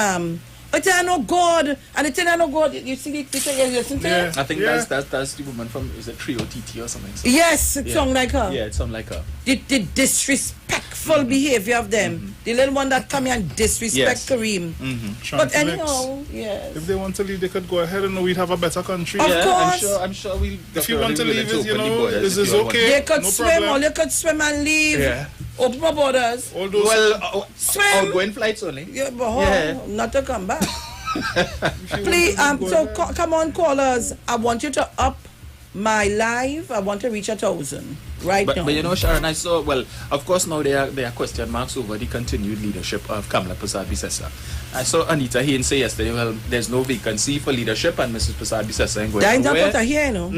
it ain't no God, and it ain't no God. You see the picture, you listen to it? I think that's the woman from, is it Trio TT or something? Yes, it sound like her. Yeah, it sound like her. The disrespectful behavior of them. The little one that come here and disrespect Kareem. But anyhow, yes. If they want to leave, they could go ahead and we'd have a better country. Of course. I'm sure we'll... If you want to leave, this is okay. They could swim, or they could swim and leave. Yeah. Open my borders. All those swim. Outgoing flights only. Yeah, but not to come back. Please, come on, callers. I want you to up my live. I want to reach 1,000 right now. But you know, Sharon, I saw, well, of course now there are question marks over the continued leadership of Kamala Persad-Bissessar. I saw Anita Haynes say yesterday, well, there's no vacancy for leadership and Mrs. Persad-Bissessar ain't going nowhere. That's what I hear, you know.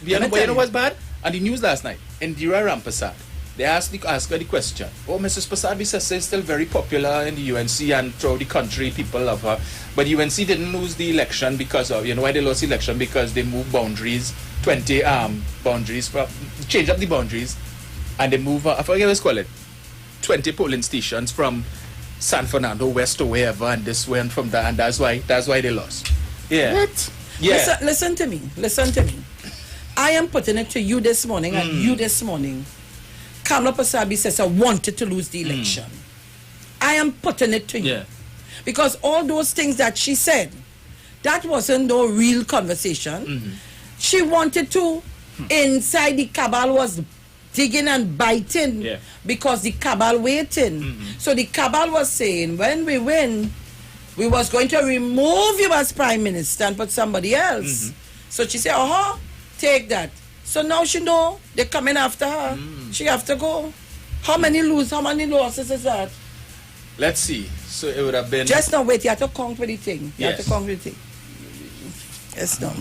You know what's bad? On the news last night, Indira Rampersad, they asked her the question, Mrs. Persad-Bissessar is still very popular in the UNC and throughout the country, people love her. But UNC didn't lose the election because of, you know why they lost the election? Because they moved boundaries, 20 boundaries, change up the boundaries, and they move, I forget what it's called, 20 polling stations from San Fernando West to wherever, and this way and from there, and that's why they lost. Yeah. What? Yeah. Listen to me. I am putting it to you this morning, and you this morning. Kamala Persad-Bissessar wanted to lose the election. I am putting it to you. Yeah. Because all those things that she said, that wasn't no real conversation. She wanted to, inside the cabal was digging and biting because the cabal waiting. So the cabal was saying, when we win, we was going to remove you as prime minister and put somebody else. So she said, take that. So now she know they're coming after her. She have to go. How many losses is that? Let's see. So it would have been... Just now, wait. You have to count with the thing. Yes. Yes, no.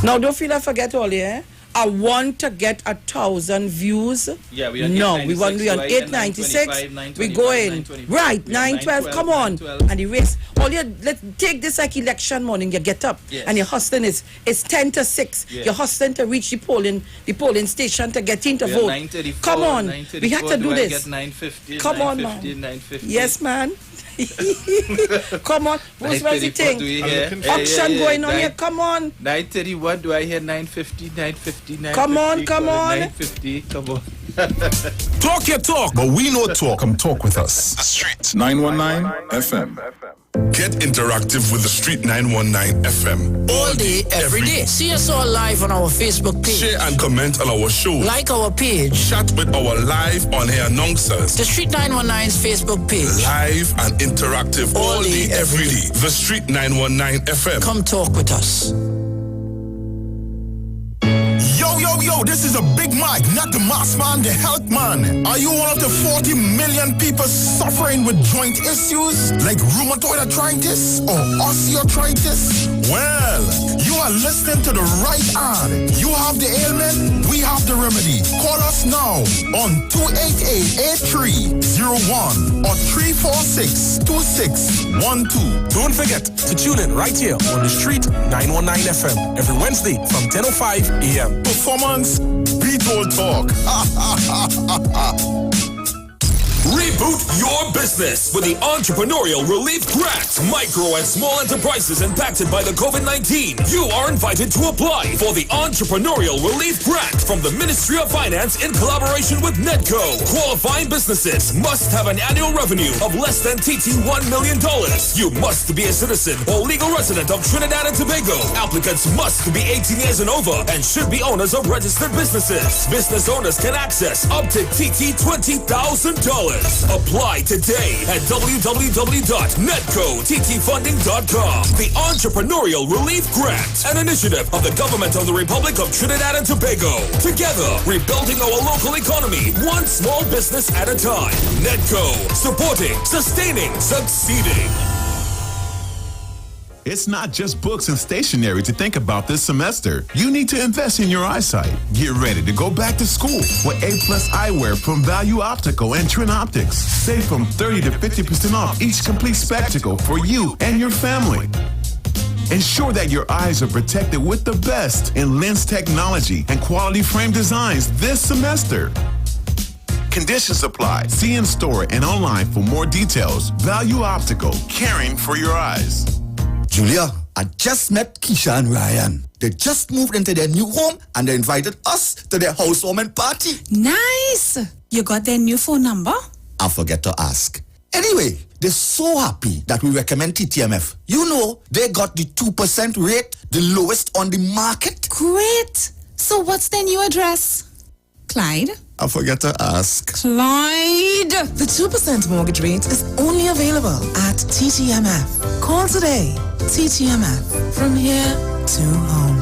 Now, don't feel I forget all, yeah? I want to get 1,000 views. Yeah, we are we want to be on 896. We go in. Right, 912. Come on. And the race. Let's take this like election morning. You get up and your hustling is 10 to 6. You're hustling to reach the polling station to get in to vote. Come on. We have to do this. Come on, man. 950. Yes, man. Come on. What's the thing? Auction going on here. Come on. 930. What do I hear? 950, 950, 950. Come on. 950. Come on. Talk your talk, but we know talk. Come talk with us. The Street 919 FM. Get interactive with the Street 919 FM. All day, every day. See us all live on our Facebook page. Share and comment on our show. Like our page. Chat with our live on-air announcers. The Street 919's Facebook page. Live and interactive all day, every day. The Street 919 FM. Come talk with us. Yo, this is a Big Mike, not the mass man, the health man. Are you one of the 40 million people suffering with joint issues like rheumatoid arthritis or osteoarthritis? Well, you are listening to the right ad. You have the ailment, we have the remedy. Call us now on 288-8301 or 346-2612. Don't forget to tune in right here on the Street 919 FM every Wednesday from 10:05 a.m. Performance beat all talk. Reboot your business with the Entrepreneurial Relief Grant. Micro and small enterprises impacted by the COVID-19. You are invited to apply for the Entrepreneurial Relief Grant from the Ministry of Finance in collaboration with Nedco. Qualifying businesses must have an annual revenue of less than $1 million. You must be a citizen or legal resident of Trinidad and Tobago. Applicants must be 18 years and over and should be owners of registered businesses. Business owners can access up to $20,000. Apply today at www.netcottfunding.com. The Entrepreneurial Relief Grant, an initiative of the government of the Republic of Trinidad and Tobago. Together, rebuilding our local economy, one small business at a time. Netco, supporting, sustaining, succeeding. It's not just books and stationery to think about this semester. You need to invest in your eyesight. Get ready to go back to school with A+ eyewear from Value Optical and Trin Optics. Save from 30 to 50% off each complete spectacle for you and your family. Ensure that your eyes are protected with the best in lens technology and quality frame designs this semester. Conditions apply. See in store and online for more details. Value Optical, caring for your eyes. Julia, I just met Keisha and Ryan. They just moved into their new home and they invited us to their housewarming party. Nice. You got their new phone number? I forget to ask. Anyway, they're so happy that we recommend TTMF. You know, they got the 2% rate, the lowest on the market. Great. So what's their new address? Clyde? I forget to ask. Clyde! The 2% mortgage rate is only available at TTMF. Call today. TTMF. From here to home.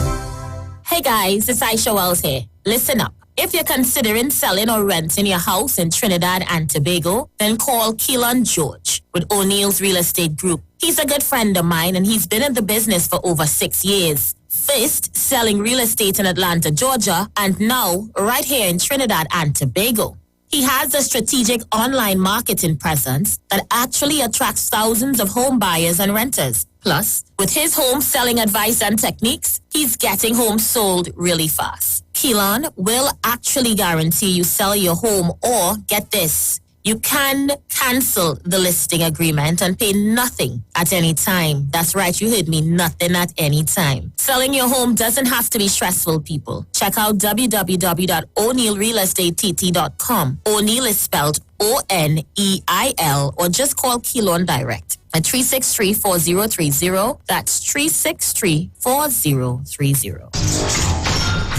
Hey guys, it's Aisha Wells here. Listen up. If you're considering selling or renting your house in Trinidad and Tobago, then call Keelan George with O'Neill's Real Estate Group. He's a good friend of mine and he's been in the business for over 6 years. First, selling real estate in Atlanta, Georgia, and now right here in Trinidad and Tobago. He has a strategic online marketing presence that actually attracts thousands of home buyers and renters. Plus, with his home selling advice and techniques, he's getting homes sold really fast. Keelan will actually guarantee you sell your home or, get this, you can cancel the listing agreement and pay nothing at any time. That's right, you heard me, nothing at any time. Selling your home doesn't have to be stressful, people. Check out www.o'neillrealestateTT.com. O'Neill is spelled O-N-E-I-L, or just call Keelan direct at 363-4030. That's 363-4030.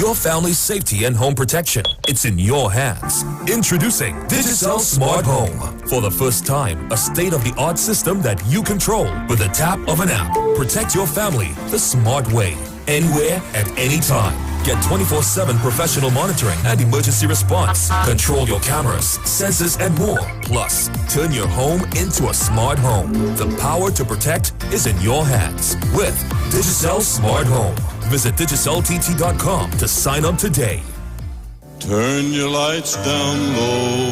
Your family's safety and home protection. It's in your hands. Introducing Digicel Smart Home. For the first time, a state-of-the-art system that you control with a tap of an app. Protect your family the smart way. Anywhere, at any time. Get 24/7 professional monitoring and emergency response. Control your cameras, sensors, and more. Plus, turn your home into a smart home. The power to protect is in your hands with Digicel Smart Home. Visit DigicelTT.com to sign up today. Turn your lights down low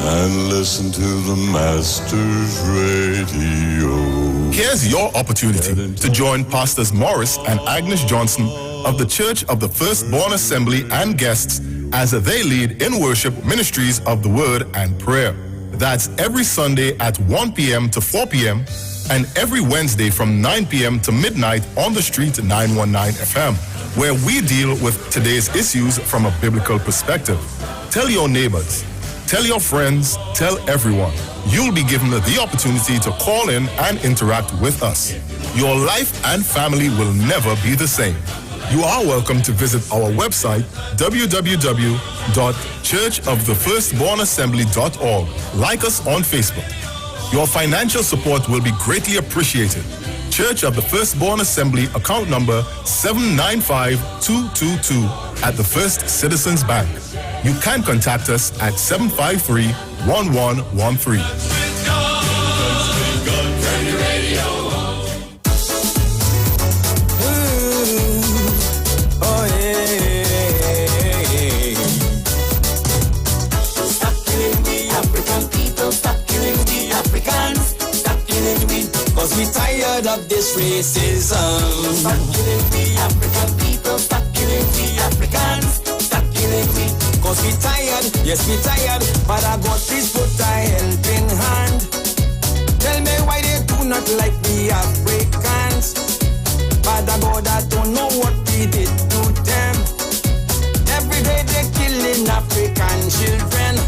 and listen to the Master's Radio. Here's your opportunity to join Pastors Morris and Agnes Johnson of the Church of the Firstborn Assembly and guests as they lead in worship ministries of the Word and Prayer. That's every Sunday at 1 p.m. to 4 p.m. and every Wednesday from 9 p.m. to midnight on the Street 919 FM, where we deal with today's issues from a biblical perspective. Tell your neighbors, Tell your friends, tell everyone. You'll be given the opportunity to call in and interact with us. Your life and family will never be the same. You are welcome to visit our website, www.churchofthefirstbornassembly.org. Like us on Facebook. Your financial support will be greatly appreciated. Church of the Firstborn Assembly, account number 795222 at the First Citizens Bank. You can contact us at 753-1113. Cause we tired of this racism. Stop killing we African people. Stop killing we Africans. Stop killing we. Cause we tired, yes we tired. But I got please put a helping hand. Tell me why they do not like we Africans. But I God, I don't know what we did to them. Every day they killing African children.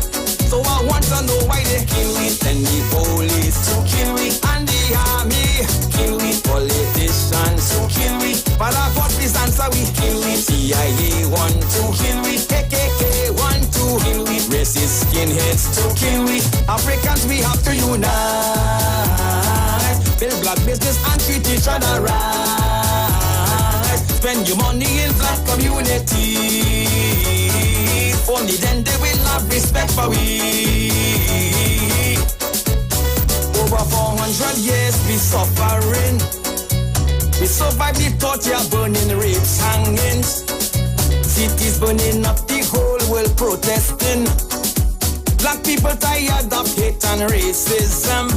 So I want to know why they kill we. Send the police to kill we. And the army kill we. Politicians to kill we. But I got this answer we kill we. CIA want to kill we. KKK want to kill we. Racist skinheads to kill we. Africans we have to unite. Build black business and treat each other right. Spend your money in black community. Only then they will have respect for we. Over 400 years we suffering. We survived the torture, burning, rapes, hangings. Cities burning up, the whole world protesting. Black people tired of hate and racism.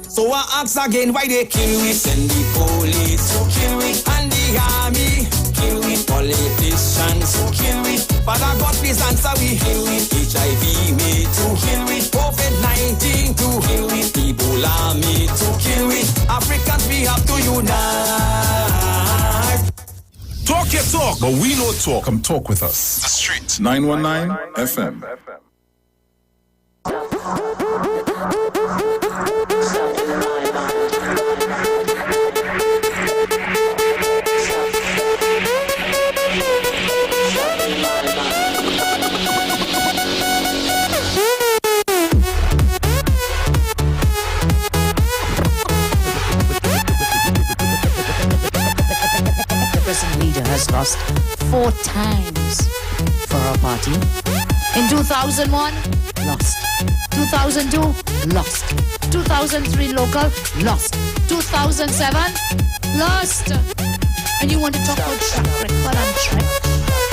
So I ask again why they kill we. Send the police to kill we. And the army kill we. Politicians to kill we. But I got this answer we kill we. HIV me to kill we. COVID-19 to kill we. Ebola me to kill we. Africans we have to unite. Talk your talk, but we know talk. Come talk with us. The Street 919 FM. Leader has lost 4 times for our party. In 2001, lost. 2002, lost. 2003, local, lost. 2007, lost. And you want to talk about track record and track?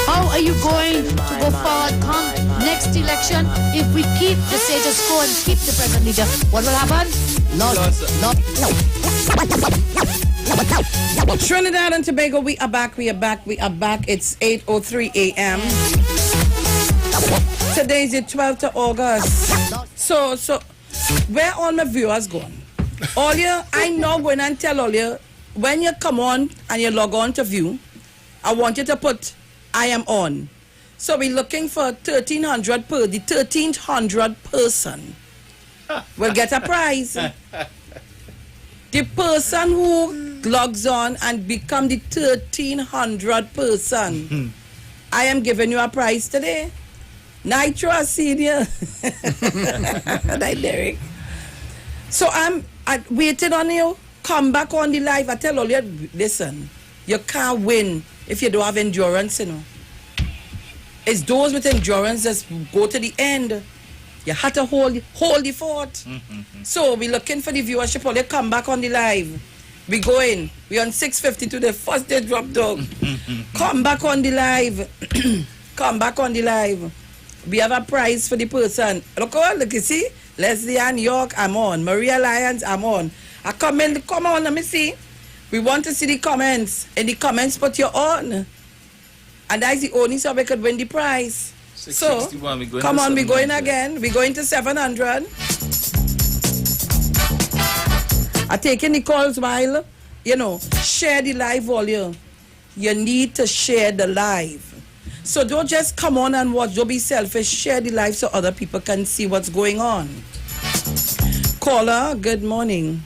How are you going to go forward come next election if we keep the status quo and keep the present leader? What will happen? Lost. Trinidad and Tobago, we are back. It's 8:03 a.m. Today's the 12th of August. So where all my viewers gone? All you, I know going and tell all you, when you come on and you log on to view, I want you to put I am on. So we're looking for 1,300 per, the 1,300 person will get a prize. The person who logs on and become the 1,300 person, I am giving you a prize today. Nitro Senior. That Derek. So I waited on you. Come back on the live. I tell all you, listen, you can't win if you don't have endurance, you know. It's those with endurance that go to the end. You have to hold the fort. So we're looking for the viewership. All you come back on the live. We going. We on 6:52. The first day drop down. Come back on the live. Come back on the live. We have a prize for the person. Look, you see? Leslie Ann York, I'm on. Maria Lyons, I'm on. I come on, let me see. We want to see the comments. In the comments, put your on. And that's the only so we could win the prize. So, come on, we're going again. We're going to 700. I'm taking the calls while, share the live volume. You need to share the live. So don't just come on and watch. Don't be selfish. Share the live so other people can see what's going on. Caller, good morning.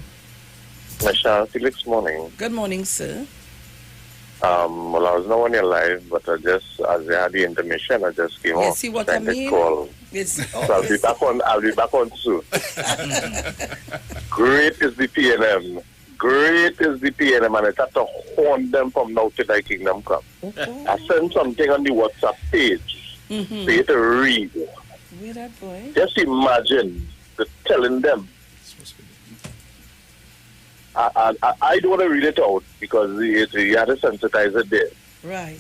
Michelle, Felix, morning. Good morning, sir. Well, I was not on your live, but I just, as I had the intermission, I just came You off. see what I trying to mean? call. It's, So I'll be back on soon. Great is the PNM. Great is the PNM, and I have to horn them from now till thy kingdom come. I sent something on the WhatsApp page for you to read. Where that boy? Just imagine telling them. I don't want to read it out because you have to sensitize it there. Right.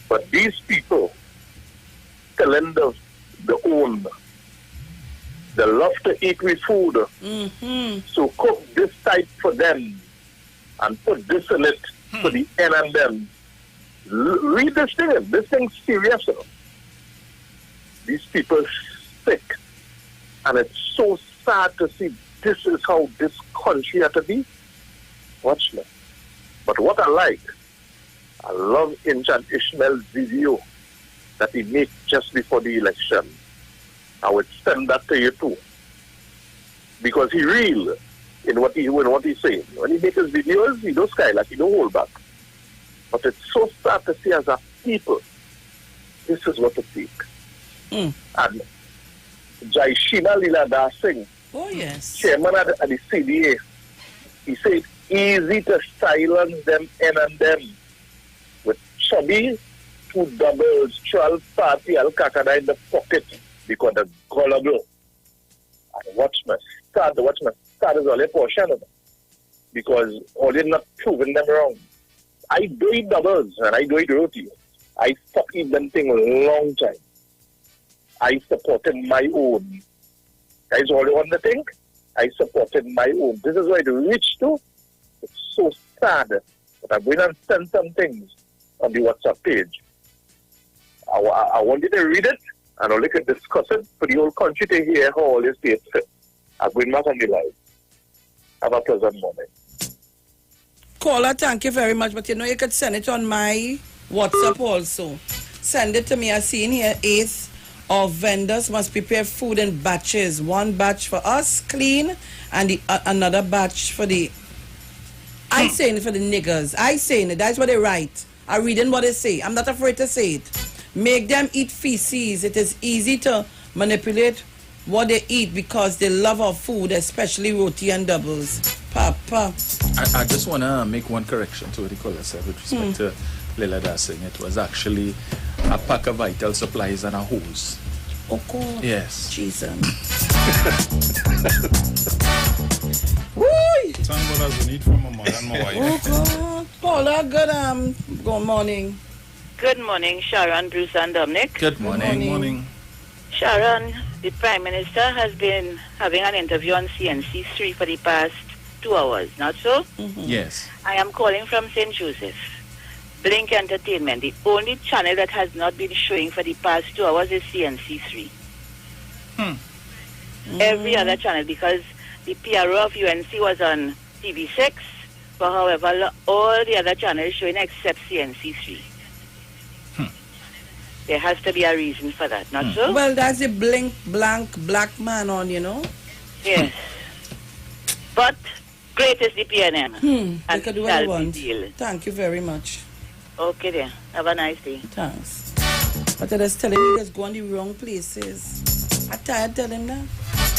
But these people telling the own, they love to eat with food. So cook this type for them and put this in it for the N and them. Read this thing. This thing's serious. You know. These people sick. And it's so sad to see this is how this country had to be. Watch me. But what I love Injan Ishmael's video that he made just before the election. I would send that to you too. Because he real in what he's saying. When he makes his videos, he don't sky like he don't hold back. But it's so sad to see as a people, this is what it takes. And Jaishina Lila Das Singh, oh yes, chairman at the CDA, he said, easy to silence them and them with chubby, 2 doubles, 12 party Al-Kakada in the pocket because they're gullible. And watch my start is all a portion of it. Because all you're not proving them wrong. I do it doubles and I do it roti. I fuck eat them thing a long time. I supported my own. Guys all want to think? I supported my own. This is where it reached to. It's so sad. But I'm going to send some things on the WhatsApp page. I want you to read it and only can discuss it for the whole country to hear how all this states fit. I'm going back on the live. Have a pleasant morning. Caller, thank you very much. But you know, you could send it on my WhatsApp also. Send it to me. I see in here 8th of vendors must prepare food in batches. 1 batch for us, clean, and another batch for the... I saying it for the niggers. I saying it. That's what they write. I'm reading what they say. I'm not afraid to say it. Make them eat feces. It is easy to manipulate what they eat because they love our food, especially roti and doubles. Papa. I just want to make one correction to what the caller said with respect to Lila Dassing. It was actually a pack of vital supplies and a hose. Oh, God. Yes. Jesus. Woo! Thank God as we need from my mother and my wife. Oh, God. Paula, good morning. Good morning, Sharon, Bruce, and Dominic. Good morning. Good morning. Sharon, the Prime Minister has been having an interview on CNC3 for the past 2 hours, not so? Yes. I am calling from St. Joseph. Blink Entertainment, the only channel that has not been showing for the past 2 hours is CNC3. Every other channel, because the PRO of UNC was on TV6, but however, all the other channels showing except CNC3. There has to be a reason for that, not so? Well, that's the blink, blank, black man on, you know? Yes. But great is the PNM. They could do what they want. Thank you very much. Okay then. Have a nice day. Thanks. But they're just telling me just go on the wrong places. I'm tired telling them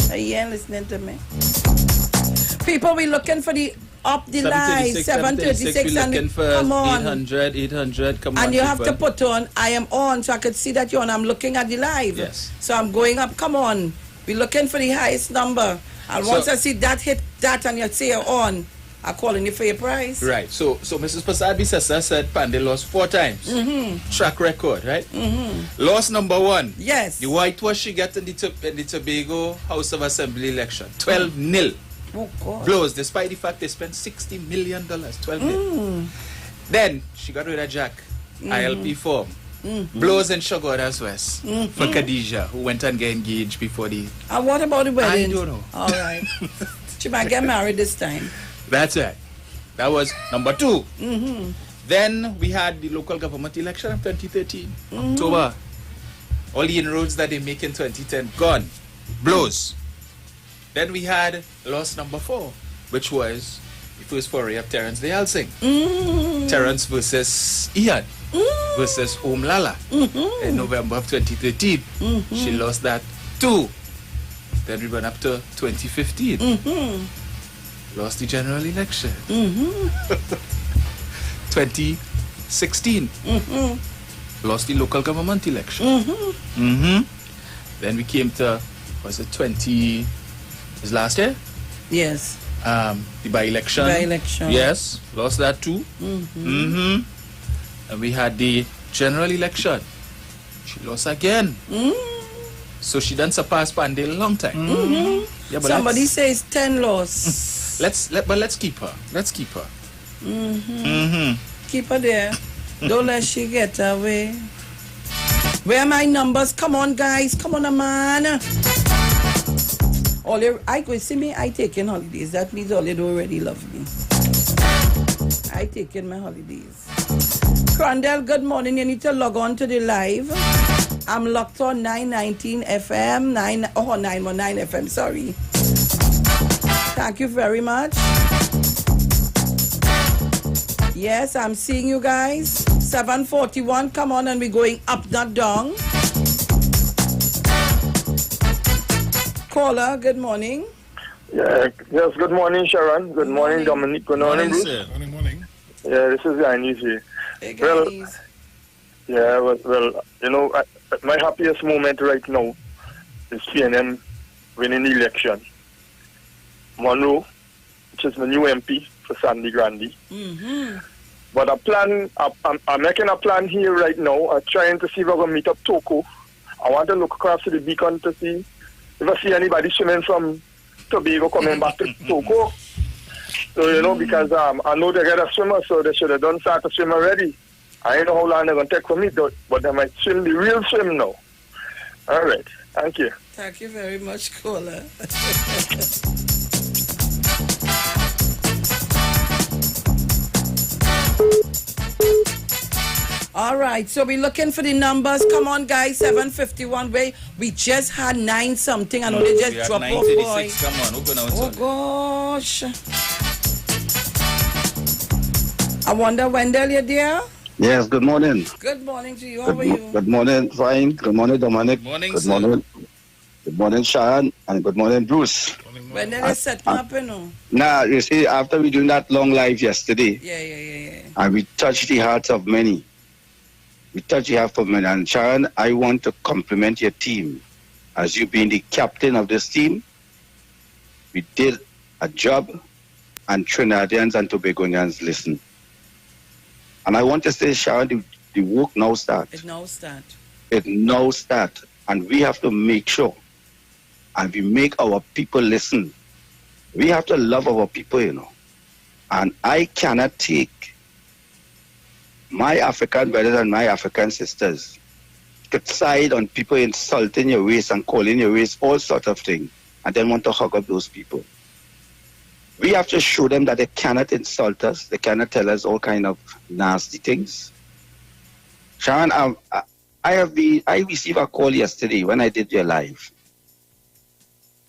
that. You ain't listening to me. People, we looking for the up the line 736 and come on 800 come on, and you have people. to put on I am on so I could see that you're on. I'm looking at the live. Yes. So I'm going up. Come on, we're looking for the highest number, and So- once I see that hit that and you say you're on, I'm calling you for your price. Right. So Mrs. Prasad Bisasa said Pandey lost 4 times. Track record, right? Loss number 1. Yes. The whitewash she got in the Tobago House of Assembly election. 12-0. Oh, God. Blows, despite the fact they spent $60 million. 12-0. Then she got rid of Jack. ILP form. Blows in Shogodas West for Khadija, who went and got engaged before the... And what about the wedding? I don't know. All right. She might get married this time. That's it. That was number 2. Then we had the local government election of 2013, October. All the inroads that they make in 2010, gone. Blows. Then we had loss number 4, which was the first foray of Terence de Helsing. Terence versus Ian versus Omlala in November of 2013. She lost that too. Then we went up to 2015. Lost the general election. 2016. Lost the local government election. Then we came to, was it 20, is last year? Yes. The by-election. By-election. Yes, lost that too. And we had the general election. She lost again. So she done surpass Pandey a long time. Yeah, but somebody says 10 loss. But let's keep her. Let's keep her. Keep her there. Don't let she get away. Where are my numbers? Come on, guys. Come on, man. I could see me. I taking holidays. That means all you already love me. I taking my holidays. Crandell, good morning. You need to log on to the live. I'm locked on 919 FM, 919 FM, sorry. Thank you very much. Yes, I'm seeing you guys. 7:41, come on, and we're going up, not down. Caller, good morning. Yes, good morning, Sharon. Good morning, Dominic. Good morning, Bruce. Sir. Morning. Yeah, this is Yannis here. Hey, well, you know, my happiest moment right now is PNM winning the election. Monroe, which is my new MP for Sandy Grande. But I'm making a plan here right now. I'm trying to see if I can meet up Toko. I want to look across to the beacon to see if I see anybody swimming from Tobago coming back to Toko. So, you know, because I know they got a swimmer, so they should have done start to swim already. I don't know how long they're going to take for me, but they might swim the real swim now. All right. Thank you. Thank you very much, caller. All right, so we're looking for the numbers. Come on, guys, 7:51. We just had 9 something and only just dropped off, boy. Come on, open out. Oh, gosh. I wonder, Wendell, you there? Yes, good morning. Good morning to you. How are you? Good morning, fine. Good morning, Dominic. Morning, good sir. morning. Good morning, Sharon. And good morning, Bruce. Wendell is setting up, you know. Now, you see, after we doing that long live yesterday, Yeah. and we touched the hearts of many. And Sharon, I want to compliment your team. As you being the captain of this team, we did a job, and Trinidadians and Tobagonians listen. And I want to say, Sharon, the work now starts. It now start. And we have to make sure, and we make our people listen. We have to love our people, you know. And I cannot take my African brothers and my African sisters to side on people insulting your race and calling your race all sorts of things, and then want to hug up those people. We have to show them that they cannot insult us. They cannot tell us all kind of nasty things. Sharon, I received a call yesterday when I did your live.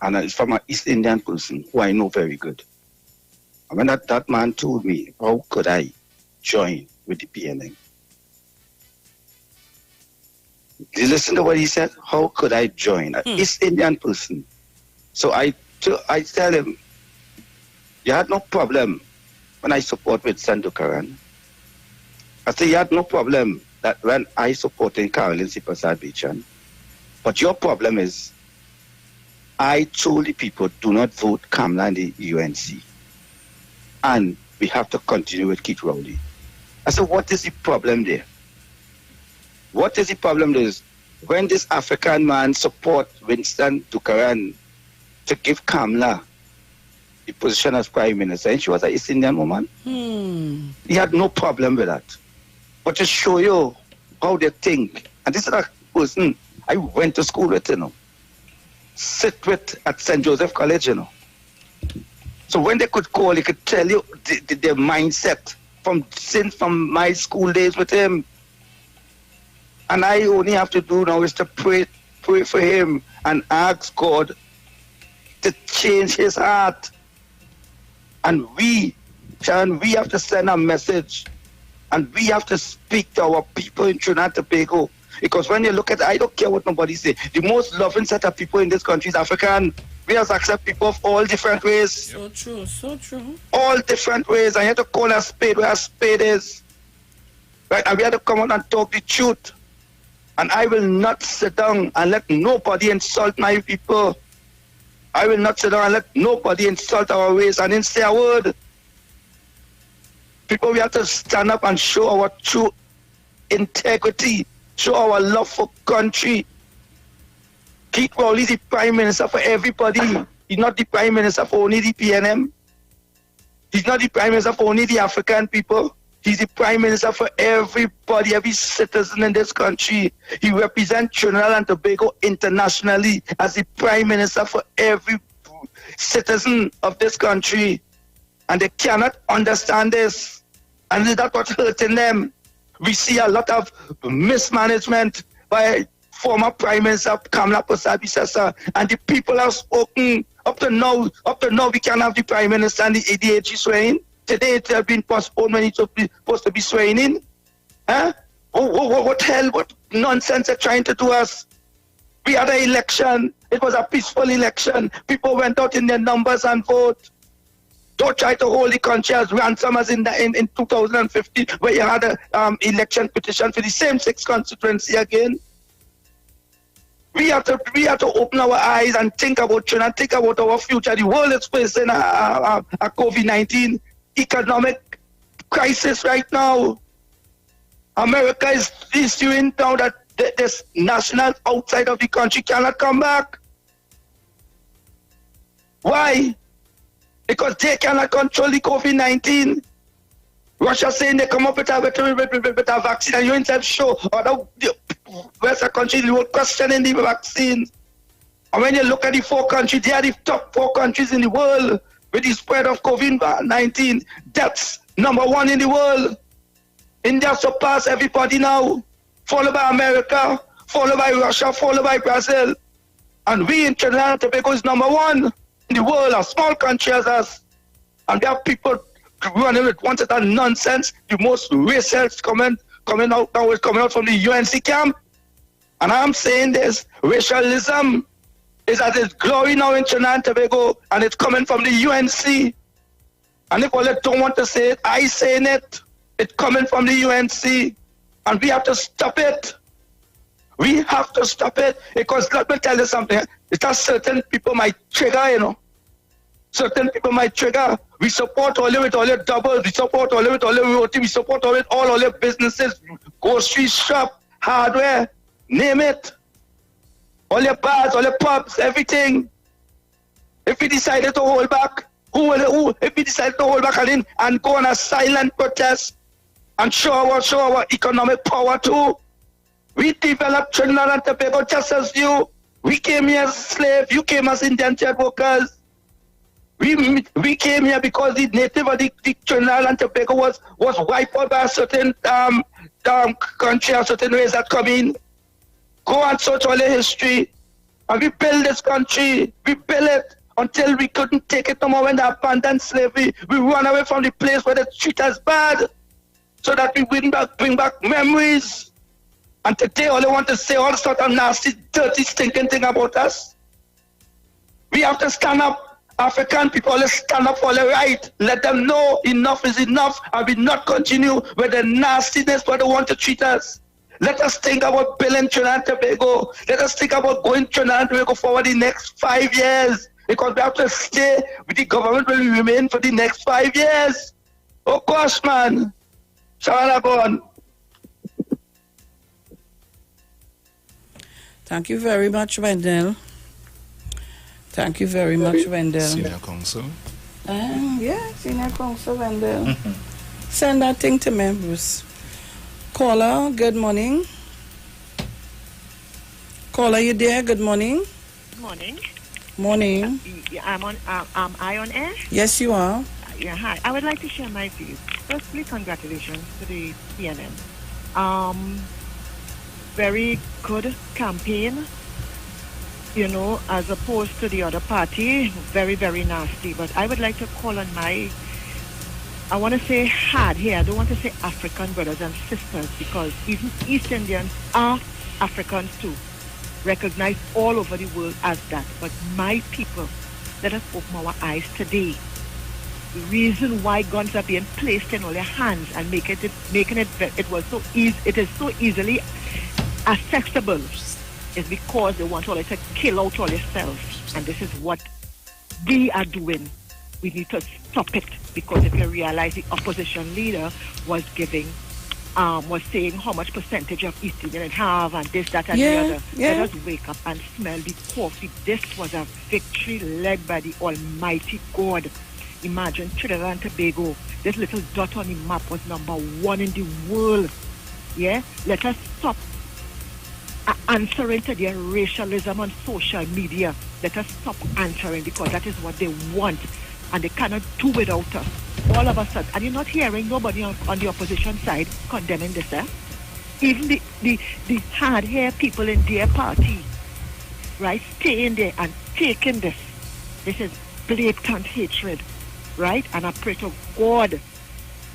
And it's from an East Indian person who I know very good. And when that man told me, how could I join with the PNM? Did you listen to what he said? How could I join? An East Indian person. So I tell him, you had no problem when I support with Sandu Karan. I say you had no problem that when I supported Caroline Sipasad Bichan. But your problem is, I told the people, do not vote Kamla in the UNC. And we have to continue with Keith Rowley. I said, what is the problem there? What is the problem there is when this African man support Winston Tukaran to give Kamla the position as Prime Minister, and she was an East Indian woman. He had no problem with that. But to show you how they think, and this is a person I went to school with, you know, sit with at St. Joseph College, you know. So when they could call, they could tell you their mindset from my school days with him. And I only have to do now is to pray for him and ask God to change his heart. And we have to send a message. And we have to speak to our people in Trinidad and Tobago. Because when you look at it, I don't care what nobody say. The most loving set of people in this country is African. We have to accept people of all different ways. So true, so true. All different ways. And you have to call a spade where a spade is. Right? And we have to come out and talk the truth. And I will not sit down and let nobody insult my people. I will not sit down and let nobody insult our ways. And then say a word. People, we have to stand up and show our true integrity. Show our love for country. Keith Rowley is the Prime Minister for everybody. He's not the Prime Minister for only the PNM. He's not the Prime Minister for only the African people. He's the Prime Minister for everybody, every citizen in this country. He represents Trinidad and Tobago internationally as the Prime Minister for every citizen of this country. And they cannot understand this. And that's what's hurting them. We see a lot of mismanagement by former Prime Minister Kamala Persaud-Bissessar, and the people have spoken. Up to now, we can't have the Prime Minister and the AG swearing. Today it has been postponed when it's supposed to be swearing in. Huh? What hell, what nonsense they're trying to do us? We had an election. It was a peaceful election. People went out in their numbers and vote. Don't try to hold the country as ransom as in 2015, where you had an election petition for the same 6 constituency again. We have to open our eyes and think about Trinidad, think about our future. The world is facing a COVID-19 economic crisis right now. America is issuing now that this nationals outside of the country cannot come back. Why? Because they cannot control the COVID-19. Russia saying they come up with a vaccine, and you himself show other Western countries were questioning the vaccine. And when you look at the 4 countries, they are the top 4 countries in the world with the spread of COVID-19. That's number 1 in the world. India surpassed everybody now, followed by America, followed by Russia, followed by Brazil. And we in Trinidad and Tobago is number 1 in the world, a small country as us. And there are people running with one set of nonsense. The most racist coming out now is coming out from the UNC camp. And I'm saying this, racialism is at its glory now in Trinidad and Tobago, and it's coming from the UNC. And if they don't want to say it, I saying it. It's coming from the UNC. And we have to stop it. We have to stop it. Because let me tell you something. It's a certain people might trigger, you know. Certain people might trigger. We support all with all your doubles. We support all with all your roti. We support all with all your businesses, grocery shop, hardware, name it. All your bars, all your pubs, everything. If we decided to hold back, if we decided to hold back and go on a silent protest and show our economic power too, we developed Trinidad and Tobago just as you. We came here as slaves. You came as indentured workers. We came here because the native of the Trinidad and Tobago was wiped out by a certain country, a certain race that come in. Go and search all the history. And we built this country. We built it until we couldn't take it no more when they abandoned slavery. We run away from the place where they treat us bad so that we bring back memories. And today all they want to say all sort of nasty, dirty, stinking thing about us. We have to stand up. African people, let's stand up for the right. Let them know enough is enough and we not continue with the nastiness where they want to treat us. Let us think about building Trinidad and Tobago. Let us think about going Trinidad and Tobago forward the next 5 years. Because we have to stay with the government will remain for the next 5 years. Of course, man. Shalala Bon. Thank you very much, Wendell. Thank you very much, Wendell. Senior Counsel. Yeah, Senior Counsel Wendell. Send that thing to me, Bruce. Caller, good morning. Caller, you there? Good morning. Good morning. Morning. Am I on air? Yes, you are. Yeah, hi. I would like to share my views. Firstly, congratulations to the CNN. Very good campaign, you know, as opposed to the other party. Very, very nasty. But I would like to call on I want to say hard here. I don't want to say African brothers and sisters, because even East Indians are Africans too. Recognized all over the world as that. But my people, let us open our eyes today. The reason why guns are being placed in all their hands and it is so easily accessible is because they want all to kill out all themselves. And this is what they are doing. We need to stop it, because if you realize the opposition leader was saying how much percentage of East Indian have and this, that, and the other. Let us wake up and smell the coffee. This was a victory led by the Almighty God. Imagine Trinidad and Tobago. This little dot on the map was #1 in the world. Yeah? Let us stop answering to their racialism on social media. Let us stop answering, because that is what they want. And they cannot do without us. All of a sudden. And you're not hearing nobody on the opposition side condemning this, eh? Even the hard-haired people in their party, right, staying there and taking this. This is blatant hatred, right? And I pray to God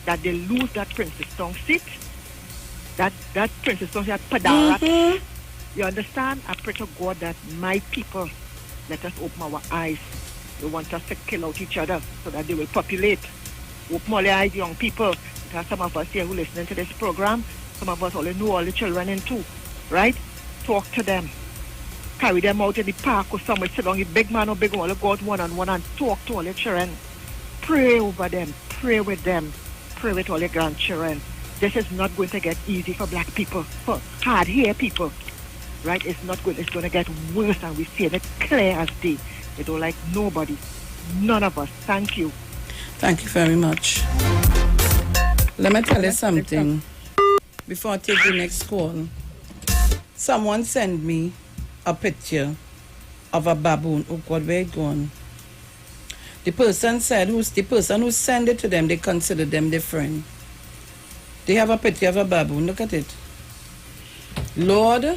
that they lose that Princess Tong seat. That Princess Tong seat, Padarak. You understand? I pray to God that my people, let us open our eyes. They want us to kill out each other so that they will populate. Open all the eyes, young people. There are some of us here who listening to this program. Some of us only know all the children in too, right? Talk to them. Carry them out in the park or somewhere. Sit down, you big man or big woman, go out one-on-one and talk to all the children. Pray over them. Pray with them. Pray with all the grandchildren. This is not going to get easy for black people, for hard-haired people, right? It's not good. It's going to get worse, and we see it clear as day. They don't like nobody. None of us. Thank you. Thank you very much. Let me tell you something before I take the next call. Someone sent me a picture of a baboon. Oh God, where it gone? The person said, the person who sent it to them, they consider them their friend. They have a picture of a baboon. Look at it. Lord,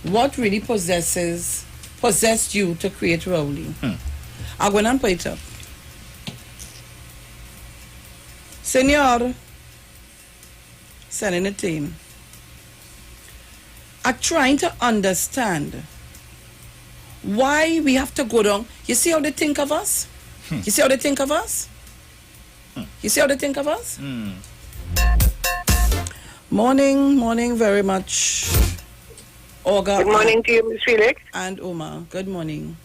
what really possessed you to create Rowley? I'm going to put it up. Senor, sending a team. I'm trying to understand why we have to go down. You see how they think of us? You see how they think of us? You see how they think of us? Morning very much. Olga. Good morning to you, Ms. Felix. And Omar. Good morning.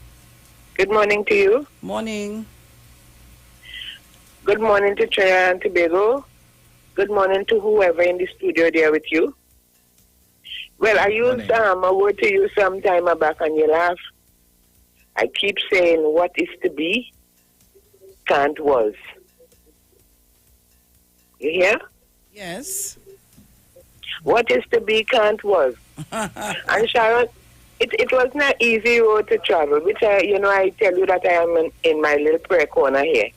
Good morning to you. Morning. Good morning to Trinidad and Tobago. Good morning to whoever in the studio there with you. Well, I used a word to you some time back and you laugh. I keep saying what is to be can't was. You hear? Yes. What is to be can't was. And Sharon, it was not easy road to travel, which I tell you that I am in my little prayer corner here.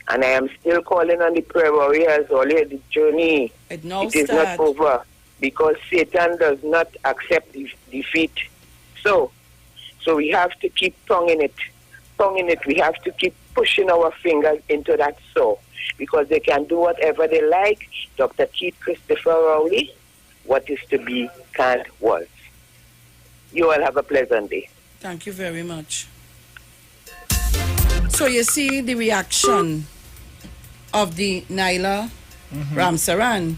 And I am still calling on the prayer warriors all here. The journey, it is not over, because Satan does not accept defeat. So we have to keep tonguing it. We have to keep pushing our fingers into that saw, because they can do whatever they like. Dr. Keith Christopher Rowley, what is to be can't was. You all have a pleasant day. Thank you very much. So you see the reaction of the Naila Ramsaran.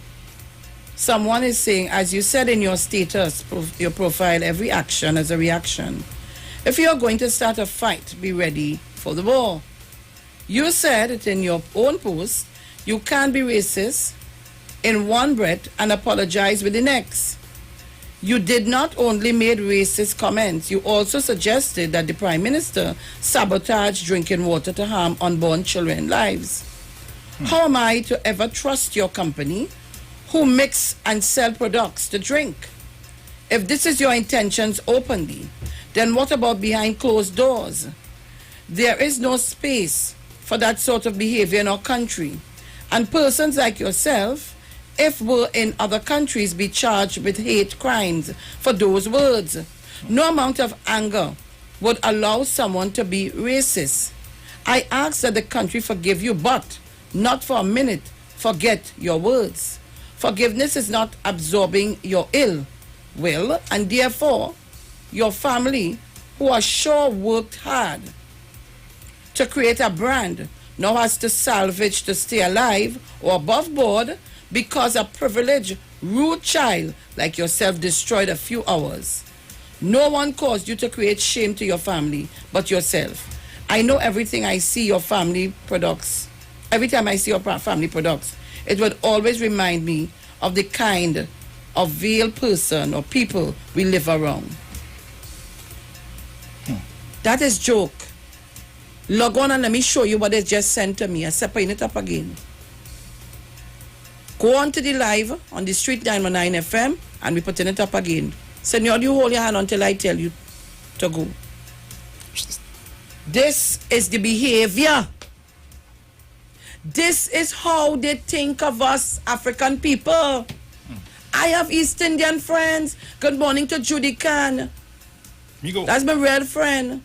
Someone is saying, as you said in your status, your profile, every action is a reaction. If you're going to start a fight, be ready for the war. You said it in your own post, you can't be racist in one breath and apologize with the next. You did not only make racist comments, you also suggested that the Prime Minister sabotaged drinking water to harm unborn children's lives. How am I to ever trust your company who mix and sell products to drink? If this is your intentions openly, then what about behind closed doors? There is no space for for that sort of behavior in our country. And persons like yourself, if were in other countries, be charged with hate crimes for those words. No amount of anger would allow someone to be racist. I ask that the country forgive you, but not for a minute forget your words. Forgiveness is not absorbing your ill will, and therefore your family, who are sure worked hard to create a brand, now has to salvage to stay alive or above board because a privileged, rude child like yourself destroyed a few hours. No one caused you to create shame to your family but yourself. I know everything I see your family products. Every time I see your family products, it would always remind me of the kind of veiled person or people we live around. That is joke. Log on and let me show you what they just sent to me. I'm separating it up again. Go on to the live on the Street 919 FM and we putting it up again. Senor, you hold your hand until I tell you to go. This is the behavior. This is how they think of us African people. I have East Indian friends. Good morning to Judy Khan. That's my real friend.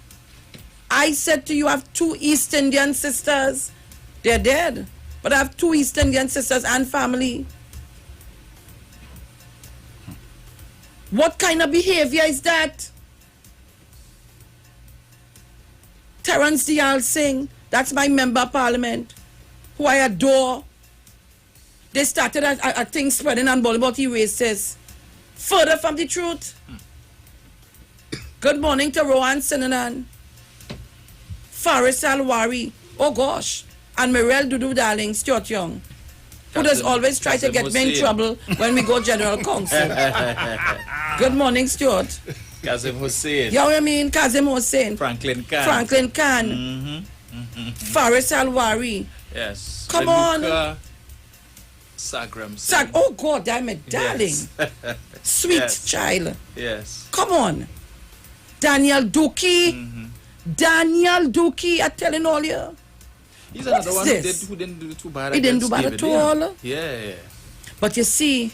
I said to you, I have 2 East Indian sisters. They're dead. But I have 2 East Indian sisters and family. What kind of behavior is that? Terence Dial Singh, that's my member of parliament, who I adore. They started a thing spreading on about he racist. Further from the truth. Good morning to Rohan Sinanan. Faris Alwari. Oh gosh. And Mirel Dudu Darling, Stuart Young. Who does always try to get me in trouble when we go general council. Good morning, Stuart. Kazim Hussein. You know what I mean? Kazim Hussein. Franklin Khan. Franklin Khan. Faris Alwari. Yes. Come on. Sagram. Oh God, I'm a darling. Yes. Sweet Yes. child. Yes. Come on. Daniel Duki. Daniel Duki, I'm telling all you. He's What another is one this? who didn't do too bad. He didn't do against bad David, at all. Yeah. But you see,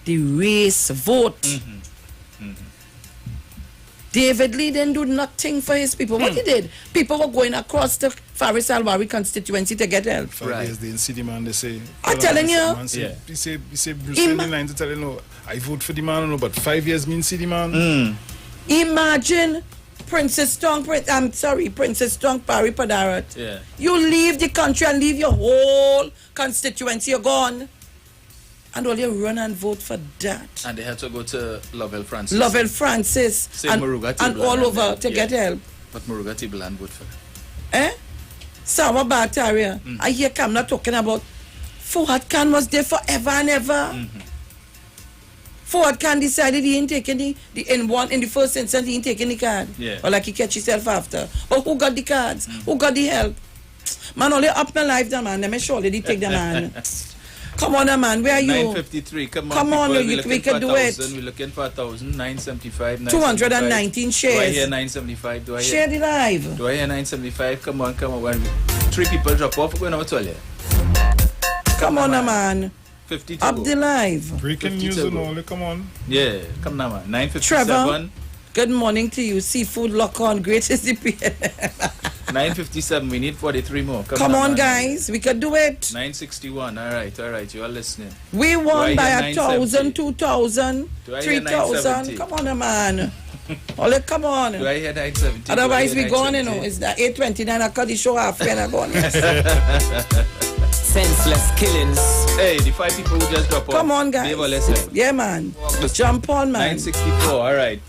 the race vote. David Lee didn't do nothing for his people. What he did? People were going across the Faris Alwari constituency to get help. 5 years they in city man, they say. I'm telling you. He say Bruce in the line to tell you, no, I vote for the man, no, but 5 years mean city man. Imagine Princess Tong, Princess Tong Pari Padarat. Yeah. You leave the country and leave your whole constituency, you're gone. And all you run and vote for that. And they had to go to Lovell Francis. Lovell Francis. Same And, Muruga and Tiblan all over then, to get help. But Muruga Tiblan vote for Sawa Bataria. I hear Kamla talking about Fuad Khan was there forever and ever. Fuad Khan decided he ain't taking in the first instance he ain't taking the card. Yeah. Or like he catch himself after. But who got the cards? Who got the help? Man, only up my life, the man. Let me surely they take the man. Come on, man. Where are you? 953. Come on, we can do it. We're looking for 1,000. 975. 219 shares. Do I hear 975? Do I hear? Share the live. Do I hear 975? Come on. When 3 people drop off, we're going to tell you. Come on, man. 52. Up the live. Breaking news and all, come on. Yeah, come now, man. 957. Trevor, good morning to you. Seafood lock on. Great is the PNM. 957. We need 43 more. Come on, guys. We can do it. 961. All right. You are listening. We won by 1,000, 2,000, Do I hear 3,000. 970? Come on, man. Ole, come on. Do I hear 970? Otherwise, we gone, you know. It's the 8:29. I cut the show halfway and I gone. Senseless killings. Hey, the 5 people who just drop off. Come on, guys. Yeah, man. Jump on, man. 964. All right.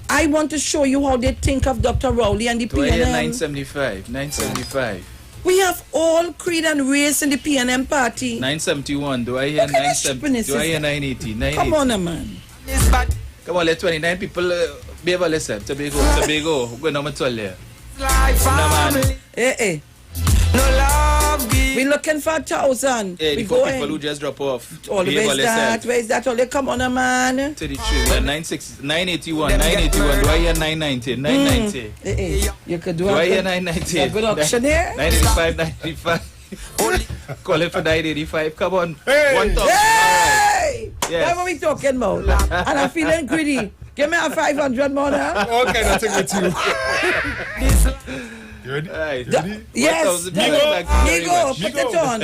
I want to show you how they think of Dr. Rowley and the Do I hear PNM. 975? 975. We have all creed and race in the PNM party. 971. Do I hear 970? Do I hear 980? 980. Come on, man. Come on, let 29 people be able to listen. Tobago. We're going to tell you. Life family. Eh. No love give We're looking for 1,000. Hey, we the four go people in. who just drop off. Always that. Where's that? Only come on, man. 33. We are 981. 981. Do I hear 990? 990. You could do I hear 990? a good auction here. 985. 985. Call it for 985. Come on. Hey! 1,000. Hey! Yes. What are we talking about? And I'm feeling greedy. Give me a 500 more now. Okay, nothing with you. You ready? Right. Yes. Migo, put it on.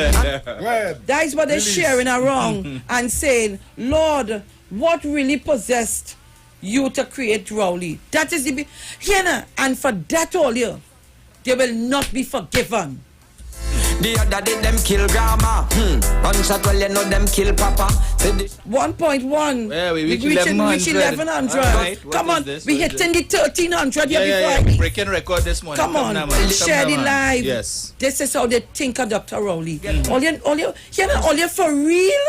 That is what they're sharing around and saying, Lord, what really possessed you to create Rowley? That is the... And for that all year, they will not be forgiven. The other day them kill grandma. Gunshot, well you know them kill papa. 1.1. Yeah, we reach 1100. Right. Come on, we hitting the 1300 here before. Yeah. Breaking record this morning. Come on, share the live. Yes. This is how they think of Dr. Rowley. All you for real?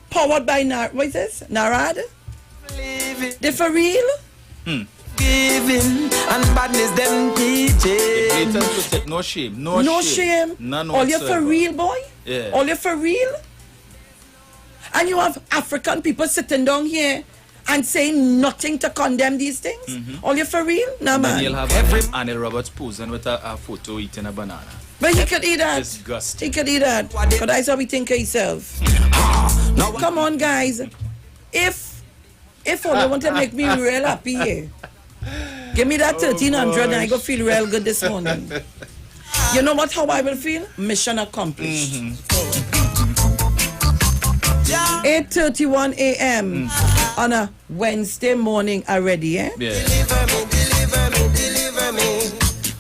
Powered by what is this? Narad? They for real? Giving and badness them teaching. No shame. No shame. None all you whatsoever. for real, boy? Yeah. All you for real? And you have African people sitting down here and saying nothing to condemn these things? All you for real? No, man. Then you'll have Annie Roberts posing with a photo eating a banana. But he could eat that. Disgusting. He could eat that. But that's how we think of himself. Come on, guys. If only want to make me real happy here. Give me that 1,300 and I go feel real good this morning. You know what? How I will feel? Mission accomplished. 8:31 a.m. on a Wednesday morning already, eh? Yeah.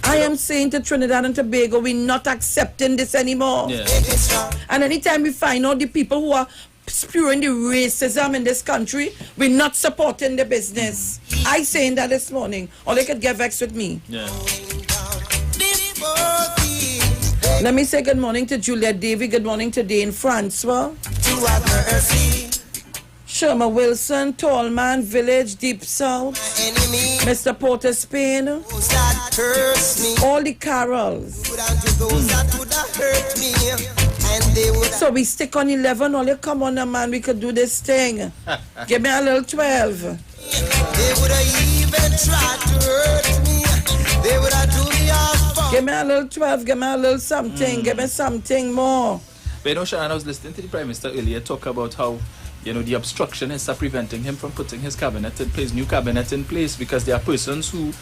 I am saying to Trinidad and Tobago, we're not accepting this anymore. Yeah. And anytime we find out the people who are spewing the racism in this country, we're not supporting the business. I saying that this morning, or they could get vexed with me. Yeah. Let me say good morning to Juliet Davy, good morning to Dane Francois, Sherma Wilson, Tallman Village, Deep South, Mr. Porter Spain, all the carols. So we stick on 11, only come on, man, we could do this thing. Give me a little 12. They would have even tried to hurt me. They would have do me off. Give me a little 12, give me a little something, give me something more. But you know, Sharon, I was listening to the Prime Minister earlier talk about how, the obstructionists are preventing him from putting his cabinet in place, new cabinet in place, because there are persons who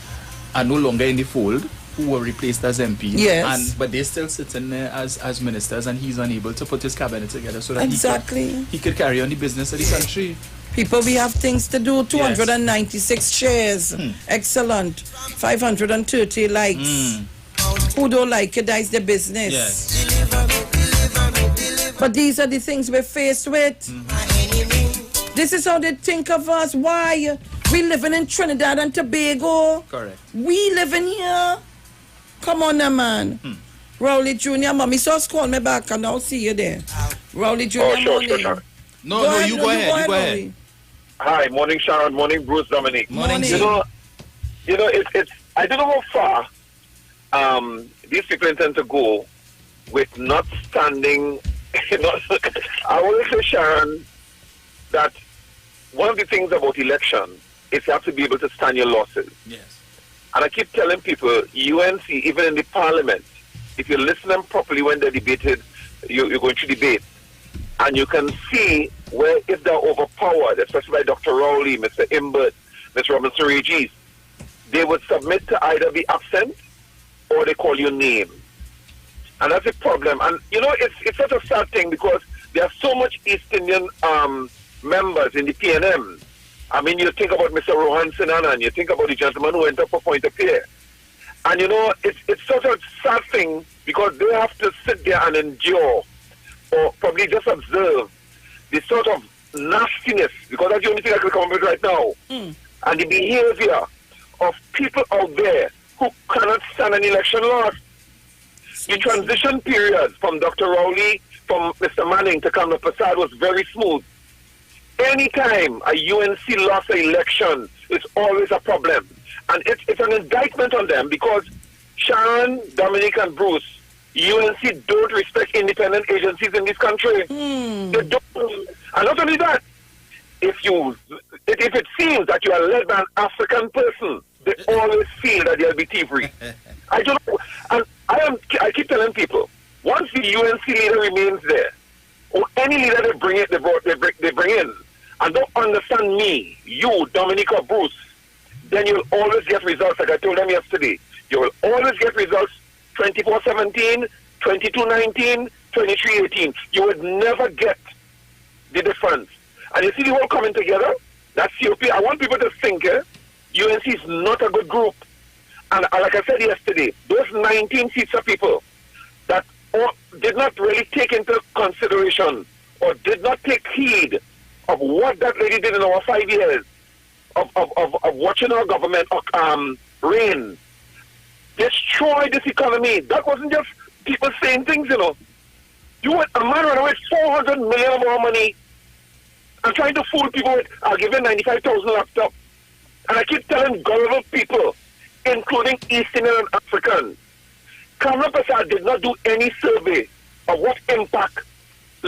are no longer in the fold, who were replaced as MPs. Yes. But they still sit in there as ministers, and he's unable to put his cabinet together so that he could carry on the business of the country. People, we have things to do. 296 shares. Excellent. 530 likes. Who don't like it, that's the business. Yes. But these are the things we're faced with. This is how they think of us. Why? We living in Trinidad and Tobago. Correct. We living here. Come on now, man. Rowley Jr., mommy just call me back and I'll see you there. Rowley Jr., morning. No, you go ahead. Hi, morning Sharon, morning Bruce, Dominic. Morning. You know, it's I don't know how far these people intend to go with not standing. I always say, Sharon, that one of the things about election is you have to be able to stand your losses. Yes. And I keep telling people, UNC, even in the parliament, if you listen them properly when they're debated, you're going to debate. And you can see where if they're overpowered, especially by Dr. Rowley, Mr. Imbert, Mr. Robinson Regis, they would submit to either be absent or they call you name. And that's a problem. And, it's such a sad thing because there are so much East Indian members in the PNM. I mean, you think about Mr. Rohan Sinana and you think about the gentleman who went up for Point of Peer. And, it's such a sad thing because they have to sit there and endure or probably just observe the sort of nastiness, because that's the only thing I can come up with right now, and the behavior of people out there who cannot stand an election loss. The transition period from Dr. Rowley, from Mr. Manning to Kamla Prasad was very smooth. Anytime a UNC lost an election, it's always a problem. And it's an indictment on them because Sharon, Dominic, and Bruce, UNC don't respect independent agencies in this country. They don't. And not only that, if it seems that you are led by an African person, they always feel that they'll be thievery. I don't know. And I keep telling people, once the UNC leader remains there, or any leader they bring in, and don't understand me, you, Dominic or Bruce, then you'll always get results, like I told them yesterday. You will always get results 24-17, 22-19, 23-18. You would never get the difference. And you see the whole coming together? That's COP. I want people to think, UNC is not a good group. And like I said yesterday, those 19 seats of people that did not really take into consideration or did not take heed of what that lady did in our 5 years of watching our government reign, destroy this economy. That wasn't just people saying things, you know. A man ran away with 400 million of our money and trying to fool people with, I'll give you 95,000 laptop. And I keep telling gullible people, including East Indian and African, Kamala Prasad did not do any survey of what impact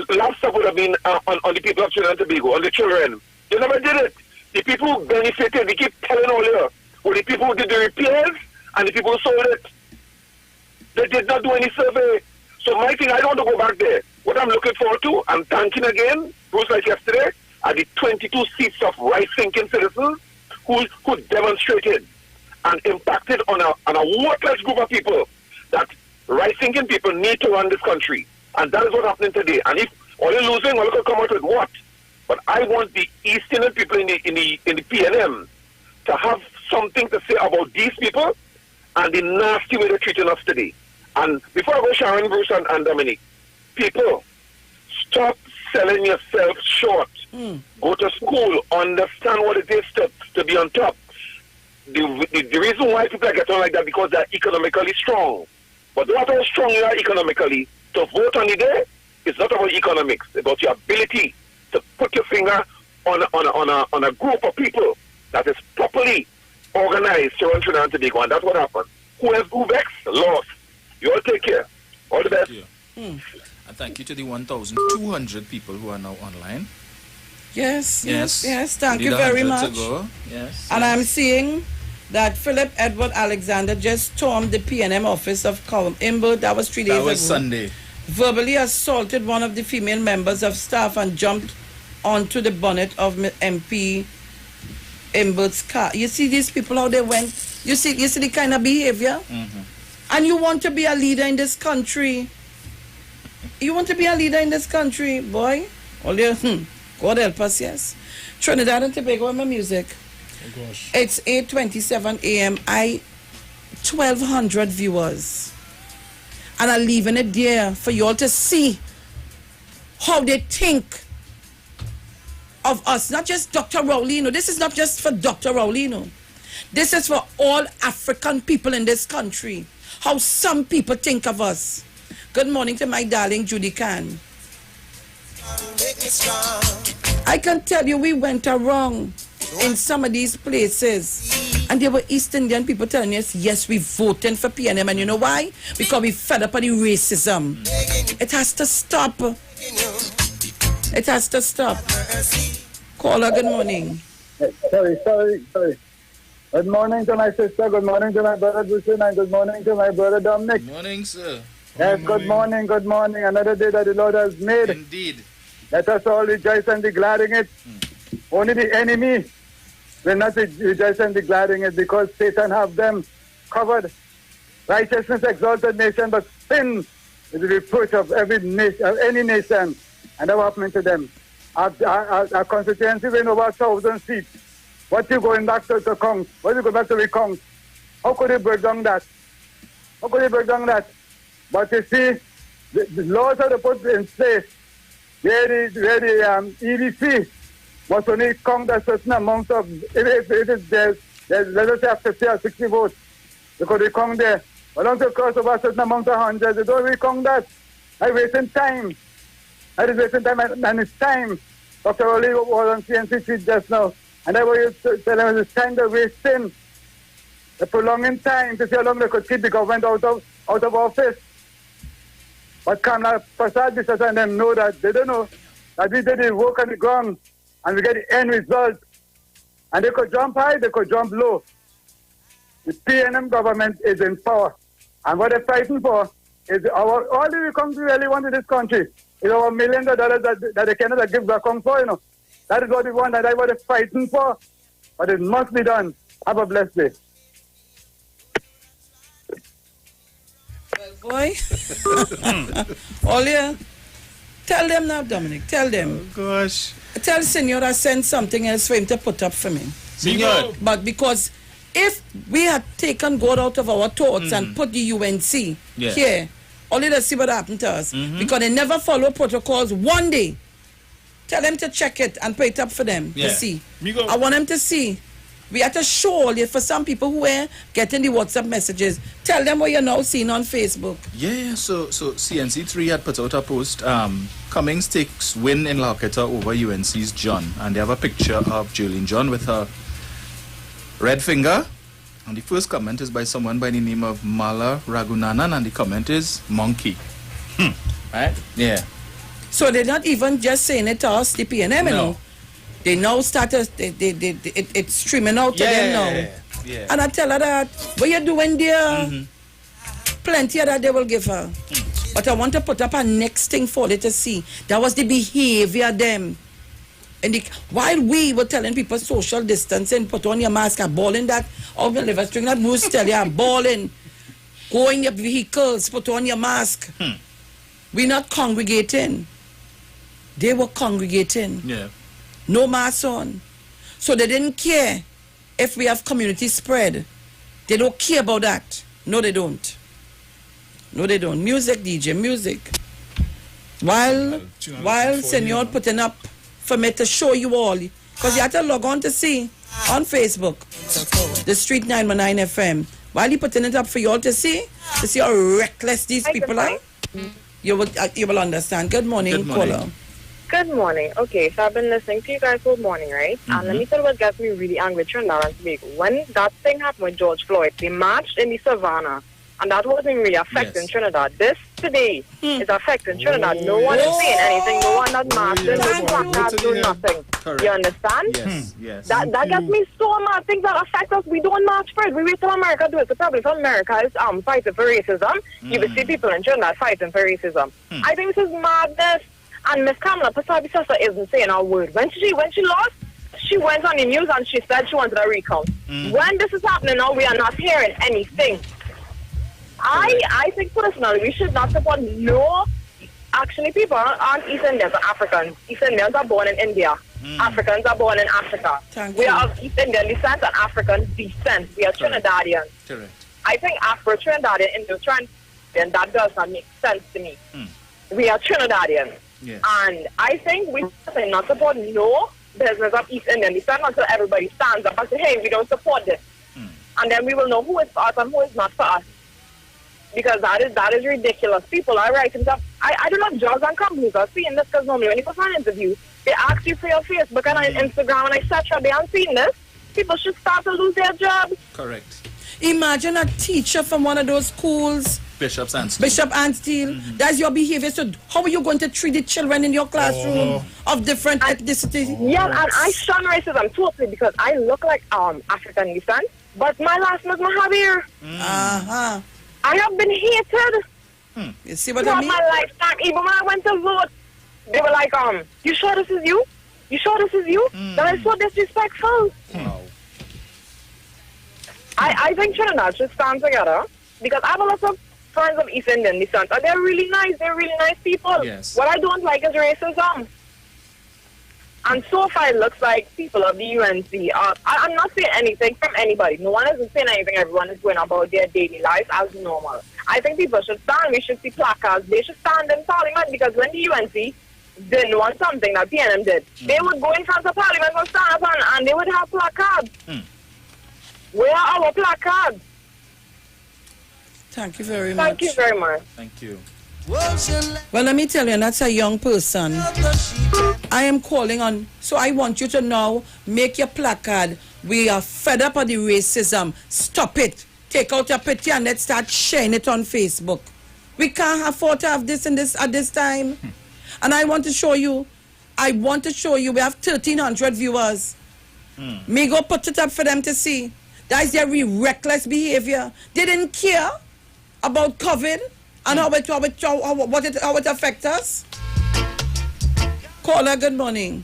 laptop would have been on the people of Trinidad and Tobago, on the children. They never did it. The people who benefited, we keep telling all here, were the people who did the repairs and the people who sold it. They did not do any survey. So my thing, I don't want to go back there. What I'm looking forward to, I'm thanking again, Bruce, like yesterday, are the 22 seats of right-thinking citizens who demonstrated and impacted on a worthless group of people that right-thinking people need to run this country. And that is what's happening today. And if all you're losing, all you can come out with what? But I want the East Indian people in the PNM to have something to say about these people and the nasty way they're treating us today. And before I go, Sharon, Bruce, and Dominic, people, stop selling yourself short. Go to school, understand what it is to be on top. The reason why people are getting like that because they're economically strong. But no matter how strong you are economically, to vote on the day, it's not about economics. It's about your ability to put your finger on a group of people that is properly organized to run Trinidad and Tobago, and that's what happened. Who vexed? Lost. You all take care. All the best. And thank you to the 1,200 people who are now online. Yes. Thank you very much. Yes. And I'm seeing that Philip Edward Alexander just stormed the PNM office of Colum Imber. That was 3 days ago. That was Sunday. Verbally assaulted one of the female members of staff and jumped onto the bonnet of MP Imber's car. You see these people, how they went. You see the kind of behavior? And you want to be a leader in this country. You want to be a leader in this country, boy. God help us, yes. Trinidad and Tobago, my music. Oh gosh. It's 8:27 a.m. 1,200 viewers. And I'm leaving it there for you all to see how they think of us. Not just Dr. Rowlino. This is not just for Dr. Rowlino. This is for all African people in this country. How some people think of us. Good morning to my darling Judy Khan. I can tell you we went wrong in some of these places. And there were East Indian people telling us, yes, we voted for PNM. And you know why? Because we fed up on the racism. It has to stop. It has to stop. Caller, good morning. Sorry. Good morning to my sister, good morning to my brother Brucin, and good morning to my brother Dominic. Good morning, sir. Yes, good morning. Another day that the Lord has made. Indeed. Let us all rejoice and be glad in it. Only the enemy will not rejoice and be glad in it because Satan have them covered. Righteousness exalted nation, but sin is the reproach of every nation, of any nation, and that happening to them. Our constituency win over 1,000 seats. What you going back to count? What you go back to recount? How could you break down that? But you see, the laws are put in place where the EDC must only count a certain amount of, if there's let us say 50 or 60 votes, because they count there. But once you cross over a certain amount of hundreds, they don't recount that. I'm wasting time. And it's time. Dr. Rowley was on CNC Street just now. And I was telling them it's time they're wasting. They're prolonging time to see how long they could keep the government out of office. But Kamala Prasad Biswas and them know that they don't know that we did the work on the ground and we get the end result. And they could jump high, they could jump low. The PNM government is in power. And what they're fighting for is all the country really want in this country is our millions of dollars that they cannot give back home for, you know. That is what we want, and that's what they're fighting for. But it must be done. Have a blessed day. Well, boy. Olia, tell them now, Dominic. Tell them. Oh, gosh. Tell Senora send something else for him to put up for me. Senor. But because if we had taken God out of our thoughts and put the UNC here, only to see what happened to us. Because they never follow protocols one day. Tell them to check it and put it up for them to see. I want them to see. We have to show for some people who are getting the WhatsApp messages. Tell them what you're now seeing on Facebook. Yeah, so CNC3 had put out a post. Cummings takes win in Lauketa over UNC's John. And they have a picture of Jolene John with her red finger. And the first comment is by someone by the name of Mala Ragunanan. And the comment is monkey. Right? Yeah. So they're not even just saying it to us, the PNM, you know. They now started, it's streaming out to them now. Yeah. And I tell her that, what you doing there? Plenty of that they will give her. But I want to put up a next thing for them to see. That was the behavior of them. And while we were telling people social distancing, put on your mask, I'm balling that, all the liver string, that moose tell you, I'm balling. Go in your vehicles, put on your mask. We're not congregating. They were congregating. Yeah. No mask on. So they didn't care if we have community spread. They don't care about that. No, they don't. No, they don't. Music, DJ, music. While Senor putting up for me to show you all, because you have to log on to see on Facebook, the Street 919 FM. While he putting it up for you all to see how reckless these people are, you will understand. Good morning, caller. Good morning. Okay, so I've been listening to you guys all morning, right? And let me tell you what gets me really angry with Trinidad and Tobago. When that thing happened with George Floyd, they marched in the savannah, and that wasn't really affecting Trinidad. This today is affecting Trinidad. No one is saying anything. No one not marching. No placards, do nothing. Correct. You understand? Yes. That gets me so mad. Things that affect us, we don't march for it. We wait till America do it. The problem is America is fighting for racism. You will see people in Trinidad fighting for racism. I think this is madness. And Miss Kamala Prasad isn't saying a word. When she lost, she went on the news and she said she wanted a recount. When this is happening now, we are not hearing anything. I think personally we should not support actually people aren't East Indians, are Africans. East Indians are born in India. Africans are born in Africa. We are of East Indian descent and African descent. We are Trinidadians. Correct. I think Afro-Trinidadian, Indo-Trinidadian, that does not make sense to me. We are Trinidadians. Yes. And I think we should not support no business of East Indian descent until everybody stands up and say, hey, we don't support this. And then we will know who is for us and who is not for us. Because that is ridiculous. People are writing stuff. I don't know if jobs and companies are seeing this, because normally when you go for an interview, they ask you for your Facebook and on Instagram and etc. They aren't seeing this. People should start to lose their jobs. Correct. Imagine a teacher from one of those schools. Bishop Ansteel. That's your behavior. So how are you going to treat the children in your classroom of different ethnicity? Yeah, and I shun racism totally because I look like African descent, but my last name is Mahabir. I have been hated. You see what I mean? My lifetime. Even when I went to vote, they were like, you sure this is you? You sure this is you? That is so disrespectful. I think Trinidad should stand together because I have a lot of friends of East Indian descent and they're really nice. They're really nice people. Yes. What I don't like is racism. And so far it looks like people of the UNC I'm not saying anything from anybody. No one is saying anything. Everyone is going about their daily life as normal. I think people should stand. We should see placards. They should stand in Parliament because when the UNC didn't want something that PNM did, they would go in front of Parliament and stand up and they would have placards. Where are our placards? Thank you very much. Thank you very much. Thank you. Well, let me tell you, that's a young person. I am calling on, so I want you to now make your placard. We are fed up of the racism. Stop it. Take out your picture and let's start sharing it on Facebook. We can't afford to have this and this at this time. And I want to show you, we have 1,300 viewers. Me go put it up for them to see. That is their reckless behavior. They didn't care about COVID and how it affects us. Caller, good morning.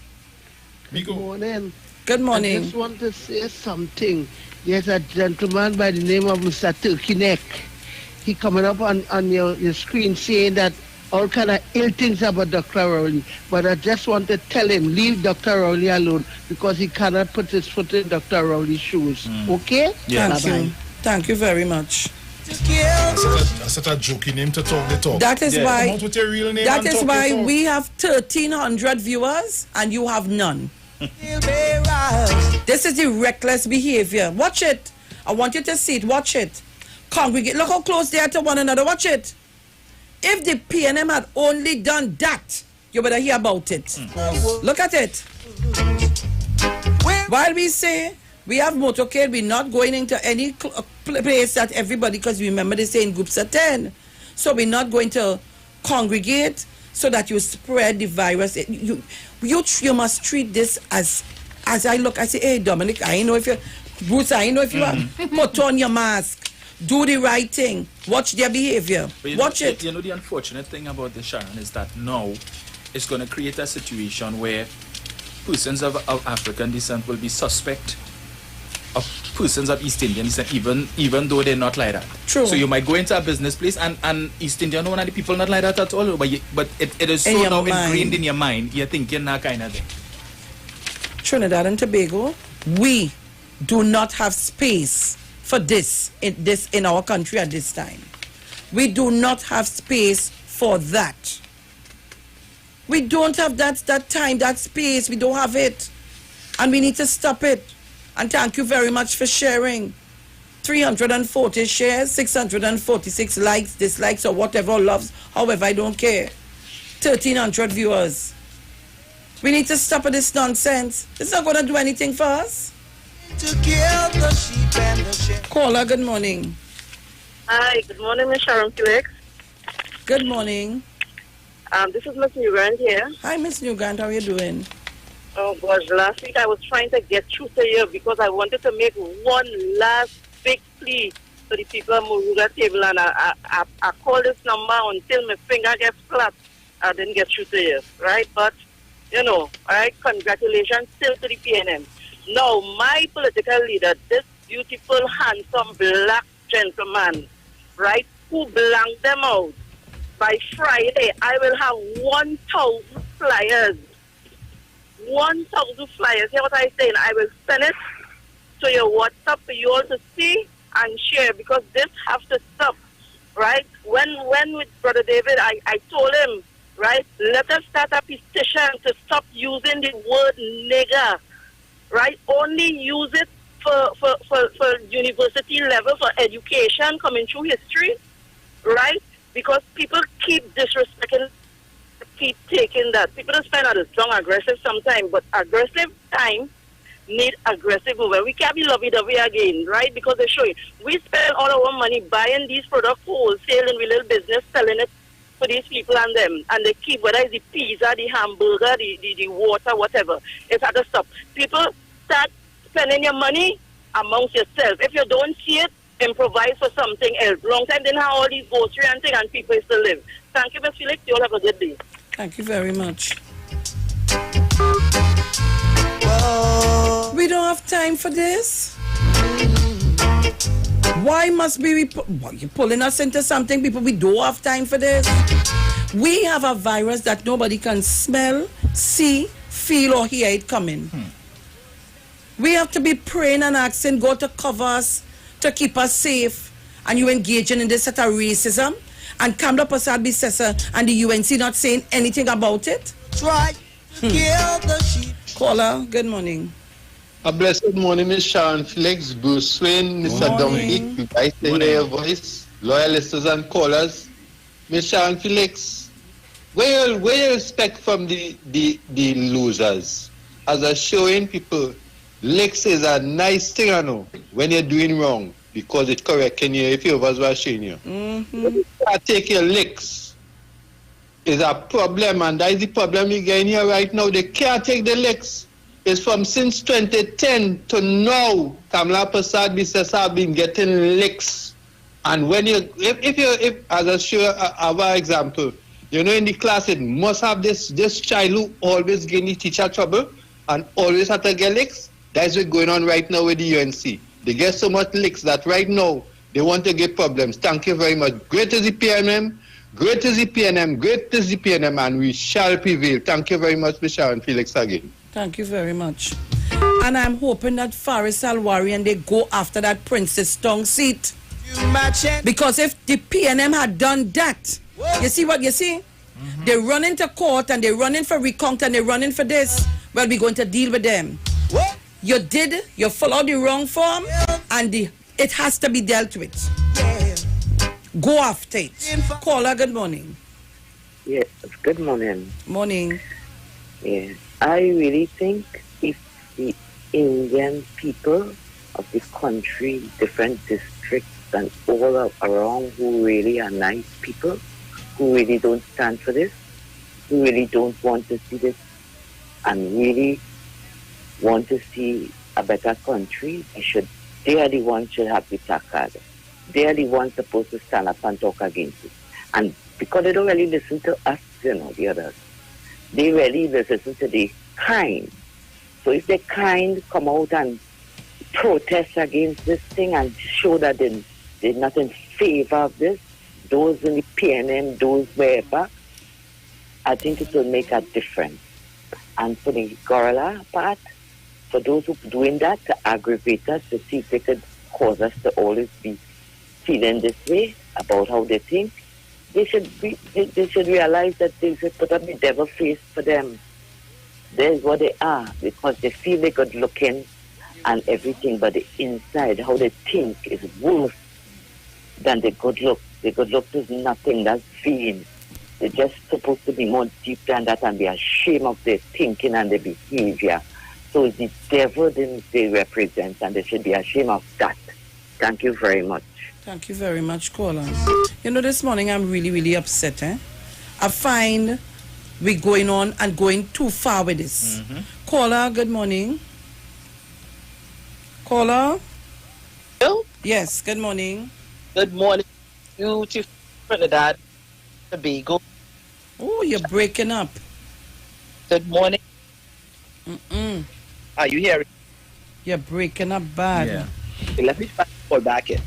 Good morning. Good morning. I just want to say something. There's a gentleman by the name of Mr. Turkey Neck. He coming up on your screen saying that all kind of ill things about Dr. Rowley. But I just want to tell him, leave Dr. Rowley alone because he cannot put his foot in Dr. Rowley's shoes. Okay? Yeah. Bye-bye. Thank you. Thank you very much. That's such a joking name to talk the talk. That is why. Come out with your real name That and is talk why the talk. we have 1,300 viewers and you have none. This is the reckless behavior. Watch it. I want you to see it. Watch it. Congregate. Look how close they are to one another. Watch it. If the PNM had only done that, you better hear about it. Look at it. While we say we have motorcade, we're not going into any place that everybody, because remember they say in groups of 10. So we're not going to congregate so that you spread the virus. You must treat this as I look, I say, hey Dominic, I know if you, Bruce, I know if you are, put on your mask. Do the right thing. Watch their behavior. Watch it. You know, the unfortunate thing about this, Sharon, is that now it's going to create a situation where persons of African descent will be suspect of persons of East Indian descent, even though they're not like that. True. So you might go into a business place and East Indian, one of the people not like that at all. But it is so now ingrained in your mind, you're thinking that kind of thing. Trinidad and Tobago, we do not have space for this in our country at this time. We do not have space for that. We don't have that time, that space. We don't have it. And we need to stop it. And thank you very much for sharing. 340 shares, 646 likes, dislikes, or whatever, loves, however, I don't care. 1,300 viewers. We need to stop this nonsense. It's not going to do anything for us. To kill the sheep and the sheep. Caller, good morning. Hi, good morning, Miss Sharon Felix. Good morning. This is Miss Newgrant here. Hi, Miss Newgrant. How are you doing? Oh, gosh. Last week I was trying to get through to you because I wanted to make one last big plea to the people of Moruga table, and I called this number until my finger gets flat. I didn't get through to you, right? But, you know, all right, congratulations still to the PNM. Now, my political leader, this beautiful, handsome, black gentleman, right, who blanked them out, by Friday, I will have 1,000 flyers. 1,000 flyers. Hear what I'm saying? I will send it to your WhatsApp for you all to see and share, because this has to stop, right? When with Brother David, I told him, right, let us start a petition to stop using the word nigger. Right, only use it for university level, for education, coming through history, right? Because people keep disrespecting, keep taking that. People don't spend a strong aggressive sometimes, but aggressive time need aggressive movement. We can't be lovey-dovey again, right? Because they show you. We spend all our money buying these products wholesale in we little business, selling it for these people and them, and they keep, whether it's the pizza, the hamburger, the water, whatever. It's had to stop. People start spending your money amongst yourself. If you don't see it, improvise for something else. Long time didn't have all these grocery and things, and people still live. Thank you, Ms. Felix. You all have a good day. Thank you very much. We don't have time for this. Why must we you're pulling us into something, people? We don't have time for this. We have a virus that nobody can smell, see, feel, or hear it coming. We have to be praying and asking God to cover us, to keep us safe. And you engaging in this set of racism, and Kamla Prasad Bissessa and the UNC not saying anything about it? Try to kill the sheep. Caller, good morning. A blessed morning, Ms. Sharon Felix, Bruce Wayne, Mr. Dominic. I hear your voice, loyal listeners and callers. Ms. Sharon Felix, where you expect from the losers? As a showing people, licks is a nice thing, I know, when you're doing wrong. because it's correct in your favors were showing you. Mm-hmm. Take your licks is a problem, and that is the problem you get in here right now. They can't take the licks. It's from since 2010 to now, Kamala Prasad Biswas have been getting licks. And when you, if as I show our example, you know, in the class, it must have this child who always give the teacher trouble and always have to get licks. That's what's going on right now with the UNC. They get so much licks that right now they want to get problems. Thank you very much. Great is the PNM, great is the PNM, great is the PNM, and we shall prevail. Thank you very much, Mr. Sharon Felix again. Thank you very much. And I'm hoping that Faris Alwari and they go after that Princess Tongue seat. Because if the PNM had done that, you see what you see? Mm-hmm. They run into court and they run in for recount and they run in for this. Well, we're going to deal with them. What? You followed the wrong form, and it has to be dealt with. Yeah. Go after it. Caller, good morning. Yes, good morning. Morning. Yes, I really think if the Indian people of the country, different districts and all around who really are nice people, who really don't stand for this, who really don't want to see this, and really want to see a better country, they are the ones should have the placard. They are the ones supposed to stand up and talk against it. And because they don't really listen to us, the others, they really listen to the kind. So if the kind come out and protest against this thing and show that they're not in favor of this, those in the PNM, those wherever, I think it will make a difference. And for the gorilla part, for those who are doing that to aggravate us, to see if they could cause us to always be feeling this way about how they think, they should realize that they should put up the devil face for them. There's what they are, because they feel they're good looking and everything, but the inside, how they think, is worse than the good look. The good look is nothing, that's vain. They're just supposed to be more deep than that and be ashamed of their thinking and their behavior. So it's the devil they represent, and they should be ashamed of that. Thank you very much. Thank you very much, caller. You know, this morning I'm really, really upset. I find we're going on and going too far with this. Mm-hmm. Caller, good morning. Caller? Hello? Yes, good morning. Good morning. Beautiful Trinidad, Tobago. Oh, you're breaking up. Good morning. Mm-mm. Are you hearing? You're breaking up bad. Yeah. Okay, let me try to call back in.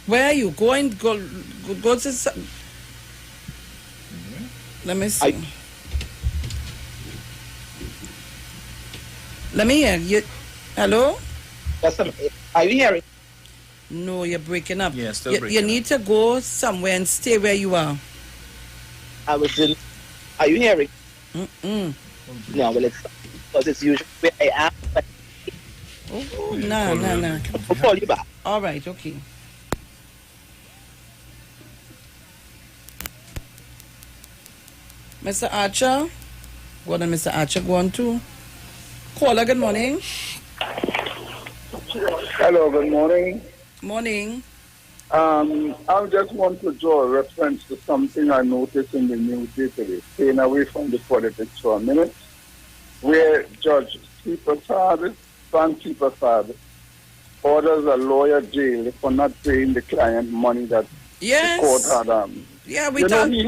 Where are you going? Go to some... Let me see. Let me hear you. Hello? Are you hearing? No, you're breaking up. Yeah, still breaking You need to go somewhere and stay where you are. I was in... Are you hearing? Mm-mm. No, well, it's... Because it's usually where I am. But... Oh, no. I'll call you back. All right, okay. Mr. Archer? Go on, Mr. Archer, go on too. Caller, good morning. Hello, good morning. Morning. I just want to draw a reference to something I noticed in the news today, staying away from the politics for a minute, where Judge Frank Prasad orders a lawyer jail for not paying the client money that the court had. Yeah, we talked. He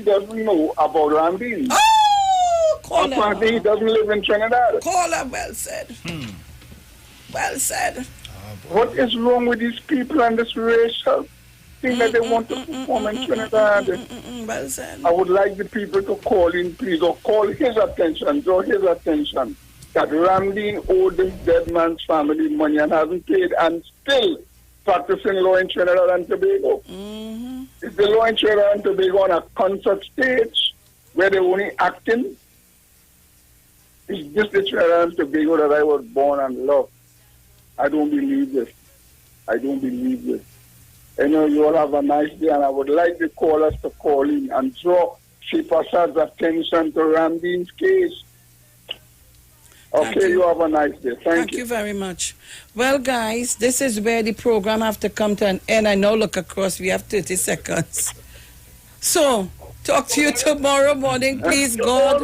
doesn't know about Rambin. Oh, caller. Apparently, he doesn't live in Trinidad. Caller, well said. Well said. What is wrong with these people and this racial thing that they want to perform in Trinidad? Well said. I would like the people to call in, please, or call his attention, draw his attention, that Ramdeen owed this dead man's family money and hasn't paid, and still practicing law in Trinidad and Tobago. Mm-hmm. Is the law in Trinidad and Tobago on a concert stage where they're only acting? Is this the Trinidad and Tobago that I was born and loved? I don't believe this. I don't believe this. I know you all have a nice day, and I would like the callers to call in and draw Chief Prasad's attention to Ramdeen's case. Okay, you have a nice day. Thank you very much. Well, guys, this is where the program have to come to an end. I now look across. We have 30 seconds. So, talk to you tomorrow morning, please, God.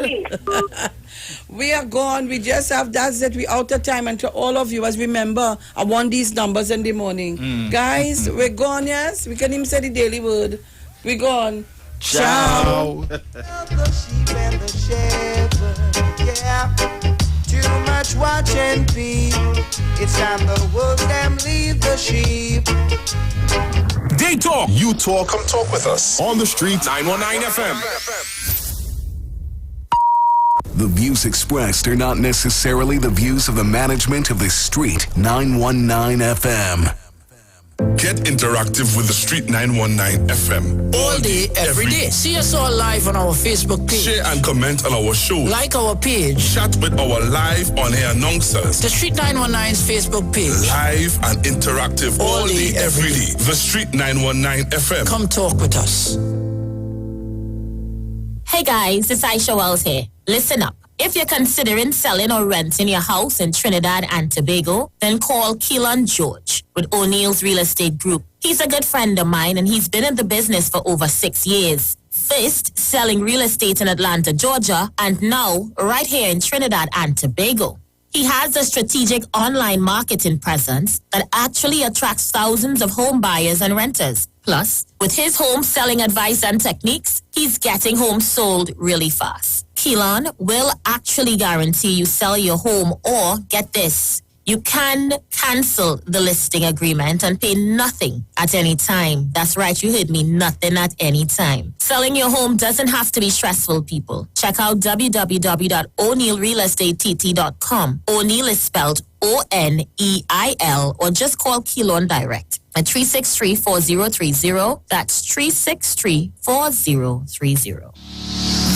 We are gone. We just have that's it. We out of time. And to all of you, as remember, I want these numbers in the morning. Guys, we're gone, yes? We can even say the daily word. We're gone. Ciao. Too much watch and peep. It's time the wolves them leave the sheep. They talk. You talk. Come talk with us. On the street, 919 FM. The views expressed are not necessarily the views of the management of the Street 919 FM. Get interactive with the Street 919 FM. All day, every day. See us all live on our Facebook page. Share and comment on our show. Like our page. Chat with our live on-air announcers. The Street 919's Facebook page. Live and interactive all day, every day. The Street 919 FM. Come talk with us. Hey guys, it's Aisha Wells here. Listen up. If you're considering selling or renting your house in Trinidad and Tobago, then call Keelan George with O'Neill's Real Estate Group. He's a good friend of mine and he's been in the business for over 6 years. First, selling real estate in Atlanta, Georgia, and now right here in Trinidad and Tobago. He has a strategic online marketing presence that actually attracts thousands of home buyers and renters. Plus, with his home selling advice and techniques, he's getting homes sold really fast. Keelan will actually guarantee you sell your home or, get this, you can cancel the listing agreement and pay nothing at any time. That's right, you heard me, nothing at any time. Selling your home doesn't have to be stressful, people. Check out www.o'neillrealestatetT.com. O'Neill is spelled O-N-E-I-L, or just call Keelan direct at 363-4030. That's 363-4030.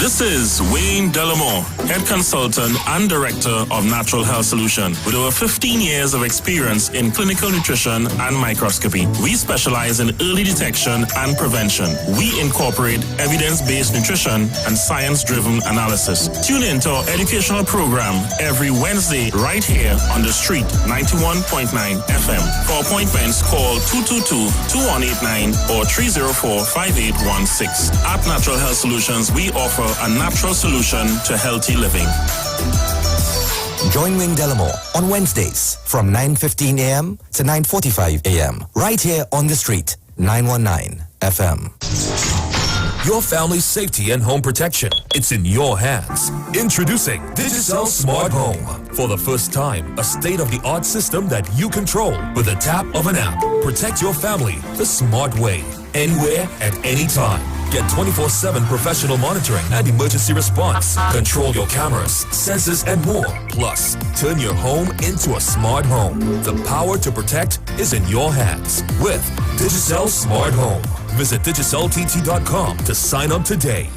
This is Wayne Delamore, Head Consultant and Director of Natural Health Solution. With over 15 years of experience in clinical nutrition and microscopy, we specialize in early detection and prevention. We incorporate evidence-based nutrition and science-driven analysis. Tune in to our educational program every Wednesday right here on the Street 91.9 FM. For appointments, call 222-2189 or 304-5816. At Natural Health Solutions, we offer a natural solution to healthy living. Join Wayne Delamore on Wednesdays from 9:15 a.m. to 9:45 a.m. right here on the Street 919 FM. Your family's safety and home protection. It's in your hands. Introducing Digicel Smart Home. For the first time, a state-of-the-art system that you control with a tap of an app. Protect your family the smart way. Anywhere, at any time. Get 24/7 professional monitoring and emergency response. Control your cameras, sensors, and more. Plus, turn your home into a smart home. The power to protect is in your hands with Digicel Smart Home. Visit DigicelTT.com to sign up today.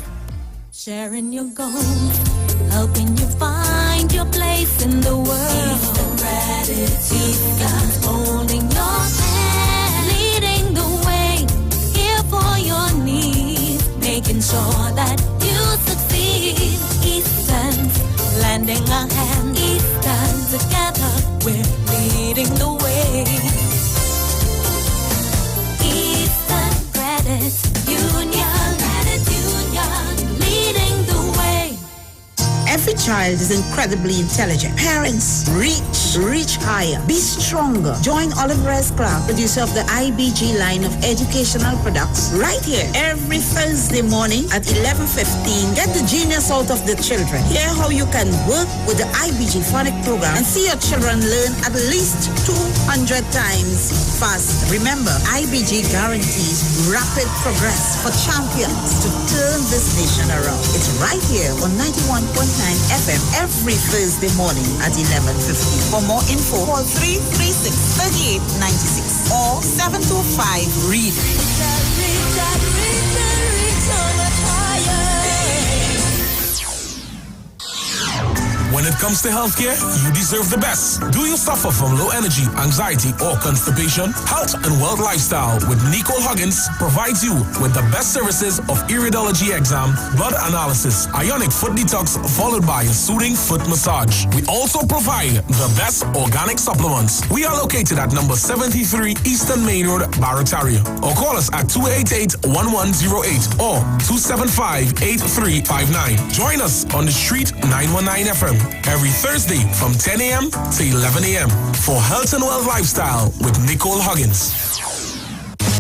Sharing your goals, helping you find your place in the world. Eastern gratitude, holding your hand, leading the way, here for your needs, making sure that you succeed. Eastern's lending a hand, Eastern together, we're leading the way. Eastern Credit Union, leading the way. Every child is incredibly intelligent. Parents, reach higher. Be stronger. Join Oliver S. Clark, producer of the IBG line of educational products, right here every Thursday morning at 11:15. Get the genius out of the children. Hear how you can work with the IBG phonic program and see your children learn at least 200 times faster. Remember, IBG guarantees rapid progress for champions to turn this nation around. It's right here on 91.9 FM every Thursday morning at 11:15. For more info, call 336-3896 or 725-READ. When it comes to healthcare, you deserve the best. Do you suffer from low energy, anxiety, or constipation? Health and Wealth Lifestyle with Nicole Huggins provides you with the best services of iridology exam, blood analysis, ionic foot detox, followed by a soothing foot massage. We also provide the best organic supplements. We are located at number 73 Eastern Main Road, Barataria. Or call us at 288-1108 or 275-8359. Join us on the Street 919 FM every Thursday from 10 a.m. to 11 a.m. for Health and Wealth Lifestyle with Nicole Huggins.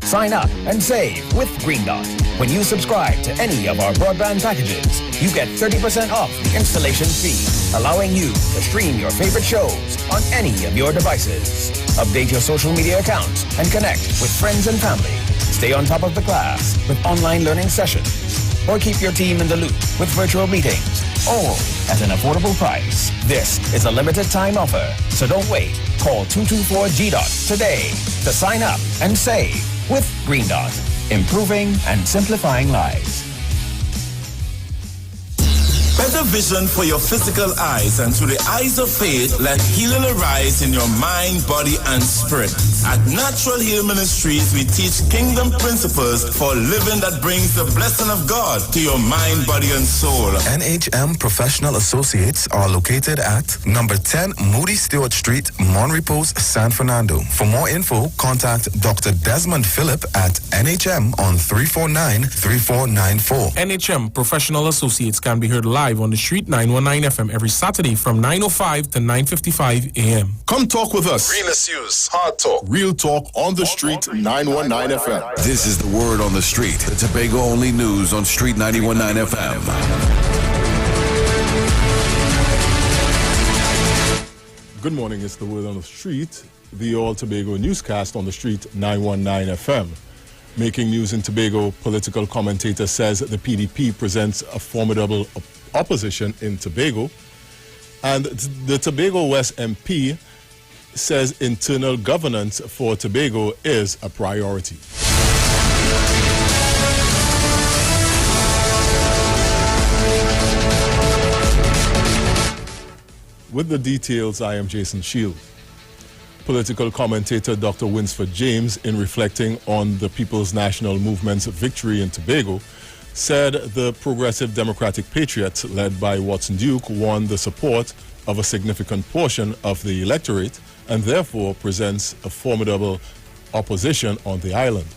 Sign up and save with Green Dot. When you subscribe to any of our broadband packages, you get 30% off the installation fee, allowing you to stream your favorite shows on any of your devices. Update your social media accounts and connect with friends and family. Stay on top of the class with online learning sessions, or keep your team in the loop with virtual meetings, all at an affordable price. This is a limited time offer, so don't wait. Call 224-GDOT today to sign up and save with Green Dot, improving and simplifying lives. Better vision for your physical eyes, and through the eyes of faith, let healing arise in your mind, body, and spirit. At Natural Heal Ministries, we teach kingdom principles for living that brings the blessing of God to your mind, body, and soul. NHM Professional Associates are located at number 10 Moody Stewart Street, Monrepos, San Fernando. For more info, contact Dr. Desmond Phillip at NHM on 349-3494. NHM Professional Associates can be heard live on the Street 919 FM every Saturday from 9:05 to 9:55 a.m. Come talk with us. Realest news, hard talk, real talk on the Street 919 FM. This is the word on the street. The Tobago only news on Street 919 FM. Good morning. It's the word on the street. The All Tobago newscast on the Street 919 FM. Making news in Tobago, political commentator says the PDP presents a formidable opposition in Tobago, and the Tobago West MP says internal governance for Tobago is a priority. With the details, I am Jason Shield. Political commentator Dr. Winsford James, in reflecting on the People's National Movement's victory in Tobago, said the Progressive Democratic Patriots, led by Watson Duke, won the support of a significant portion of the electorate and therefore presents a formidable opposition on the island.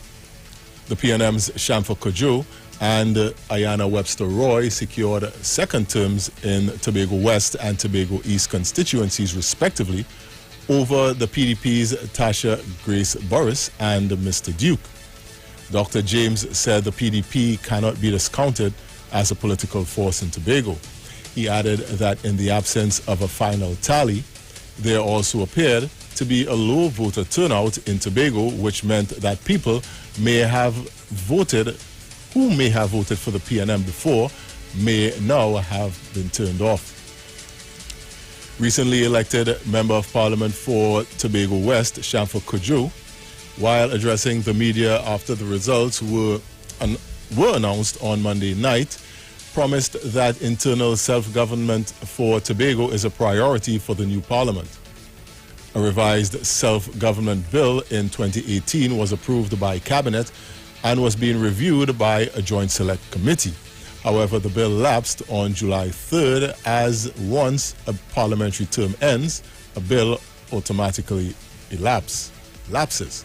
The PNM's Shamfa Kojo and Ayanna Webster Roy secured second terms in Tobago West and Tobago East constituencies, respectively, over the PDP's Tasha Grace Burris and Mr. Duke. Dr. James said the PDP cannot be discounted as a political force in Tobago. He added that in the absence of a final tally, there also appeared to be a low voter turnout in Tobago, which meant that people who may have voted for the PNM before may now have been turned off. Recently elected Member of Parliament for Tobago West, Shamfa Kojo, while addressing the media after the results were announced on Monday night, promised that internal self-government for Tobago is a priority for the new parliament. A revised self-government bill in 2018 was approved by Cabinet and was being reviewed by a joint select committee. However, the bill lapsed on July 3rd, as once a parliamentary term ends, a bill automatically lapses.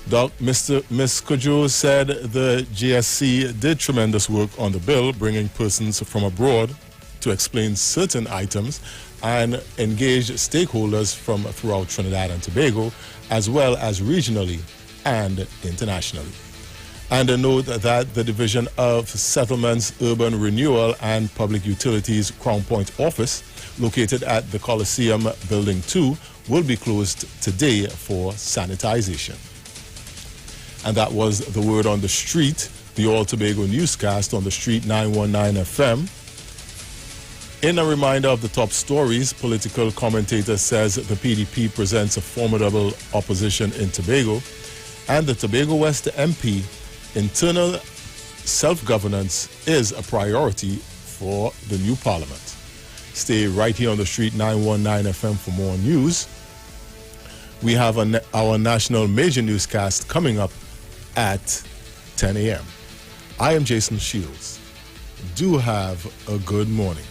Ms. Kojo said the GSC did tremendous work on the bill, bringing persons from abroad to explain certain items and engage stakeholders from throughout Trinidad and Tobago, as well as regionally and internationally. And a note that the Division of Settlements, Urban Renewal and Public Utilities Crown Point office, located at the Coliseum Building 2, will be closed today for sanitization. And that was the word on the street, the All Tobago newscast on the Street 919 FM. In a reminder of the top stories, political commentator says the PDP presents a formidable opposition in Tobago, and the Tobago West MP, internal self-governance is a priority for the new parliament. Stay right here on the street, 919 FM for more news. We have our national major newscast coming up at 10 a.m. I am Jason Shields. Do have a good morning.